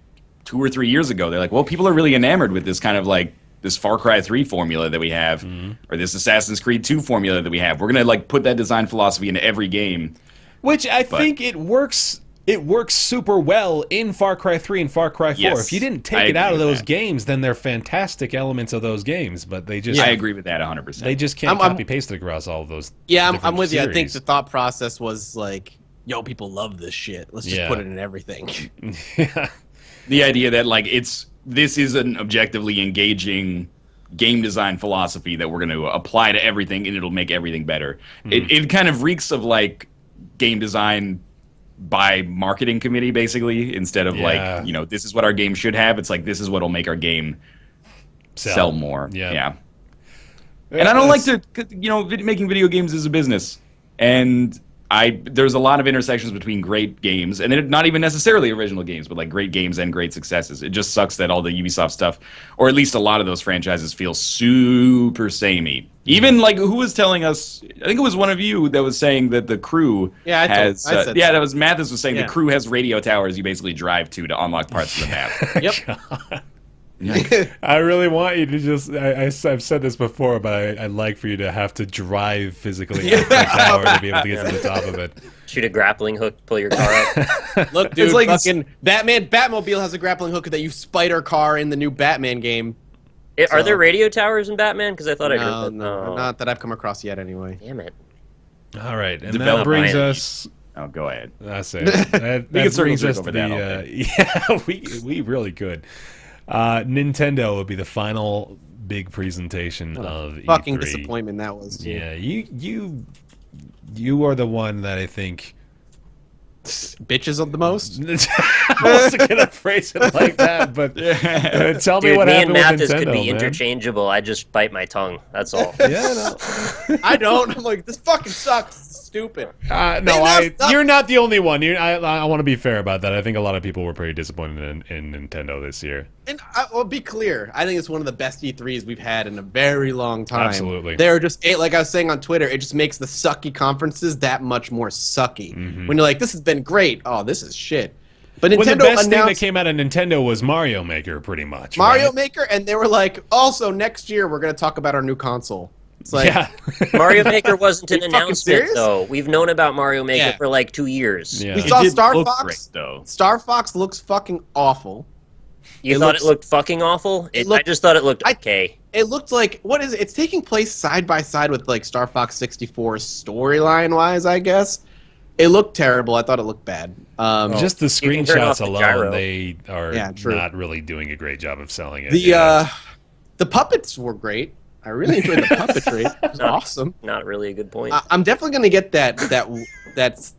2 or 3 years ago. They're like, well, people are really enamored with this kind of like this Far Cry 3 formula that we have, or this Assassin's Creed 2 formula that we have. We're going to like put that design philosophy into every game. Which I think it works. It works super well in Far Cry 3 and Far Cry 4. Yes, if you didn't I take it out of agree with those that. games, then they're fantastic elements of those games. But they just I agree with that 100%. they just can't copy paste it across all of those. Yeah, I'm different with you. I think series. the thought process was like, yo, people love this shit. Let's just Yeah. put it in everything. Yeah. The idea that like this is an objectively engaging game design philosophy that we're going to apply to everything and it'll make everything better. It kind of reeks of like game design by marketing committee basically, instead of Yeah. like, you know, this is what our game should have. It's like, this is what'll make our game sell more. Yeah. And I don't like to, you know, making video games is a business. And there's a lot of intersections between great games, and it, not even necessarily original games, but like great games and great successes. It just sucks that all the Ubisoft stuff, or at least a lot of those franchises, feel super samey. Even like, who was telling us? I think it was one of you that was saying that the crew Yeah, I said yeah, that. that was Mathis was saying Yeah. the crew has radio towers you basically drive to unlock parts of the map. Yep. I really want you to just. I've said this before, but I'd like for you to have to drive physically up the tower to be able to get to the top of it. Shoot a grappling hook, pull your car up. Look, dude, like- fucking Batmobile has a grappling hook that you spider car in the new Batman game. Are there radio towers in Batman? Because I thought I heard No, that. no, not that I've come across yet anyway. Damn it. All right, and that Develop brings my us. Oh, go ahead. That's it. That can circle brings us jerk to over the. that all Yeah, we really could. Nintendo would be the final big presentation of Fucking E3. disappointment that was. Too. Yeah, you are the one that I think. Bitches of the most. I wasn't gonna phrase it like that, but tell me Dude, what me happened and with Mathis Nintendo, could be man. interchangeable. I just bite my tongue. That's all. Yeah, no. I don't. I'm like, this fucking sucks. It's stupid. No, stop. you're not the only one. I want to be fair about that. I think a lot of people were pretty disappointed in Nintendo this year. And I'll be clear. I think it's one of the best E3s we've had in a very long time. Absolutely. They're just, like I was saying on Twitter, it just makes the sucky conferences that much more sucky. Mm-hmm. When you're like, this has been great. Oh, this is shit. But Well, the Nintendo best thing that announced came out of Nintendo was Mario Maker, pretty much. Mario right? Maker, and they were like, also next year we're going to talk about our new console. It's like, Yeah. Mario Maker wasn't an Are you fucking announcement, serious? though. We've known about Mario Maker Yeah. for like 2 years. Yeah. we It saw did Star look Fox. great, though. Star Fox looks fucking awful. You It thought looks- it looked fucking awful? It I looked- just thought it looked I- okay. It looked like, what is it? It's taking place side by side with like Star Fox 64 storyline wise, I guess. It looked terrible. I thought it looked bad. Just the You can turn off screenshots the alone, gyro. they are Yeah, true. not really doing a great job of selling it. The puppets were great. I really enjoyed the puppetry. It was awesome. Not really a good point. I'm definitely gonna get that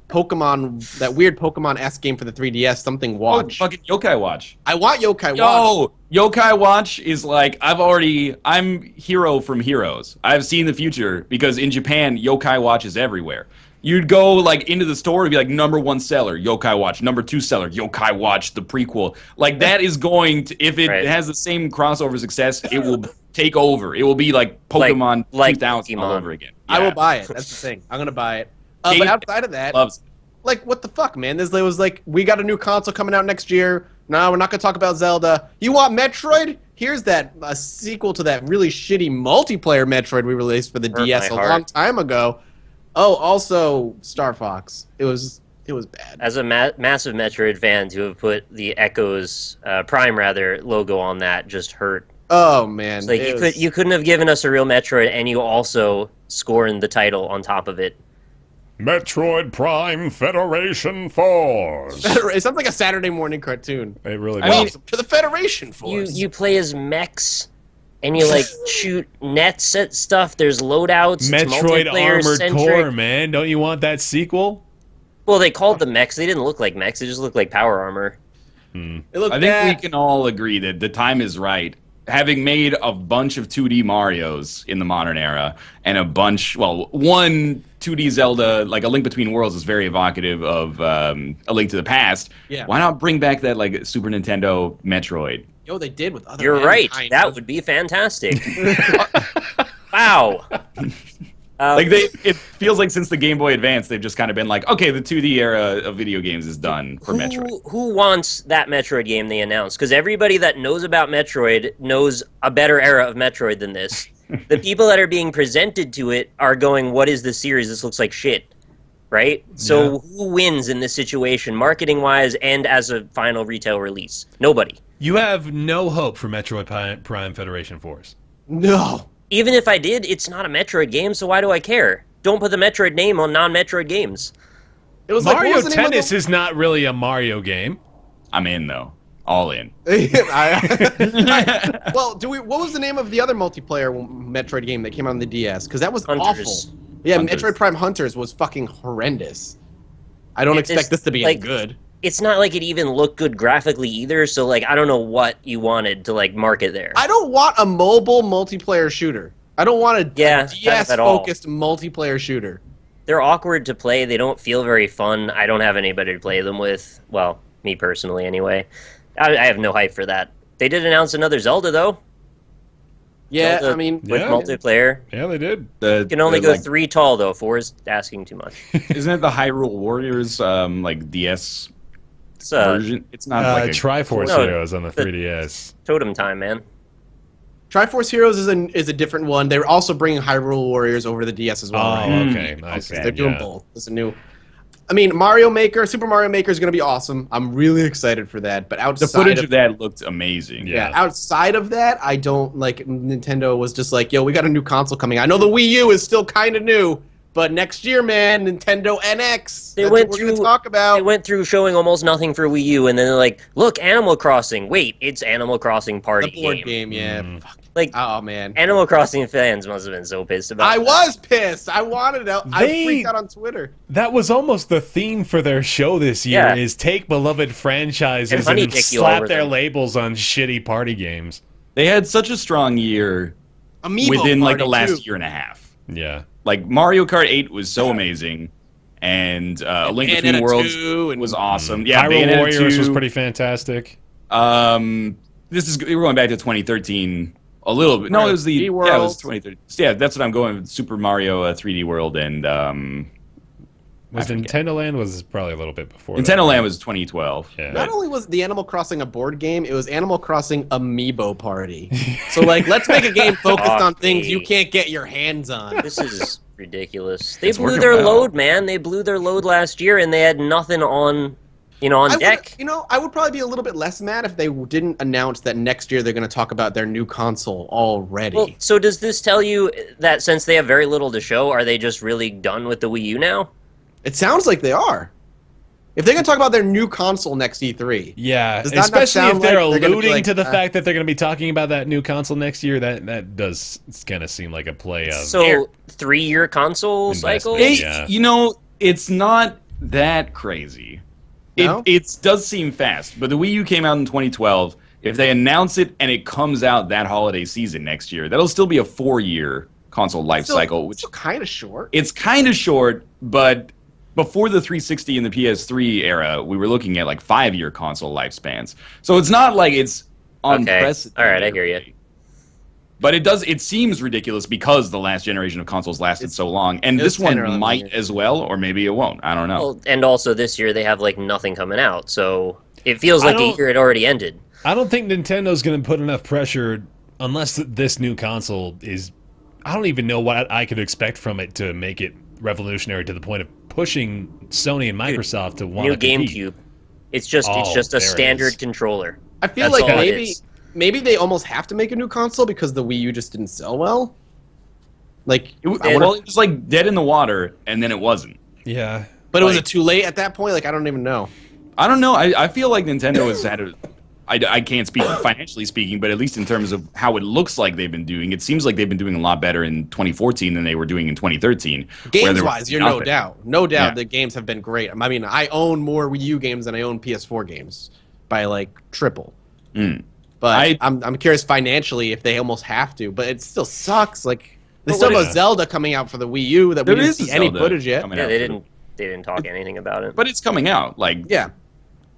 Pokemon, that weird Pokemon-esque game for the 3DS. Something Oh, Watch. fucking Yokai Watch. I want Yokai Watch. Yo, Yokai Watch is like, I'm Hero from Heroes. I've seen the future because in Japan, Yokai Watch is everywhere. You'd go like into the store and be like, #1 seller, Yokai Watch. #2 seller, Yokai Watch, the prequel. Like that is going to, if it Right. has the same crossover success, it will take over. It will be like Pokemon like 2000 all Pokemon. over again. I will Yeah. buy it. That's the thing. I'm gonna buy it. Game But outside of that, Loves it. like, what the fuck, man? There was like, we got a new console coming out next year. No, we're not going to talk about Zelda. You want Metroid? Here's that a sequel to that really shitty multiplayer Metroid we released for the Hurt DS my a heart. long time ago. Oh, also Star Fox. It was bad. As a massive Metroid fan, to have put the Echoes Prime logo on that just hurt. Oh man, It's like it you couldn't have given us a real Metroid, and you also scorned the title on top of it. Metroid Prime Federation Force. it sounds like a Saturday morning cartoon. It really I mean, does. Welcome to the Federation You Force. you play as mechs, and you like shoot nets at stuff. There's loadouts. it's Metroid Armored multiplayer-centric. Core, man. Don't you want that sequel? Well, they called them mechs. They didn't look like mechs. They just looked like power armor. It looked I think bad. we can all agree that the time is right. Having made a bunch of 2D Marios in the modern era, and one 2D Zelda, like A Link Between Worlds, is very evocative of A Link to the Past. Yeah. Why not bring back that like Super Nintendo Metroid? Yo, they did with other. You're right. kind That of- would be fantastic. Wow. It feels like since the Game Boy Advance, they've just kind of been like, okay, the 2D era of video games is done for Metroid. Who wants that Metroid game they announced? Because everybody that knows about Metroid knows a better era of Metroid than this. The people that are being presented to it are going, what is this series? This looks like shit. Right? So who wins in this situation, marketing-wise and as a final retail release? Nobody. You have no hope for Metroid Prime Federation Force. No. Even if I did, it's not a Metroid game, so why do I care? Don't put the Metroid name on non-Metroid games. It was like, Mario what was the name of Tennis the- is not really a Mario game. I'm in though, all in. Well, what was the name of the other multiplayer Metroid game that came out on the DS? Because that was Hunters. awful. Yeah, Hunters. Metroid Prime Hunters was fucking horrendous. I don't expect this to be any good. It's not like it even looked good graphically either, so like I don't know what you wanted to like market there. I don't want a mobile multiplayer shooter. I don't want a at all. DS-focused multiplayer shooter. They're awkward to play. They don't feel very fun. I don't have anybody to play them with. Well, me personally, anyway. I have no hype for that. They did announce another Zelda, though. Yeah, Zelda I mean, with Yeah. multiplayer. Yeah, they did. You can only go 3 tall, though. 4 is asking too much. Isn't it the Hyrule Warriors like DS It's version? It's not like a Triforce No, Heroes on the 3DS. totem time, man. Triforce Heroes is a different one. They're also bringing Hyrule Warriors over to the DS as well. Oh, right? okay. Nice. Okay. They're doing both. It's a new. I mean, Super Mario Maker is going to be awesome. I'm really excited for that. But outside The footage of that looked amazing. Yeah. outside of that, I don't like. Nintendo was just like, yo, we got a new console coming. I know the Wii U is still kind of new, but next year, man, Nintendo NX. They That's went what we're going through- to talk about. They went through showing almost nothing for Wii U, and then they're like, look, Animal Crossing. Wait, it's Animal Crossing Party the board game. game, yeah. Fuck. Like, Oh man, Animal Crossing fans must have been so pissed about I that. was pissed. I wanted it. I They- freaked out on Twitter. That was almost the theme for their show this year: Yeah. is take beloved franchises And and, honey dick you slap over their them. labels on shitty party games. They had such a strong year Amiibo within like Party, the last too. year and a half. Yeah. Like Mario Kart 8 was so amazing, and A Link Bayonetta Between Worlds 2 and- was awesome. Yeah, Hyrule Bayonetta Warriors 2, was pretty fantastic. We're going back to 2013 a little bit. No, Mario it was the 3D it World. was 2013. Yeah, that's what I'm going with. Super Mario 3D World and Was forget. Nintendo Land was probably a little bit before that. Nintendo Land was 2012. Yeah. Not only was the Animal Crossing a board game, it was Animal Crossing Amiibo Party. So, like, let's make a game focused on Fuck things me. you can't get your hands on. This is ridiculous. They It's blew working their well. load, man. They blew their load last year, and they had nothing on, on deck. I would probably be a little bit less mad if they didn't announce that next year they're going to talk about their new console already. Well, so does this tell you that since they have very little to show, are they just really done with the Wii U now? It sounds like they are. If they're going to talk about their new console next E3, Yeah, Does that not especially sound if they're like they're gonna be alluding like, to the fact that they're going to be talking about that new console next year. That does kind of seem like a play of. So 3-year console Investment. cycle? Yeah. It's not that crazy. No? It does seem fast, but the Wii U came out in 2012. If they announce it and it comes out that holiday season next year, that'll still be a 4-year console life cycle, which still kind of short. it's kind of short, but before the 360 and the PS3 era, we were looking at like 5-year console lifespans. So it's not like it's unprecedented. All right, I hear you. But it seems ridiculous because the last generation of consoles lasted so long. And it was this one 10 or 11 might years. as well, or maybe it won't. I don't know. Well, and also this year they have like nothing coming out, so it feels like the year had already ended. I don't think Nintendo's going to put enough pressure unless this new console is. I don't even know what I could expect from it to make it revolutionary to the point of pushing Sony and Microsoft to want New to compete. GameCube. It's just Oh, a there it standard is. controller. I feel That's like all it is. maybe they almost have to make a new console because the Wii U just didn't sell well. Like, It was like dead in the water, and then it wasn't. Yeah. but was like- it too late at that point? Like, I don't even know. I don't know. I feel like Nintendo has had a. I can't speak financially speaking, but at least in terms of how it looks like they've been doing, it seems like they've been doing a lot better in 2014 than they were doing in 2013. where they Games were wise, you're nothing. no doubt. Yeah. The games have been great. I mean, I own more Wii U games than I own PS4 games by like triple. Mm. But I'm curious financially if they almost have to. But it still sucks. Like they still have a Zelda coming out for the Wii U that we didn't see any footage yet. Yeah, they didn't talk anything about it. But it's coming out. Like yeah.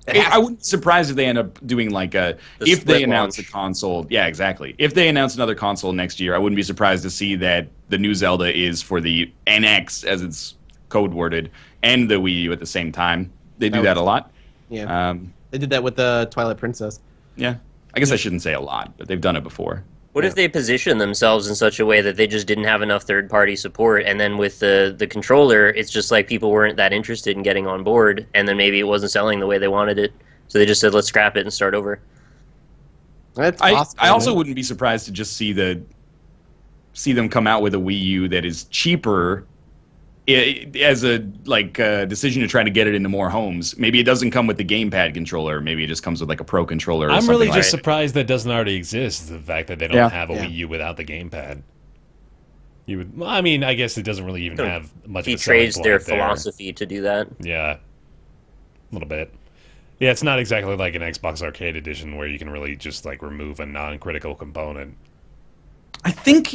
I wouldn't be surprised if they end up doing like if they announce a console. Yeah, exactly. If they announce another console next year, I wouldn't be surprised to see that the new Zelda is for the NX, as it's code worded, and the Wii U at the same time. They do that a lot. Yeah. They did that with the Twilight Princess. Yeah. I guess I shouldn't say a lot, but they've done it before. What if they position themselves in such a way that they just didn't have enough third-party support, and then with the controller, it's just like people weren't that interested in getting on board, and then maybe it wasn't selling the way they wanted it, so they just said, let's scrap it and start over. That's possible, I also wouldn't be surprised to just see them come out with a Wii U that is cheaper as a decision to try to get it into more homes. Maybe it doesn't come with the gamepad controller. Maybe it just comes with like a Pro controller. Or I'm really just like surprised that doesn't already exist. The fact that they don't have a Wii U without the gamepad. You would. Well, I mean, I guess it doesn't really even have much. He trades their philosophy to do that. Yeah, a little bit. Yeah, it's not exactly like an Xbox Arcade Edition where you can really just like remove a non-critical component. I think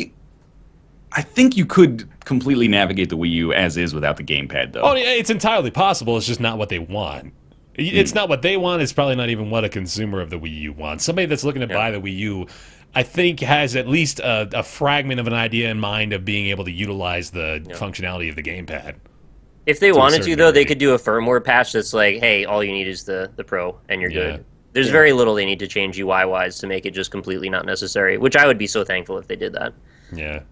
you could completely navigate the Wii U as is without the gamepad, though. Oh, yeah, it's entirely possible. It's just not what they want. It's not what they want. It's probably not even what a consumer of the Wii U wants. Somebody that's looking to buy the Wii U, I think, has at least a fragment of an idea in mind of being able to utilize the functionality of the gamepad. If they wanted to, though, they could do a firmware patch that's like, hey, all you need is the Pro, and you're good. There's very little they need to change UI-wise to make it just completely not necessary, which I would be so thankful if they did that. Yeah.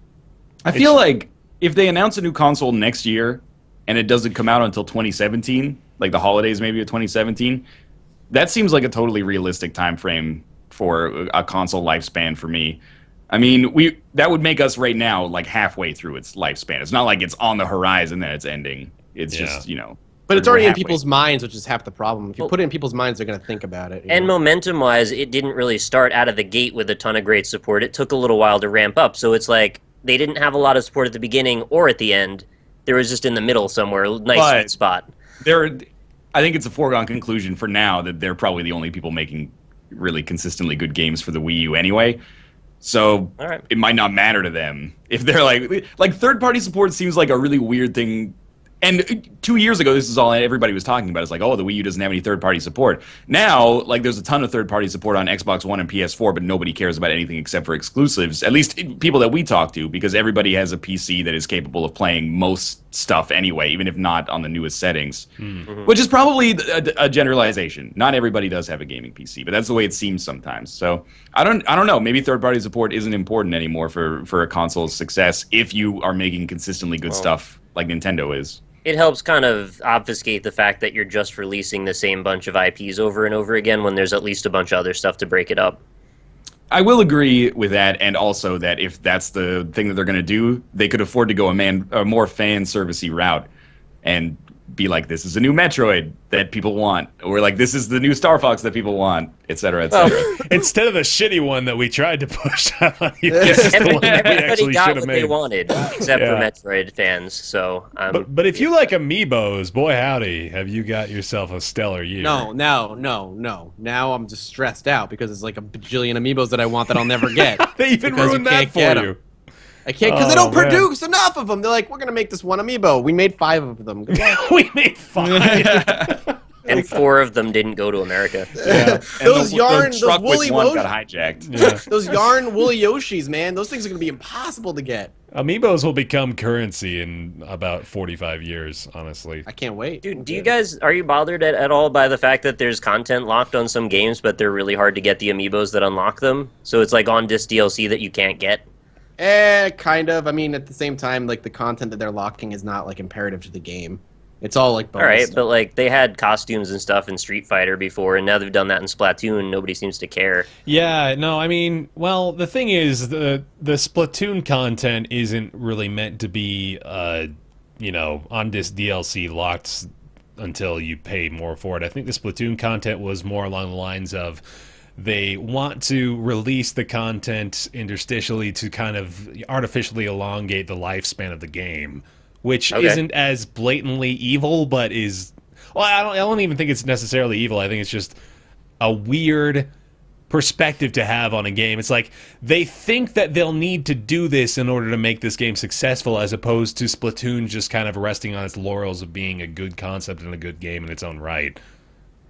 I feel like if they announce a new console next year and it doesn't come out until 2017, like the holidays maybe of 2017, that seems like a totally realistic time frame for a console lifespan for me. I mean, that would make us right now like halfway through its lifespan. It's not like it's on the horizon that it's ending. It's just, But it's already in people's minds, which is half the problem. If you put it in people's minds, they're going to think about it. And momentum-wise, it didn't really start out of the gate with a ton of great support. It took a little while to ramp up. So it's like they didn't have a lot of support at the beginning or at the end. There was just in the middle somewhere, nice sweet spot. I think it's a foregone conclusion for now that they're probably the only people making really consistently good games for the Wii U anyway. So it might not matter to them if they're like third-party support seems like a really weird thing. And 2 years ago, this is all everybody was talking about. It's like, oh, the Wii U doesn't have any third-party support. Now, like, there's a ton of third-party support on Xbox One and PS4, but nobody cares about anything except for exclusives. At least people that we talk to, because everybody has a PC that is capable of playing most stuff anyway, even if not on the newest settings. Mm-hmm. Which is probably a generalization. Not everybody does have a gaming PC, but that's the way it seems sometimes. So I don't know. Maybe third-party support isn't important anymore for a console's success if you are making consistently good stuff like Nintendo is. It helps kind of obfuscate the fact that you're just releasing the same bunch of IPs over and over again when there's at least a bunch of other stuff to break it up. I will agree with that, and also that if that's the thing that they're going to do, they could afford to go a more fan-servicey route and be like, this is a new Metroid that people want, or like, this is the new Star Fox that people want, etc., etc. Instead of the shitty one that we tried to push on you, this is the one that we actually got should have what made. they wanted, except for Metroid fans. So, but if you like amiibos, boy howdy, have you got yourself a stellar year? No. Now I'm just stressed out because it's like a bajillion amiibos that I want that I'll never get. They even ruined that for you. I can't because they don't produce enough of them. They're like, we're gonna make this one amiibo. We made 5 of them. We made 5, and 4 of them didn't go to America. Yeah. Those yarn, those woolly one got hijacked. Yeah. Those yarn woolly Yoshis, man. Those things are gonna be impossible to get. Amiibos will become currency in about 45 years. Honestly, I can't wait. Dude, are you bothered at all by the fact that there's content locked on some games, but they're really hard to get the amiibos that unlock them? So it's like on disc DLC that you can't get. Kind of. I mean, at the same time, like, the content that they're locking is not, like, imperative to the game. It's all, like, bonus. All right, but, like, they had costumes and stuff in Street Fighter before, and now they've done that in Splatoon. Nobody seems to care. Yeah, no, I mean, well, the thing is, the Splatoon content isn't really meant to be, on this DLC locked until you pay more for it. I think the Splatoon content was more along the lines of they want to release the content interstitially to kind of artificially elongate the lifespan of the game, which isn't as blatantly evil, but is... Well, I don't even think it's necessarily evil. I think it's just a weird perspective to have on a game. It's like they think that they'll need to do this in order to make this game successful, as opposed to Splatoon just kind of resting on its laurels of being a good concept and a good game in its own right.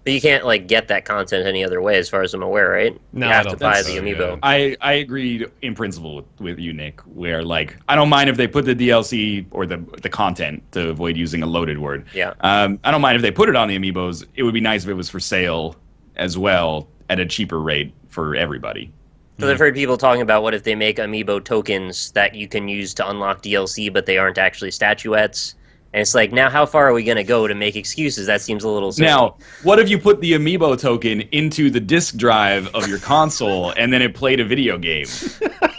But you can't like get that content any other way, as far as I'm aware, right? No, you have I don't to buy think the so, amiibo. yeah. I agree in principle with you, Nick, where like I don't mind if they put the DLC or the content, to avoid using a loaded word. Yeah. I don't mind if they put it on the amiibos. It would be nice if it was for sale as well at a cheaper rate for everybody. Because I've heard people talking about what if they make amiibo tokens that you can use to unlock DLC, but they aren't actually statuettes. And it's like, now how far are we going to go to make excuses? That seems a little silly. Now, what if you put the amiibo token into the disk drive of your console and then it played a video game?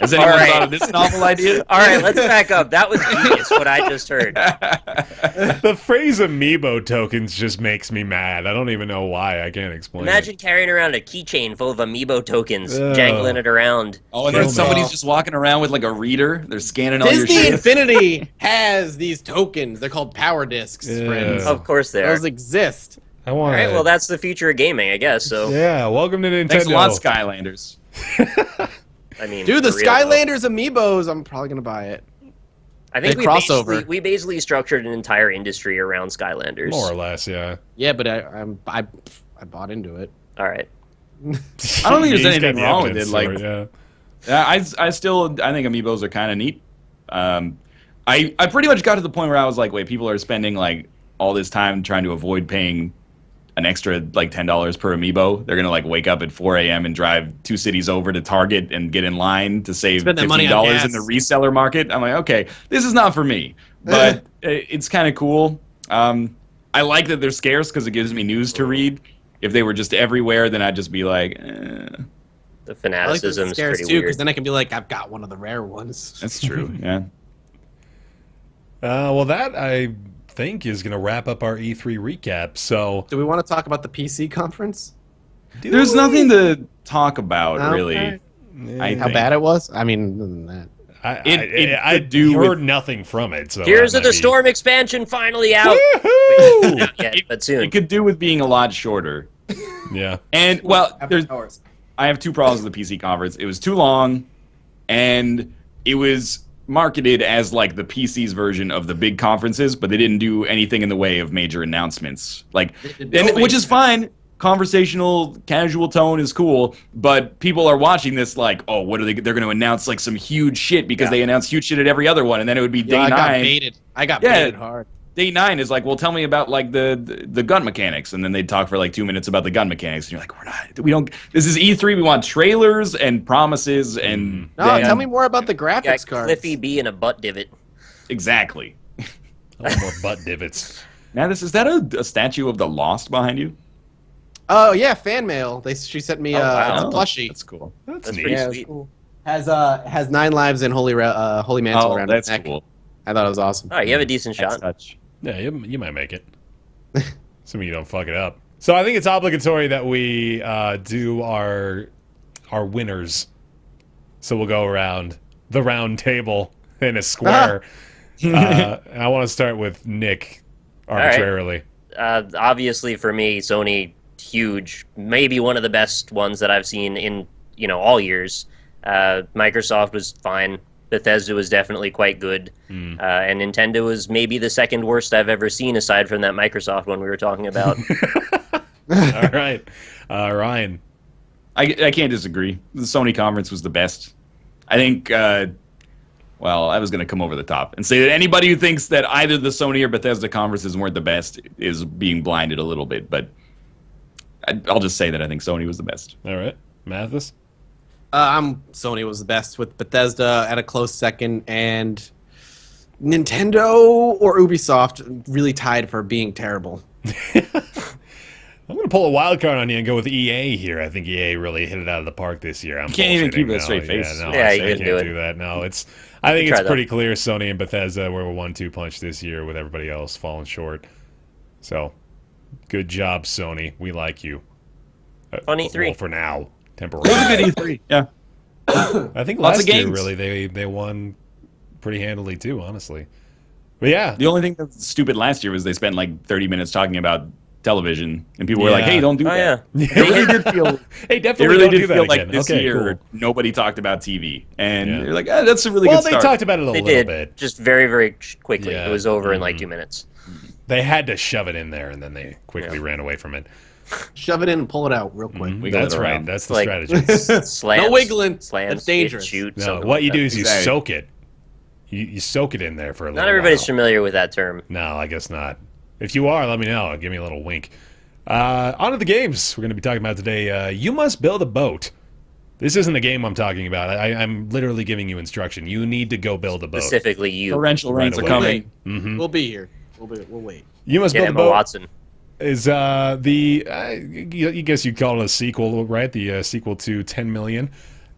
Has anyone thought of this novel idea? All right, let's back up. That was genius, what I just heard. The phrase amiibo tokens just makes me mad. I don't even know why. I can't explain Imagine it. carrying around a keychain full of amiibo tokens, jangling it around. Oh, and then somebody's just walking around with like a reader. They're scanning all your Disney shit. Infinity has these tokens. They're called power discs, Yeah. friends. Of course they are. Those exist. I want All right, well, that's the future of gaming, I guess. So, yeah, welcome to Nintendo. Thanks a lot, Skylanders. I mean, Dude, the for real, though. Skylanders amiibos, I'm probably going to buy it. I think They crossover. we basically structured an entire industry around Skylanders. More or less, yeah. Yeah, but I bought into it. All right. I don't think there's He's got anything the wrong with evidence it. Like, for it, yeah, I think amiibos are kind of neat. I pretty much got to the point where I was like, wait, people are spending like all this time trying to avoid paying an extra like $10 per amiibo. They're gonna like wake up at 4 a.m. and drive 2 cities over to Target and get in line to save Spend that money on $15 gas. in the reseller market. I'm like, okay, this is not for me, but it's kind of cool. I like that they're scarce because it gives me news to read. If they were just everywhere, then I'd just be like, The I like the fanaticism is scares pretty too, weird. because then I can be like, I've got one of the rare ones. that's true. Yeah. Well, that I think is going to wrap up our E3 recap. So, Do we want to talk about the PC conference? There's nothing to talk about, Okay. really. I How think. bad it was? I mean, other than that. I could do heard with- nothing from it. So Here's that the might be- Storm expansion finally out. Woohoo! Not yet, but soon. It could do with being a lot shorter. Yeah. And, well, there's, hours. I have 2 problems with the PC conference. It was too long, and it was marketed as like the PC's version of the big conferences, but they didn't do anything in the way of major announcements. Like, which is fine. Conversational, casual tone is cool, but people are watching this like, oh, what are they? They're going to announce like some huge shit because they announce huge shit at every other one, and then it would be day I got 9. baited. I got Yeah. baited hard. Day 9 is like, well, tell me about like the gun mechanics, and then they'd talk for like 2 minutes about the gun mechanics, and you're like, we don't. This is E3. We want trailers and promises and. No, then- tell me more about the Got graphics cards. Cliffy B and a butt divot. Exactly. I want more butt divots. Now, is that a statue of the Lost behind you? Oh yeah, fan mail. She sent me wow. it's a plushie. That's cool. That's That's neat. pretty Yeah, it's sweet. cool. Has 9 lives and holy mantle Oh, around that's his neck. cool. I thought it was awesome. All right, you have a decent Nice shot. touch. Yeah, you might make it. Assuming you don't fuck it up. So I think it's obligatory that we do our winners. So we'll go around the round table in a square. I want to start with Nick arbitrarily. Obviously, for me, Sony, huge. Maybe one of the best ones that I've seen in all years. Microsoft was fine. Bethesda was definitely quite good. And Nintendo was maybe the second worst I've ever seen, aside from that Microsoft one we were talking about. All right. Ryan. I can't disagree. The Sony conference was the best. I think, well, I was going to come over the top and say that anybody who thinks that either the Sony or Bethesda conferences weren't the best is being blinded a little bit. But I'll just say that I think Sony was the best. All right. Mathis? Sony was the best, with Bethesda at a close second, and Nintendo or Ubisoft really tied for being terrible. I'm going to pull a wild card on you and go with EA here. I think EA really hit it out of the park this year. I'm You can't even bullshitting keep a now. straight face. Yeah, no, Yeah, I you can't couldn't do it. do that. No, I think Try it's that. pretty clear Sony and Bethesda were a 1-2 punch this year with everybody else falling short. So, good job, Sony. We like you. On E3. Well, for now. It was Temporarily. a good E3. Yeah. I think Lots last of year, games. really, they won pretty handily, too, honestly. But yeah. The only thing that's stupid last year was they spent like 30 minutes talking about television, and people were like, "Hey, don't do that." Yeah. It really did feel. Hey, It definitely really don't do did that feel again. like this Okay, year cool. nobody talked about TV, and Yeah. you're like, that's a really Well, good they start. talked about it a They little did, bit. just very, very quickly. Yeah. It was over in like 2 minutes. They had to shove it in there, and then they quickly ran away from it. Shove it in and pull it out real quick. We got That's it right. around. That's the Like- strategy. Slams, No wiggling. slams, That's dangerous. Shoot, No, something what like you that. do is you Exactly. soak it. You soak it in there for a little Not everybody's while. familiar with that term. No, I guess not. If you are, let me know. Give me a little wink. On to the games we're going to be talking about today. You Must Build a Boat. This isn't a game I'm talking about. I'm literally giving you instruction. You need to go build a boat. Specifically, you. Torrential rains Right are away. coming. We'll be here. We'll wait. You Must Get Build a Emma Boat Watson. is you guess you'd call it a sequel, right? The sequel to 10 Million.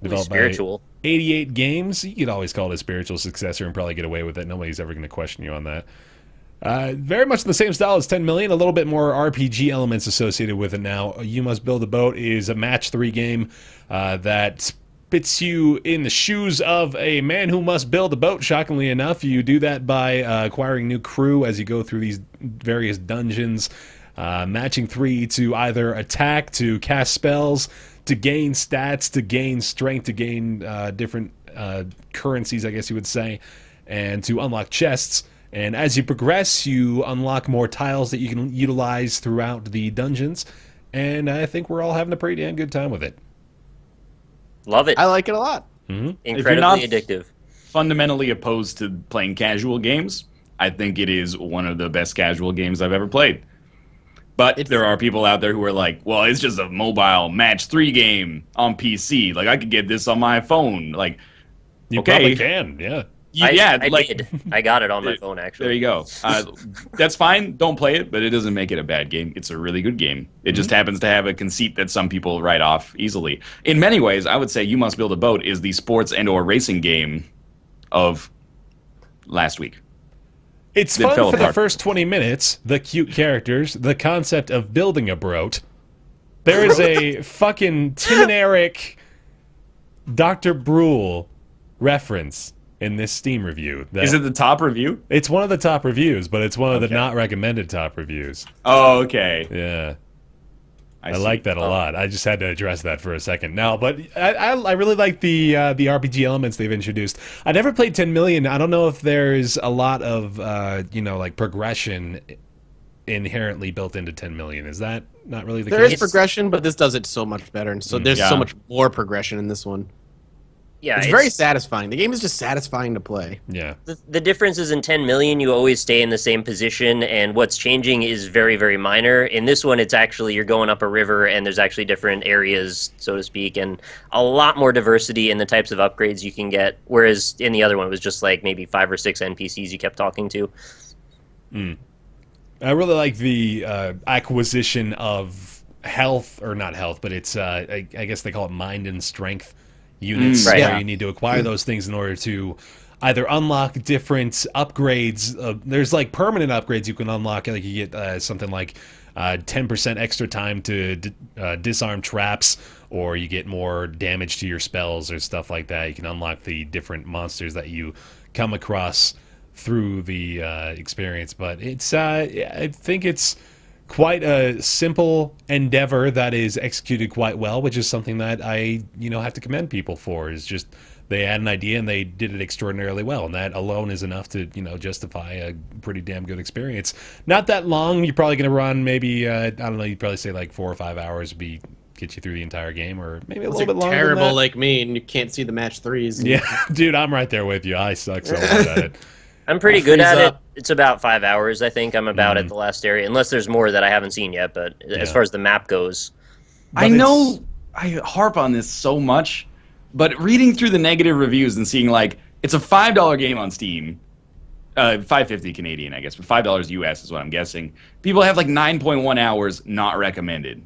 Developed by Spiritual. 88 Games. You could always call it a spiritual successor and probably get away with it. Nobody's ever going to question you on that. Very much the same style as 10 Million, a little bit more RPG elements associated with it now. You Must Build a Boat is a match 3 game that puts you in the shoes of a man who must build a boat, shockingly enough. You do that by acquiring new crew as you go through these various dungeons, matching 3 to either attack, to cast spells, to gain stats, to gain strength, to gain different currencies, I guess you would say, and to unlock chests. And as you progress, you unlock more tiles that you can utilize throughout the dungeons. And I think we're all having a pretty damn good time with it. Love it. I like it a lot. Incredibly not- addictive. Fundamentally opposed to playing casual games, I think it is one of the best casual games I've ever played. But there are people out there who are like, well, it's just a mobile match 3 game on PC. Like, I could get this on my phone. Like, You okay. probably can, yeah. I like, did. I got it on my phone, actually. there you go. That's fine. Don't play it, but it doesn't make it a bad game. It's a really good game. It just happens to have a conceit that some people write off easily. In many ways, I would say You Must Build a Boat is the sports and or racing game of last week. It's It fun fell for the apart. first 20 minutes, the cute characters, the concept of building a boat. There is a fucking Tim and Eric Dr. Brule reference in this Steam review. Is it the top review? It's one of the top reviews, but it's one of the Okay. not recommended top reviews. Oh, okay. Yeah. I see. like that a lot. I just had to address that for a second. No, but I really like the RPG elements they've introduced. I never played 10 Million. I don't know if there's a lot of like progression inherently built into 10 Million. Is that not really the There is case? progression, but this does it so much better, and so there's Yeah. so much more progression in this one. Yeah, It's very satisfying. The game is just satisfying to play. Yeah. The difference is in 10 million, you always stay in the same position, and what's changing is very, very minor. In this one, it's actually you're going up a river, and there's actually different areas, so to speak, and a lot more diversity in the types of upgrades you can get, whereas in the other one, it was just like maybe 5 or 6 NPCs you kept talking to. I really like the acquisition of health, or not health, but it's, I guess they call it mind and strength units, Right. where Yeah. you need to acquire those things in order to either unlock different upgrades. There's like permanent upgrades you can unlock, like you get something like 10% extra time to disarm traps, or you get more damage to your spells or stuff like that. You can unlock the different monsters that you come across through the experience. But it's I think it's quite a simple endeavor that is executed quite well, which is something that I have to commend people for. Is just they had an idea and they did it extraordinarily well, and that alone is enough to justify a pretty damn good experience. Not that long. You're probably going to run maybe I don't know. You'd probably say like 4 or 5 hours would get you through the entire game, or maybe a little bit longer. Terrible than that. like me, and you can't see the match threes. Yeah, dude, I'm right there with you. I suck so much at it. I'm pretty good freeze at up. it. It's about 5 hours, I think. I'm about at the last area, unless there's more that I haven't seen yet. But as far as the map goes, I But know I harp on this so much, but reading through the negative reviews and seeing like it's a $5 game on Steam, $5.50 Canadian, I guess, but $5 US is what I'm guessing. People have like 9.1 hours not recommended.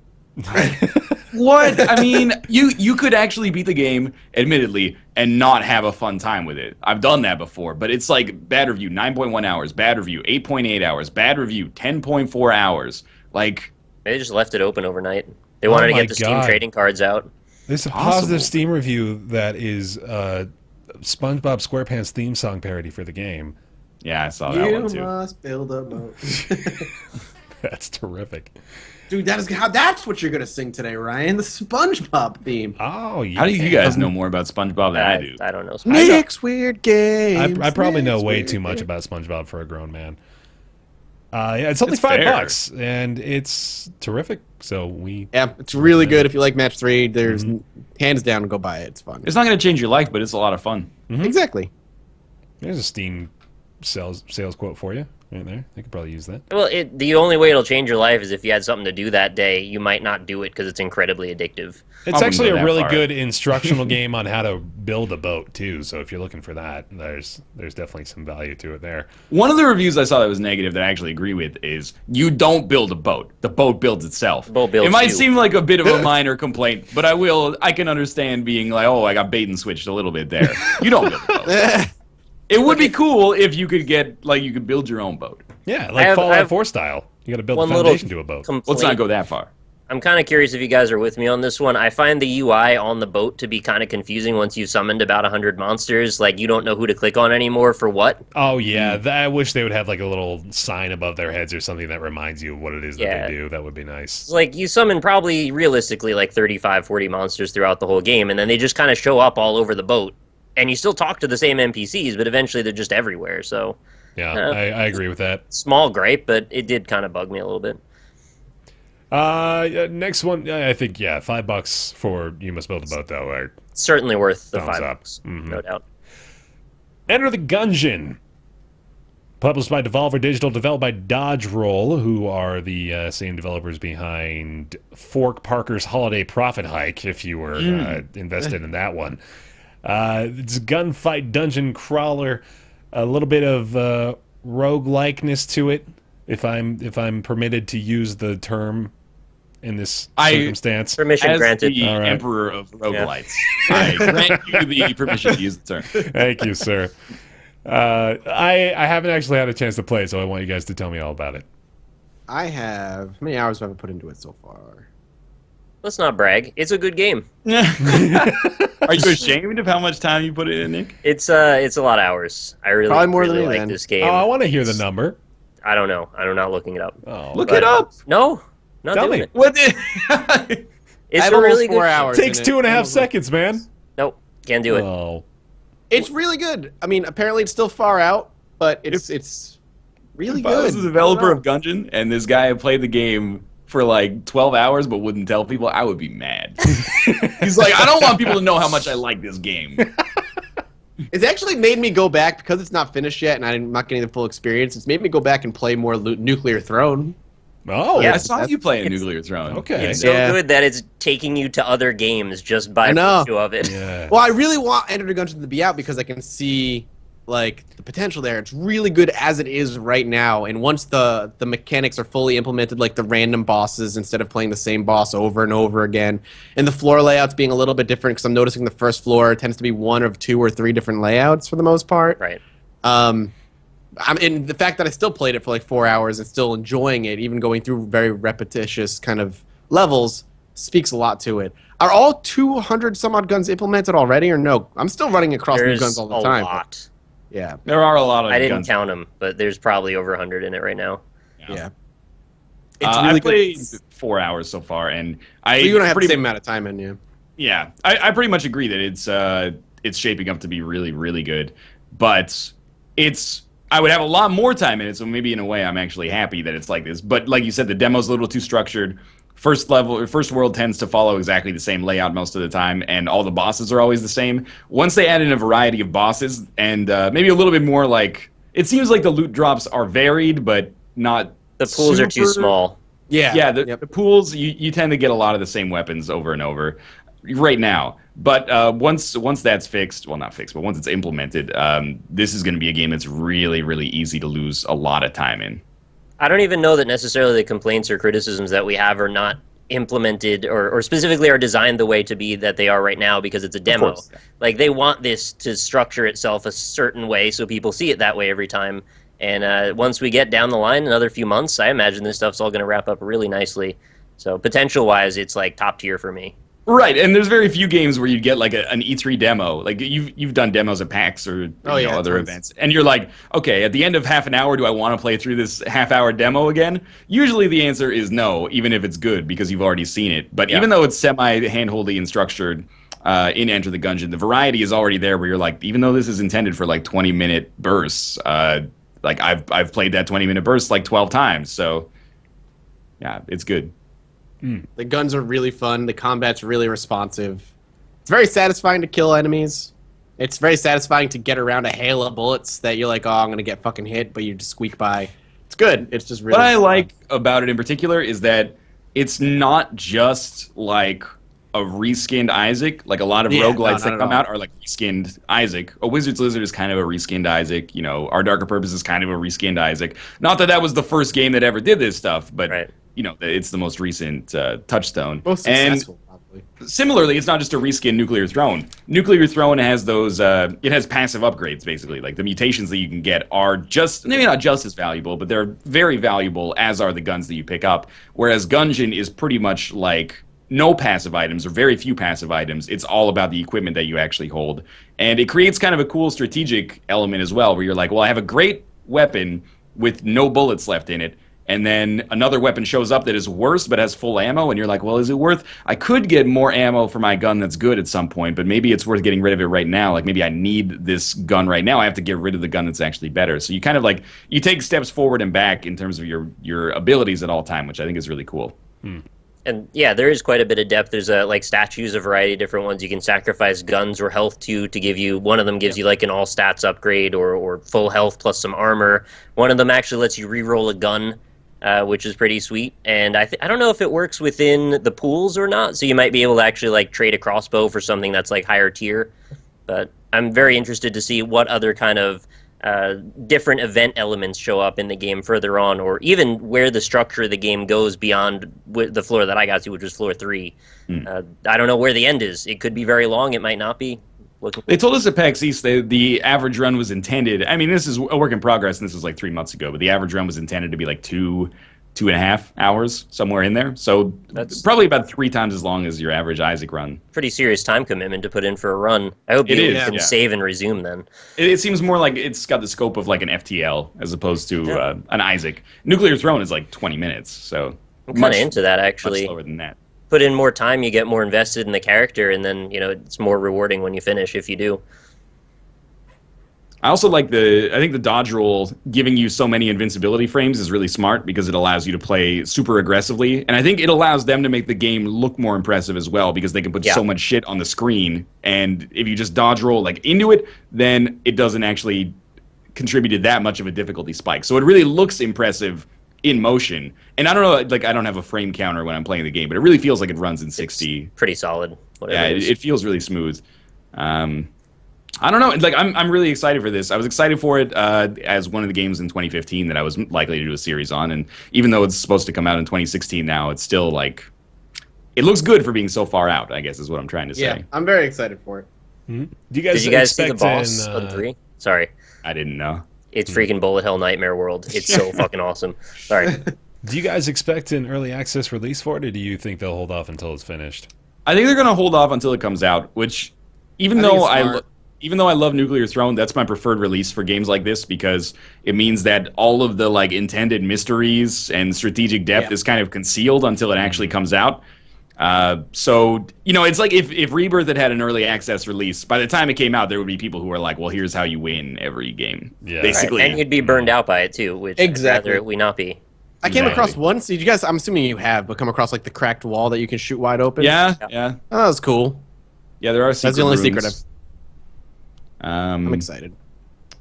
What? I mean, you could actually beat the game, admittedly, and not have a fun time with it. I've done that before, but it's like bad review, 9.1 hours, bad review, 8.8 hours, bad review, 10.4 hours. Like, they just left it open overnight. They wanted to my get the Steam God. trading cards out. There's a Possible. positive Steam review that is SpongeBob SquarePants theme song parody for the game. yeah, I saw that one too. must build a boat. That's terrific. Dude, that's what you're gonna sing today, Ryan. The SpongeBob theme. Oh, yeah. How do you guys know more about SpongeBob than I do? I don't know. Nick's weird games. I probably know Nick's way weird too much games. about SpongeBob for a grown man. Yeah, it's only It's fair. $5, and it's terrific. So Yeah, it's really good if you like Match 3. There's hands down, go buy it. It's fun. It's not going to change your life, but it's a lot of fun. Exactly. there's a Steam sales quote for you right there. I could probably use that. Well, the only way it'll change your life is if you had something to do that day. You might not do it because it's incredibly addictive. It's wouldn't actually go a that really far. good instructional game on how to build a boat too. So if you're looking for that, there's definitely some value to it there. One of the reviews I saw that was negative that I actually agree with is you don't build a boat. The boat builds itself. The boat builds It might you. seem like a bit of a minor complaint, but I can understand being like, oh, I got bait and switched a little bit there. You don't build a boat. It would be cool if you could you could build your own boat. Yeah, like I Fallout have 4 style. You got to build a one little foundation to a boat. complaint. Let's not go that far. I'm kind of curious if you guys are with me on this one. I find the UI on the boat to be kind of confusing once you've summoned about 100 monsters. Like, you don't know who to click on anymore for what. Oh yeah, I wish they would have like a little sign above their heads or something that reminds you of what it is that they do. That would be nice. It's like, you summon probably realistically like 35, 40 monsters throughout the whole game, and then they just kind of show up all over the boat. And you still talk to the same NPCs, but eventually they're just everywhere. So, Yeah, I agree with that. small gripe, but it did kind of bug me a little bit. Next one, I think $5 for You Must Build a Boat though. Or Certainly worth the Thumbs up. $5, no doubt. Enter the Gungeon. Published by Devolver Digital, developed by Dodge Roll, who are the same developers behind Fork Parker's Holiday Profit Hike, if you were invested in that one. It's a gunfight dungeon crawler, a little bit of roguelikeness to it, if I'm permitted to use the term in this circumstance. Permission As granted. the All right. emperor of roguelites, I grant you the permission to use the term. Thank you, sir. I haven't actually had a chance to play it, so I want you guys to tell me all about it. I have. How many hours have I put into it so far? Let's not brag. It's a good game. Are you ashamed of how much time you put in, Nick? It's a lot of hours. I really, Probably more than really me, like then. this game. Oh, I want to hear the number. I don't know. I'm not looking it up. Oh, Look But- it up. No, not Tell doing me. it. What? It's I have a almost really 4 good hours. takes in it. 2.5 seconds, man. Nope, can't do it. Oh, It's really good. I mean, apparently it's still far out, but it's really If I was good. the developer of Gungeon and this guy had played the game for like 12 hours but wouldn't tell people, I would be mad. He's like, I don't want people to know how much I like this game. It's actually made me go back because it's not finished yet, and I'm not getting the full experience. It's made me go back and play more Nuclear Throne. oh, Yeah, I saw you play a it's- Nuclear Throne. okay. It's so Yeah. good that it's taking you to other games just by I know. virtue of it. Yeah. Well, I really want Enter the Gungeon to be out because I can see like the potential there. It's really good as it is right now, and once the mechanics are fully implemented, like the random bosses instead of playing the same boss over and over again, and the floor layouts being a little bit different because I'm noticing the first floor tends to be one of 2 or 3 different layouts for the most part. Right. And the fact that I still played it for like 4 hours and still enjoying it, even going through very repetitious kind of levels, speaks a lot to it. Are all 200 some odd guns implemented already, or no? I'm still running across new There's guns all the a time. lot. Yeah, There are a lot of I didn't guns. count them, but there's probably over 100 in it right now. yeah. It's I really played good. 4 hours so far, and So you don't have the pretty same amount of time in you. Yeah, I pretty much agree that it's shaping up to be really, really good. But I would have a lot more time in it, so maybe in a way I'm actually happy that it's like this. But like you said, the demo's a little too structured. First world tends to follow exactly the same layout most of the time, and all the bosses are always the same. Once they add in a variety of bosses, and maybe a little bit more like, it seems like the loot drops are varied, but not The pools are too super- small. Yeah, the Yep. pools, you tend to get a lot of the same weapons over and over right now. But once that's fixed, well, not fixed, but once it's implemented, this is going to be a game that's really, really easy to lose a lot of time in. I don't even know that necessarily the complaints or criticisms that we have are not implemented or specifically are designed the way to be that they are right now because it's a demo. course, yeah. Like, they want this to structure itself a certain way so people see it that way every time. And once we get down the line, another few months, I imagine this stuff's all going to wrap up really nicely. So potential-wise, it's like top tier for me. Right, and there's very few games where you get like an E3 demo. Like you've done demos at PAX or other events, and you're like, okay, at the end of half an hour, do I want to play through this half-hour demo again? Usually the answer is no, even if it's good because you've already seen it. But even though it's semi-handholdy and structured in Enter the Gungeon, the variety is already there. Where you're like, even though this is intended for like 20-minute bursts, like I've played that 20-minute burst like 12 times, so yeah, it's good. The guns are really fun. The combat's really responsive. It's very satisfying to kill enemies. It's very satisfying to get around a hail of bullets that you're like, oh, I'm going to get fucking hit, but you just squeak by. It's good. It's just really What I fun. like about it in particular is that it's not just like a reskinned Isaac. Like a lot of roguelites that come out are like reskinned Isaac. A Wizard's Lizard is kind of a reskinned Isaac. You know, Our Darker Purpose is kind of a reskinned Isaac. Not that that was the first game that ever did this stuff, but... You know, it's the most recent touchstone. Most successful, probably. Similarly, it's not just a reskin Nuclear Throne. Nuclear Throne has those, it has passive upgrades, basically. Like, the mutations that you can get are just, maybe not just as valuable, but they're very valuable, as are the guns that you pick up. Whereas Gungeon is pretty much like no passive items, or very few passive items. It's all about the equipment that you actually hold. And it creates kind of a cool strategic element as well, where you're like, well, I have a great weapon with no bullets left in it, and then another weapon shows up that is worse but has full ammo, and you're like, well, is it worth... I could get more ammo for my gun that's good at some point, but maybe it's worth getting rid of it right now. Like, maybe I need this gun right now. I have to get rid of the gun that's actually better. So you kind of like... You take steps forward and back in terms of your abilities at all time, which I think is really cool. And yeah, there is quite a bit of depth. There's like statues, a variety of different ones you can sacrifice guns or health to give you. One of them gives you like an all stats upgrade or full health plus some armor. One of them actually lets you re-roll a gun, which is pretty sweet. And I don't know if it works within the pools or not, so you might be able to actually like trade a crossbow for something that's like higher tier. But I'm very interested to see what other kind of different event elements show up in the game further on, or even where the structure of the game goes beyond the floor that I got to, which was floor 3. I don't know where the end is. It could be very long, it might not be. They told us at PAX East that the average run was intended... I mean, this is a work in progress, and this was like 3 months ago, but the average run was intended to be like 2.5 hours, somewhere in there. So that's probably about 3 times as long as your average Isaac run. Pretty serious time commitment to put in for a run. I hope you can save and resume then. It seems more like it's got the scope of like an FTL as opposed to an Isaac. Nuclear Throne is like 20 minutes, so... I'm kind of into that, actually. Much slower than that. Put in more time, you get more invested in the character, and then, you know, it's more rewarding when you finish if you do. I also like I think the dodge roll giving you so many invincibility frames is really smart because it allows you to play super aggressively. And I think it allows them to make the game look more impressive as well because they can put so much shit on the screen. And if you just dodge roll like into it, then it doesn't actually contribute to that much of a difficulty spike. So it really looks impressive in motion. And I don't know, like I don't have a frame counter when I'm playing the game, but it really feels like it runs in 60. It's pretty solid. Yeah, it feels really smooth. I don't know. Like I'm really excited for this. I was excited for it as one of the games in 2015 that I was likely to do a series on, and even though it's supposed to come out in 2016 now, it's still like it looks good for being so far out, I guess is what I'm trying to say. Yeah, I'm very excited for it. Did you guys see the boss on 3? Sorry. I didn't know. It's freaking Bullet Hell Nightmare World. It's so fucking awesome. Sorry. Do you guys expect an early access release for it, or do you think they'll hold off until it's finished? I think they're going to hold off until it comes out, which even though I love Nuclear Throne, that's my preferred release for games like this because it means that all of the like intended mysteries and strategic depth is kind of concealed until it actually comes out. So, you know, it's like if Rebirth had an early access release, by the time it came out, there would be people who were like, well, here's how you win every game. Yeah. Basically. Right. And you'd be burned out by it, too, which I'd rather we not be. I came across one. So you guys, I'm assuming you have, but come across like the cracked wall that you can shoot wide open. Yeah. Oh, that was cool. Yeah, there are secret That's the only rooms. secret I'm excited.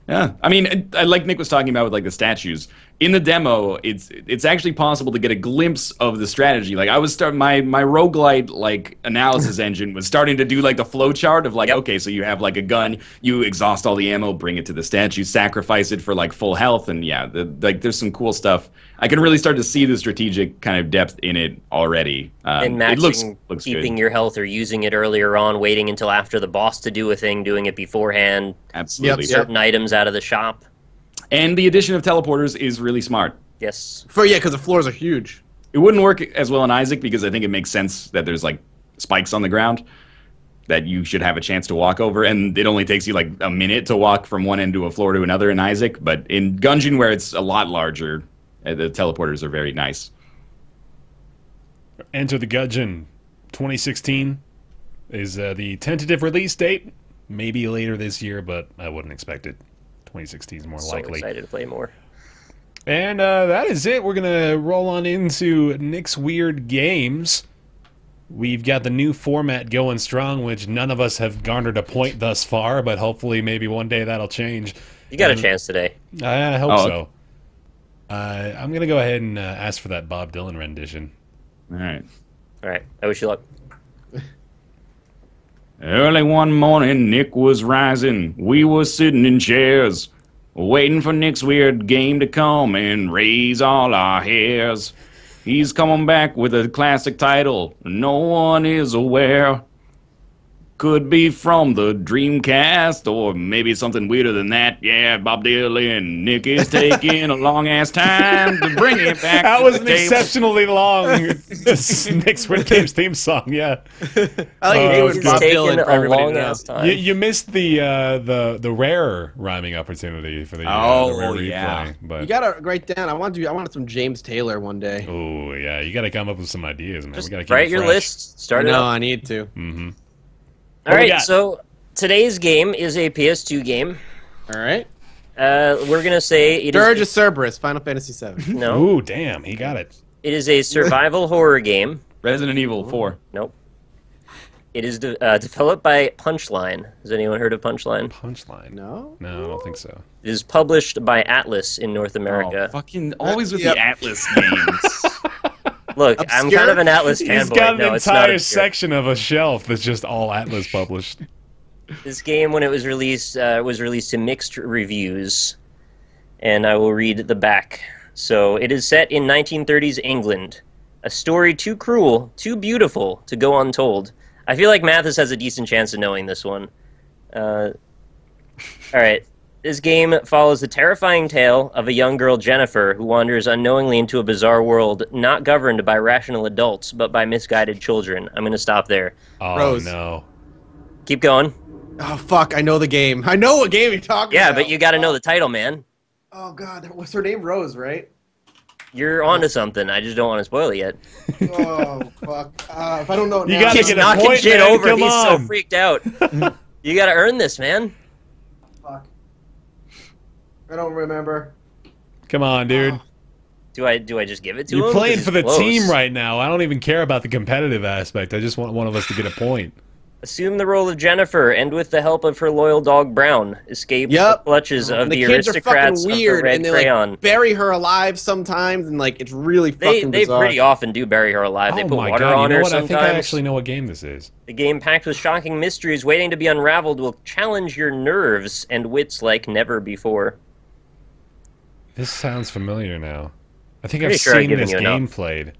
Yeah, I mean, like Nick was talking about with like the statues in the demo, it's actually possible to get a glimpse of the strategy. Like I was my roguelite like analysis engine was starting to do like the flow chart of like, okay, so you have like a gun, you exhaust all the ammo, bring it to the statue, sacrifice it for like full health, and like there's some cool stuff. I can really start to see the strategic kind of depth in it already. And matching, it looks keeping good. your health or using it earlier on, waiting until after the boss to do a thing, doing it beforehand. Absolutely. Certain items out of the shop. And the addition of teleporters is really smart. Yes. Because the floors are huge. It wouldn't work as well in Isaac because I think it makes sense that there's like spikes on the ground that you should have a chance to walk over, and it only takes you like a minute to walk from one end of a floor to another in Isaac. But in Gungeon, where it's a lot larger, the teleporters are very nice. Enter the Gungeon 2016 is the tentative release date. Maybe later this year, but I wouldn't expect it. 2016 is more So likely. excited to play more. And that is it. We're going to roll on into Nick's Weird Games. We've got the new format going strong, which none of us have garnered a point thus far, but hopefully maybe one day that'll change. You got a chance today. I hope so. I'm going to go ahead and ask for that Bob Dylan rendition. All right. All right. I wish you luck. Early one morning, Nick was rising. We were sitting in chairs, waiting for Nick's weird game to come and raise all our hairs. He's coming back with a classic title no one is aware. Could be from the Dreamcast, or maybe something weirder than that. Yeah, Bob Dylan. Nick is taking a long-ass time to bring it back. That to was the an table. exceptionally long Nick's Weird Games theme song, yeah. I like it was He's Bob taking Dylan for a everybody to long know. ass time. You missed the rare rhyming opportunity for the rare yeah. replay, but You gotta write down. I wanted some James Taylor one day. oh yeah, you got to come up with some ideas, man. Just we got to keep write it your fresh. list. Start it No, up. I need to. Mm-hmm. All What we right. got? So today's game is a PS2 game. All right. We're gonna say it Dirge is of Cerberus, Final Fantasy VII. no. Ooh, damn, he got it. It is a survival horror game. Resident Evil 4. Nope. It is developed by Punchline. Has anyone heard of Punchline? Punchline. No. No, I don't think so. It is published by Atlas in North Oh, America. fucking always with Yep. the Atlas games. Look, I'm Obscure? kind of an Atlas He's fanboy. got an No, it's not entire obscure. section of a shelf that's just all Atlas published. This game, when it was released to mixed reviews, and I will read the back. So, it is set in 1930s England. A story too cruel, too beautiful to go untold. I feel like Mathis has a decent chance of knowing this one. All right. This game follows the terrifying tale of a young girl, Jennifer, who wanders unknowingly into a bizarre world not governed by rational adults, but by misguided children. I'm going to stop there. Oh Rose. no. Keep going. Oh fuck! I know the game. I know what game you're talking Yeah, about. but you got to know the title, man. Oh god, what's her name? Rose, right? You're onto something. I just don't want to spoil it yet. Oh fuck! If I don't know it You now, gotta He's get a knocking point, shit man. over. Come He's so on. freaked out. You got to earn this, man. fuck. I don't remember. Come on, dude. Do I just give it to You're him? playing 'Cause for the he's close. team right now. I don't even care about the competitive aspect. I just want one of us to get a point. Assume the role of Jennifer, and with the help of her loyal dog Brown, escape Yep. the clutches of And the kids are fucking aristocrats of the weird, Red and they Crayon. like bury her alive sometimes, and like it's really They fucking bizarre. pretty often do bury her alive. They Oh put my water god, on you know her what? I sometimes. think I actually know what game this is. The game, packed with shocking mysteries waiting to be unraveled, will challenge your nerves and wits like never before. This sounds familiar now. I think Pretty I've sure I've seen given this you game enough. played.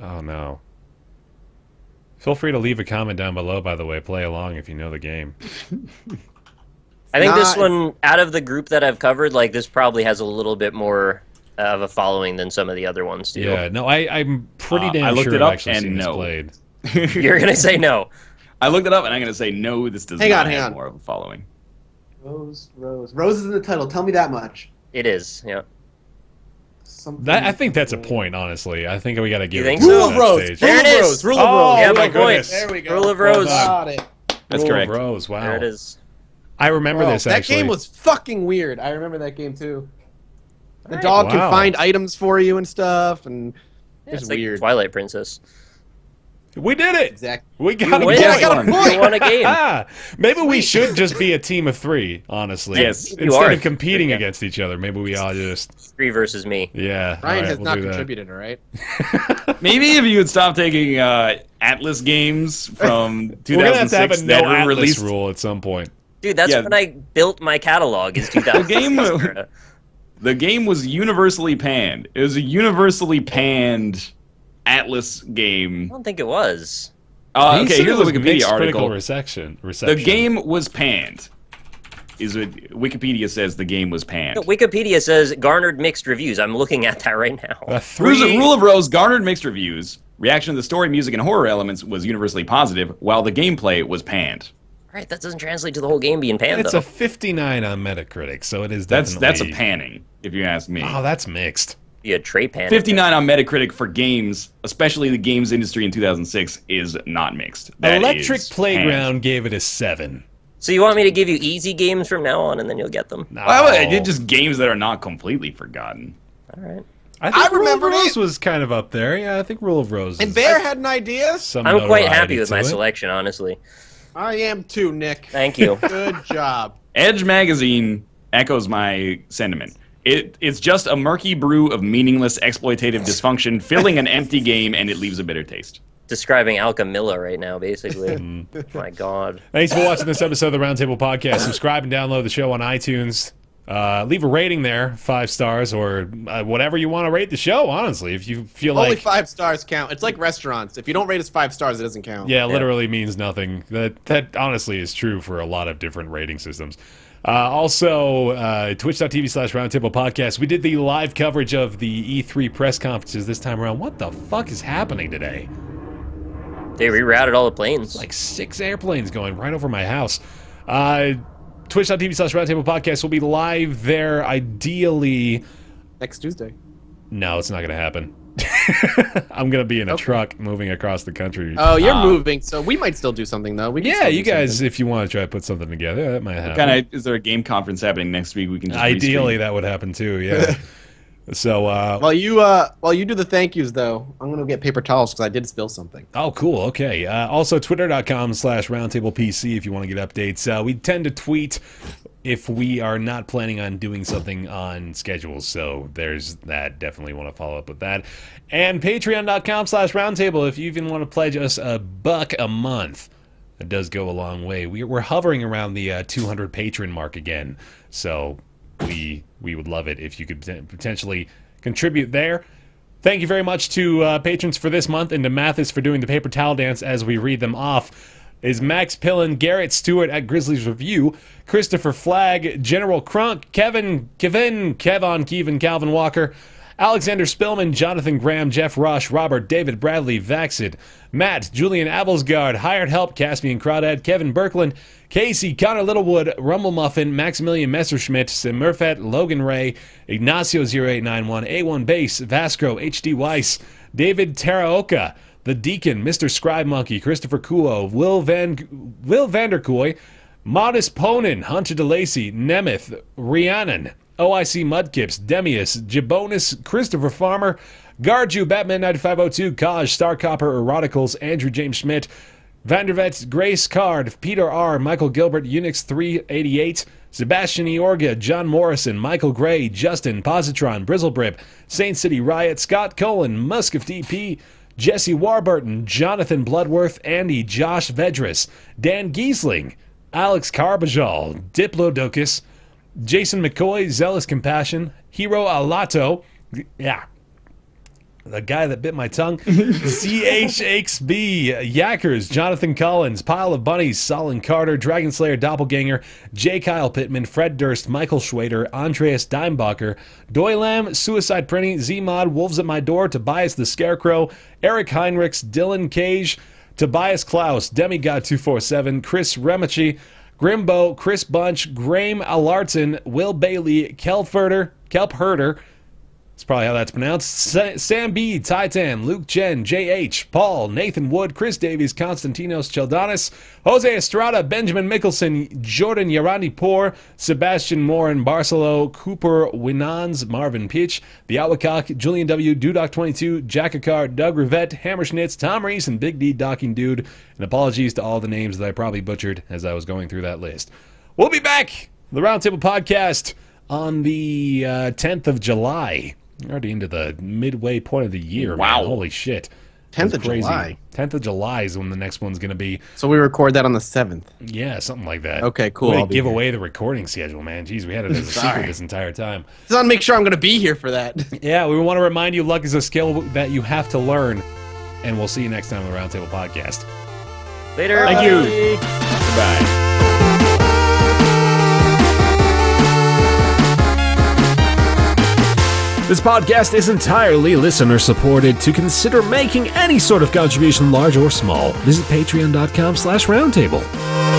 Oh no. Feel free to leave a comment down below, by the way. Play along if you know the game. I think this Nah, one, out of the group that I've covered, like this probably has a little bit more of a following than some of the other ones do. Yeah, no, I'm pretty damn I looked sure it I've up actually and seen this no. played. You're gonna say no. I looked it up, and I'm going to say no, this does Hang not on, hang have on. more of a following. Rose. Rose is in the title. Tell me that much. It is, yeah. Something. I think that's a point, honestly. I think we got to give think it so? to Rule that of Rose. stage. There it Rule of is. Rose. Rule of Oh, Rose. Yeah, my my goodness. point. There we go. Rule of Well Rose. done. Got it. That's Rule correct. of Rose, wow. There it is. I remember Bro, this, that actually. game was fucking weird. I remember that game too. The Alright. dog Wow. can find items for you and stuff, and Yeah, it's it's like weird. Twilight Princess. We did it! Exactly. We got a win. point! I got a point. You won a game. Maybe we should just be a team of three, honestly. Yes. You Instead are. of competing Yeah. against each other, maybe we all just... 3 versus me. Yeah. Ryan alright, has we'll not do that. contributed, all right? Maybe if you would stop taking Atlas games from We're going to have 2006 to have a no that were Atlas released. rule at some point. Dude, that's Yeah. when I built my catalog, is 2000. game- The game was universally panned. It was a universally panned Atlas I game. don't think it was. He Okay, said it here's the was Wikipedia mixed critical article. reception. The game was panned. Is what Wikipedia says the game was panned. Wikipedia says garnered mixed reviews. I'm looking at that right now. A three... Rule of Rose garnered mixed reviews. Reaction to the story, music, and horror elements was universally positive, while the gameplay was panned. All right, that doesn't translate to the whole game being panned, It's though. a 59 on Metacritic, so it is That's definitely... a panning, if you ask me. Oh, that's mixed. Yeah, Trey pan. 59 on Metacritic for games, especially the games industry in 2006, is not mixed. That Electric is Playground panned. gave it a 7. So you want me to give you easy games from now on, and then you'll get them? No. Well, I did just games that are not completely forgotten. All right. I think Rule of remembered Rose it. was kind of up there. Yeah, I think Rule of Rose And is Bear had an idea. some I'm quite happy notoriety with to my it. selection, honestly. I am too, Nick. Thank you. Good job. Edge magazine echoes my sentiment. It's just a murky brew of meaningless exploitative dysfunction, filling an empty game, and it leaves a bitter taste. Describing Al Camilla right now, basically. My God. Thanks for watching this episode of the Roundtable Podcast. Subscribe and download the show on iTunes. Leave a rating there, 5 stars, or whatever you want to rate the show, honestly. If you feel Only like... 5 stars count. It's like restaurants. If you don't rate us 5 stars, it doesn't count. Yeah, literally means nothing. That honestly is true for a lot of different rating systems. Also, twitch.tv/Roundtable Podcast. We did the live coverage of the E3 press conferences this time around. What the fuck is happening today? They rerouted all the planes. Like 6 airplanes going right over my house. Twitch.tv/Roundtable Podcast will be live there, ideally. Next Tuesday. No, it's not going to happen. I'm going to be in a truck moving across the country. Oh, you're moving, so we might still do something, though. We can Yeah, still you do guys, something. if you want to try to put something together, that might happen. Is there a game conference happening next week? We can just Ideally, restream? that would happen too, yeah. So, While you do the thank yous, though, I'm going to get paper towels because I did spill something. oh, cool, okay. Also, twitter.com/roundtablepc if you want to get updates. We tend to tweet if we are not planning on doing something on schedules, so there's that. Definitely want to follow up with that. And patreon.com/roundtable if you even want to pledge us $1 a month. It does go a long way. We're hovering around the 200 patron mark again, so we would love it if you could potentially contribute there. Thank you very much to patrons for this month, and to Mathis for doing the paper towel dance as we read them off. Is Max Pillen, Garrett Stewart at Grizzlies Review, Christopher Flagg, General Crunk, Kevin, Calvin Walker, Alexander Spillman, Jonathan Graham, Jeff Rush, Robert, David Bradley, Vaxid, Matt, Julian Abelsgard, Hired Help, Caspian Crawdad, Kevin Birkland, Casey, Connor Littlewood, Rumble Muffin, Maximilian Messerschmidt, Simurfet, Logan Ray, Ignacio0891, A1 Base, Vasco, HD Weiss, David Taraoka, The Deacon, Mr. Scribe Monkey, Christopher Kuo, Will Vanderkooy, Modest Ponin, Hunter DeLacy, Nemeth, Rhiannon, OIC Mudkips, Demius, Jabonus, Christopher Farmer, Garju, Batman 9502, Kaj, Starcopper, Eroticals, Andrew James Schmidt, Vandervet, Grace Card, Peter R., Michael Gilbert, Unix 388, Sebastian Eorga, John Morrison, Michael Gray, Justin, Positron, Brizzlebrip, Saint City Riot, Scott Cullen, Musk of DP, Jesse Warburton, Jonathan Bloodworth, Andy, Josh Vedris, Dan Giesling, Alex Carbajal, Diplodocus, Jason McCoy, Zealous Compassion, Hero Alato, yeah, the guy that bit my tongue, CHXB, Yackers, Jonathan Collins, Pile of Bunnies, Solon Carter, Dragon Slayer Doppelganger, J. Kyle Pittman, Fred Durst, Michael Schwader, Andreas Dimebacher, Doylam, Suicide Printing, Z-Mod, Wolves at My Door, Tobias the Scarecrow, Eric Heinrichs, Dylan Cage, Tobias Klaus, Demigod247, Chris Remichi, Grimbo, Chris Bunch, Graham Alarton, Will Bailey, Kelp Herder, that's probably how that's pronounced, Sam B, Titan, Luke Jen, JH, Paul, Nathan Wood, Chris Davies, Konstantinos Cheldanis, Jose Estrada, Benjamin Mickelson, Jordan Yarandi Sebastian Morin, Barcelo, Cooper Winans, Marvin Pitch, The Outlacock, Julian W, Dudoc22, Jackakar, Doug Rivette, Hammerschnitz, Tom Reese, and Big D Docking Dude. And apologies to all the names that I probably butchered as I was going through that list. We'll be back, the Roundtable Podcast, on the 10th of July. Already into the midway point of the year. Wow. Man. Holy shit. 10th That's of crazy. July. 10th of July is when the next one's going to be. So we record that on the 7th. Yeah, something like that. Okay, cool. Way to I'll be give here. away the recording schedule, man. Jeez, we had it as a secret this entire time. Just want to make sure I'm going to be here for that. Yeah, we want to remind you luck is a skill that you have to learn. And we'll see you next time on the Roundtable Podcast. Later. Thank you. Bye. Goodbye. This podcast is entirely listener-supported. To consider making any sort of contribution, large or small, visit patreon.com/roundtable.